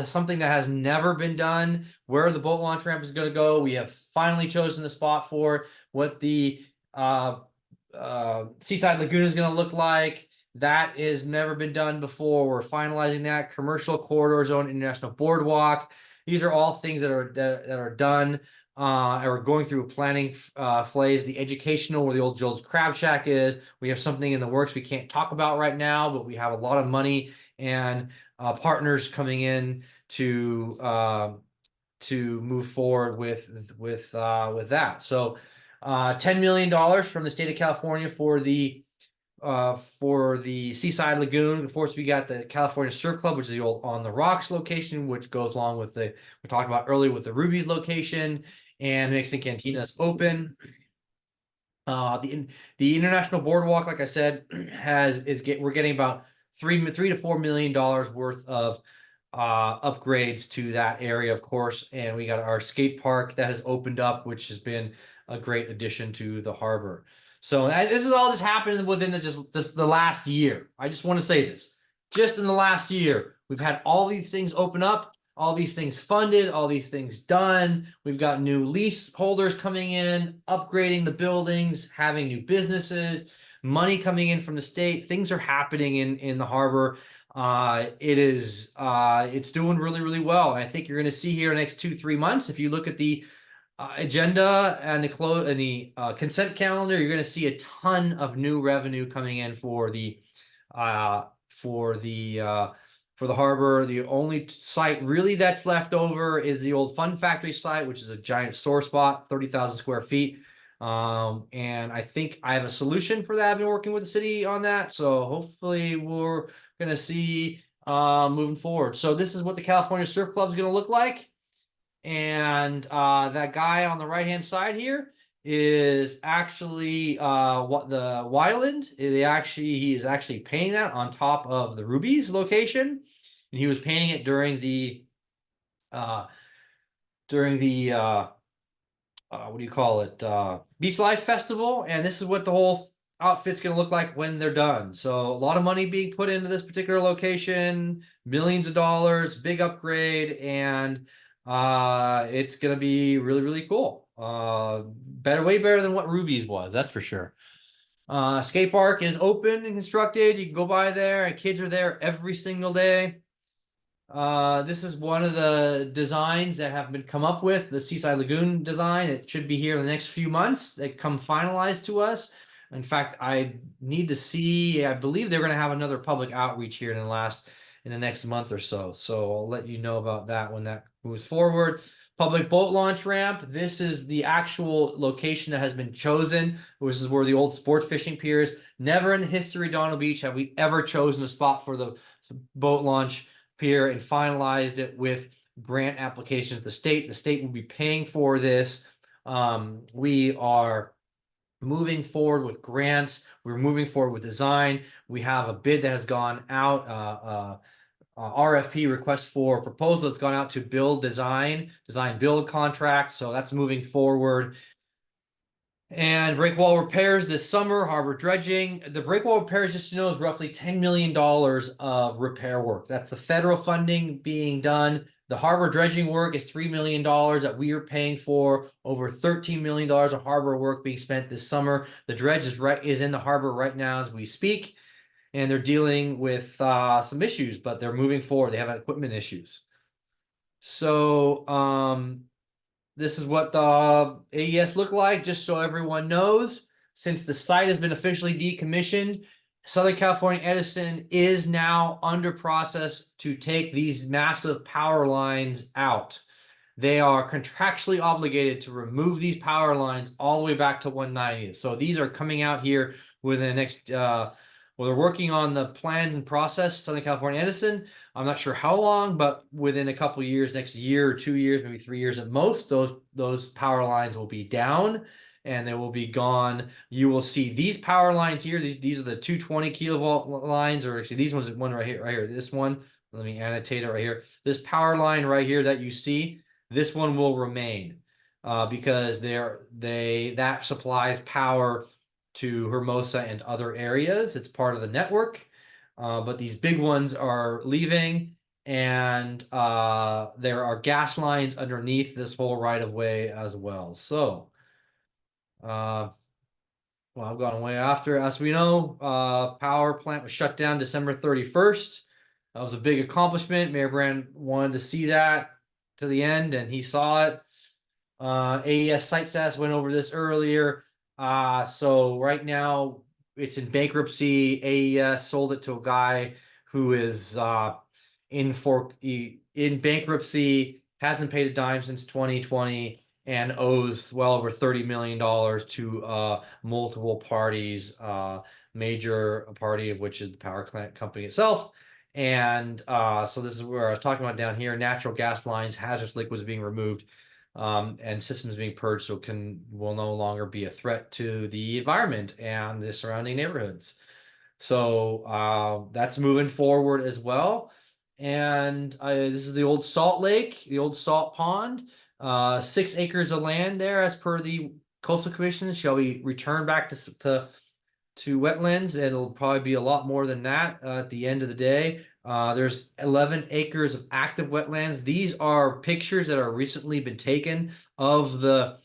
something that has never been done. Where the boat launch ramp is going to go, we have finally chosen the spot for what the Seaside Lagoon is going to look like. That has never been done before. We're finalizing that. Commercial corridor zone, international boardwalk. These are all things that are done or going through a planning phase. The educational, where the old Joel's Crab Shack is. We have something in the works we can't talk about right now, but we have a lot of money and partners coming in to move forward with that. So $10 million from the state of California for the Seaside Lagoon. Of course, we got the California Surf Club, which is the old On the Rocks location, which goes along with we talked about earlier with the Ruby's location, and Mexican Cantina is open. The international boardwalk, like I said, we're getting about $3 to $4 million worth of upgrades to that area, of course, and we got our skate park that has opened up, which has been a great addition to the harbor. So this is all just happened within just the last year. I just want to say this. Just in the last year, we've had all these things open up, all these things funded, all these things done. We've got new lease holders coming in, upgrading the buildings, having new businesses, money coming in from the state. Things are happening in the harbor. It's doing really, really well. And I think you're going to see here in the next 2-3 months, if you look at the agenda and the consent calendar, you're going to see a ton of new revenue coming in for the harbor. The only site really that's left over is the old Fun Factory site, which is a giant sore spot, 30,000 square feet. And I think I have a solution for that. I've been working with the city on that, so hopefully we're going to see moving forward. So this is what the California Surf Club is going to look like. And that guy on the right hand side here is actually what the Wyland. He is actually painting that on top of the Ruby's location, and he was painting it during the what do you call it, BeachLife Festival. And this is what the whole outfit's going to look like when they're done. So a lot of money being put into this particular location, millions of dollars, big upgrade, and it's going to be really, really cool. Way better than what Ruby's was, that's for sure. Skate park is open and constructed. You can go by there, and kids are there every single day. This is one of the designs that have been come up with, the Seaside Lagoon design. It should be here in the next few months. They come finalized to us. In fact, I need to see, I believe they're going to have another public outreach here in the next month or so. So I'll let you know about that when that moves forward. Public boat launch ramp. This is the actual location that has been chosen, which is where the old sports fishing pier is. Never in the history of Donald Beach have we ever chosen a spot for the boat launch pier and finalized it with grant applications to the state. The state will be paying for this. We are moving forward with grants. We're moving forward with design. We have a bid that has gone out, RFP, request for proposal, that's gone out to design build contract. So that's moving forward. And break wall repairs this summer, harbor dredging. The break wall repairs, just to know, is roughly $10 million of repair work. That's the federal funding being done. The harbor dredging work is $3 million that we are paying for. Over $13 million of harbor work being spent this summer. The dredge is in the harbor right now as we speak, and they're dealing with some issues, but they're moving forward. They have equipment issues. So this is what the AES looked like, just so everyone knows. Since the site has been officially decommissioned, Southern California Edison is now under process to take these massive power lines out. They are contractually obligated to remove these power lines all the way back to 190th. So these are coming out here within the next, well, they're working on the plans and process, Southern California Edison. I'm not sure how long, but within a couple of years, next year or 2 years, maybe 3 years at most, those power lines will be down and they will be gone. You will see these power lines here. These are the 220 kilovolt lines, or actually these ones, one right here, this one. Let me annotate it right here. This power line right here that you see, this one will remain because that supplies power to Hermosa and other areas. It's part of the network, but these big ones are leaving, and there are gas lines underneath this whole right of way as well. So, well, I've gone way after. As we know, power plant was shut down December 31st. That was a big accomplishment. Mayor Brand wanted to see that to the end, and he saw it. AES site status went over this earlier. So right now it's in bankruptcy. AES sold it to a guy who is in bankruptcy, hasn't paid a dime since 2020, and owes well over $30 million to multiple parties, major party of which is the power plant company itself. And so this is where I was talking about down here. Natural gas lines, hazardous liquids being removed, and systems being purged, so will no longer be a threat to the environment and the surrounding neighborhoods. So that's moving forward as well. And this is the old salt lake, the old salt pond. 6 acres of land there, as per the coastal commission, shall be returned back to wetlands. It'll probably be a lot more than that at the end of the day. There's 11 acres of active wetlands. These are pictures that are recently been taken of the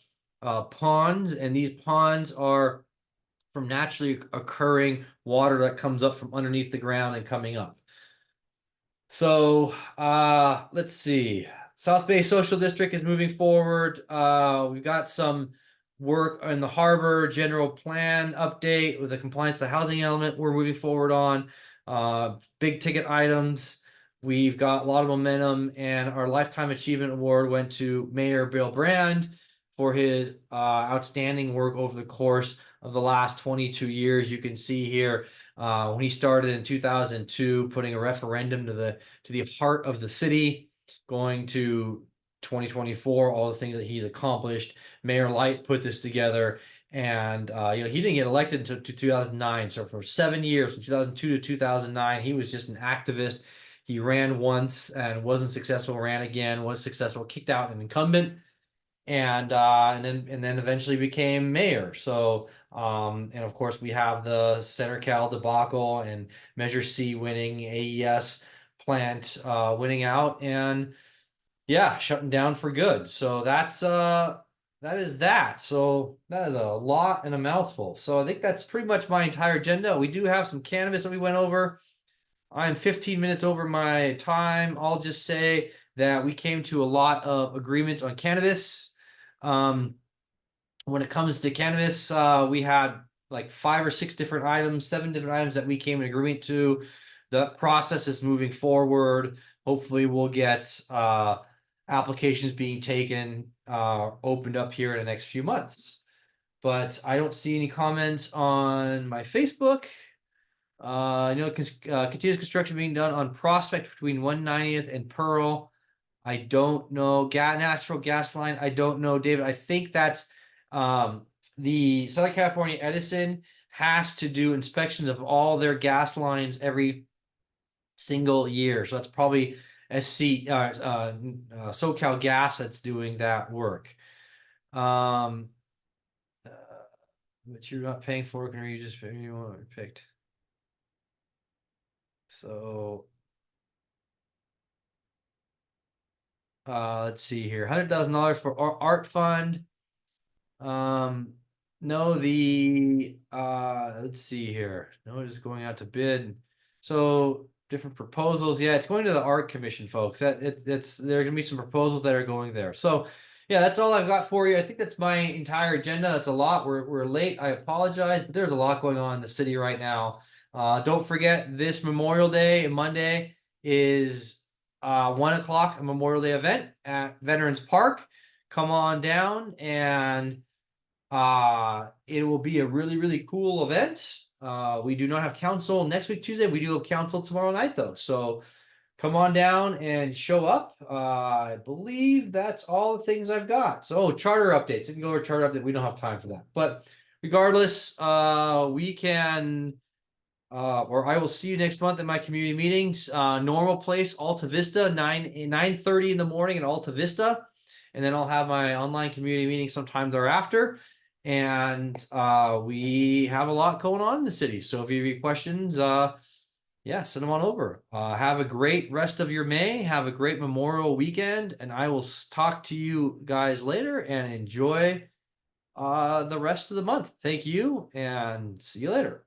ponds, and these ponds are from naturally occurring water that comes up from underneath the ground and coming up. So let's see. South Bay Social District is moving forward. We've got some work in the harbor general plan update with the compliance to the housing element we're moving forward on. Big ticket items. We've got a lot of momentum, and our Lifetime Achievement Award went to Mayor Bill Brand for his outstanding work over the course of the last 22 years. You can see here when he started in 2002, putting a referendum to the heart of the city, going to 2024, all the things that he's accomplished. Mayor Light put this together, and he didn't get elected until 2009. So for 7 years, from 2002 to 2009, he was just an activist. He ran once and wasn't successful, ran again, was successful, kicked out an incumbent, and then eventually became mayor. So and of course we have the Center Cal debacle and Measure C winning, AES plant winning out, and yeah, shutting down for good. So that is that. So that is a lot and a mouthful. So I think that's pretty much my entire agenda. We do have some cannabis that we went over. I'm 15 minutes over my time. I'll just say that we came to a lot of agreements on cannabis. When it comes to cannabis, we had like 5 or 6 different items, 7 different items that we came in agreement to. The process is moving forward. Hopefully we'll get applications being taken, opened up here in the next few months. But I don't see any comments on my Facebook. I know continuous construction being done on Prospect between 190th and Pearl. I don't know. Natural gas line, I don't know, David. I think that's the Southern California Edison has to do inspections of all their gas lines every single year. So that's probably SoCal Gas that's doing that work. But you're not paying for it, or you just picked. So Let's see here, $100,000 for art fund. No, let's see here. No, it is going out to bid. So different proposals. Yeah, it's going to the art commission, folks. There are gonna be some proposals that are going there. So yeah, that's all I've got for you. I think that's my entire agenda. It's a lot. We're late. I apologize, but there's a lot going on in the city right now. Don't forget this Memorial Day, Monday, is 1 o'clock, a Memorial Day event at Veterans Park. Come on down, and it will be a really, really cool event. We do not have council next week, Tuesday. We do have council tomorrow night, though. So come on down and show up. I believe that's all the things I've got. So charter updates. You can go over charter update. We don't have time for that. But regardless, we can or I will see you next month at my community meetings. Normal place, Alta Vista, 9:30 in the morning at Alta Vista. And then I'll have my online community meeting sometime thereafter. And we have a lot going on in the city. So if you have any questions, yeah, send them on over. Have a great rest of your May. Have a great Memorial weekend. And I will talk to you guys later, and enjoy the rest of the month. Thank you, and see you later.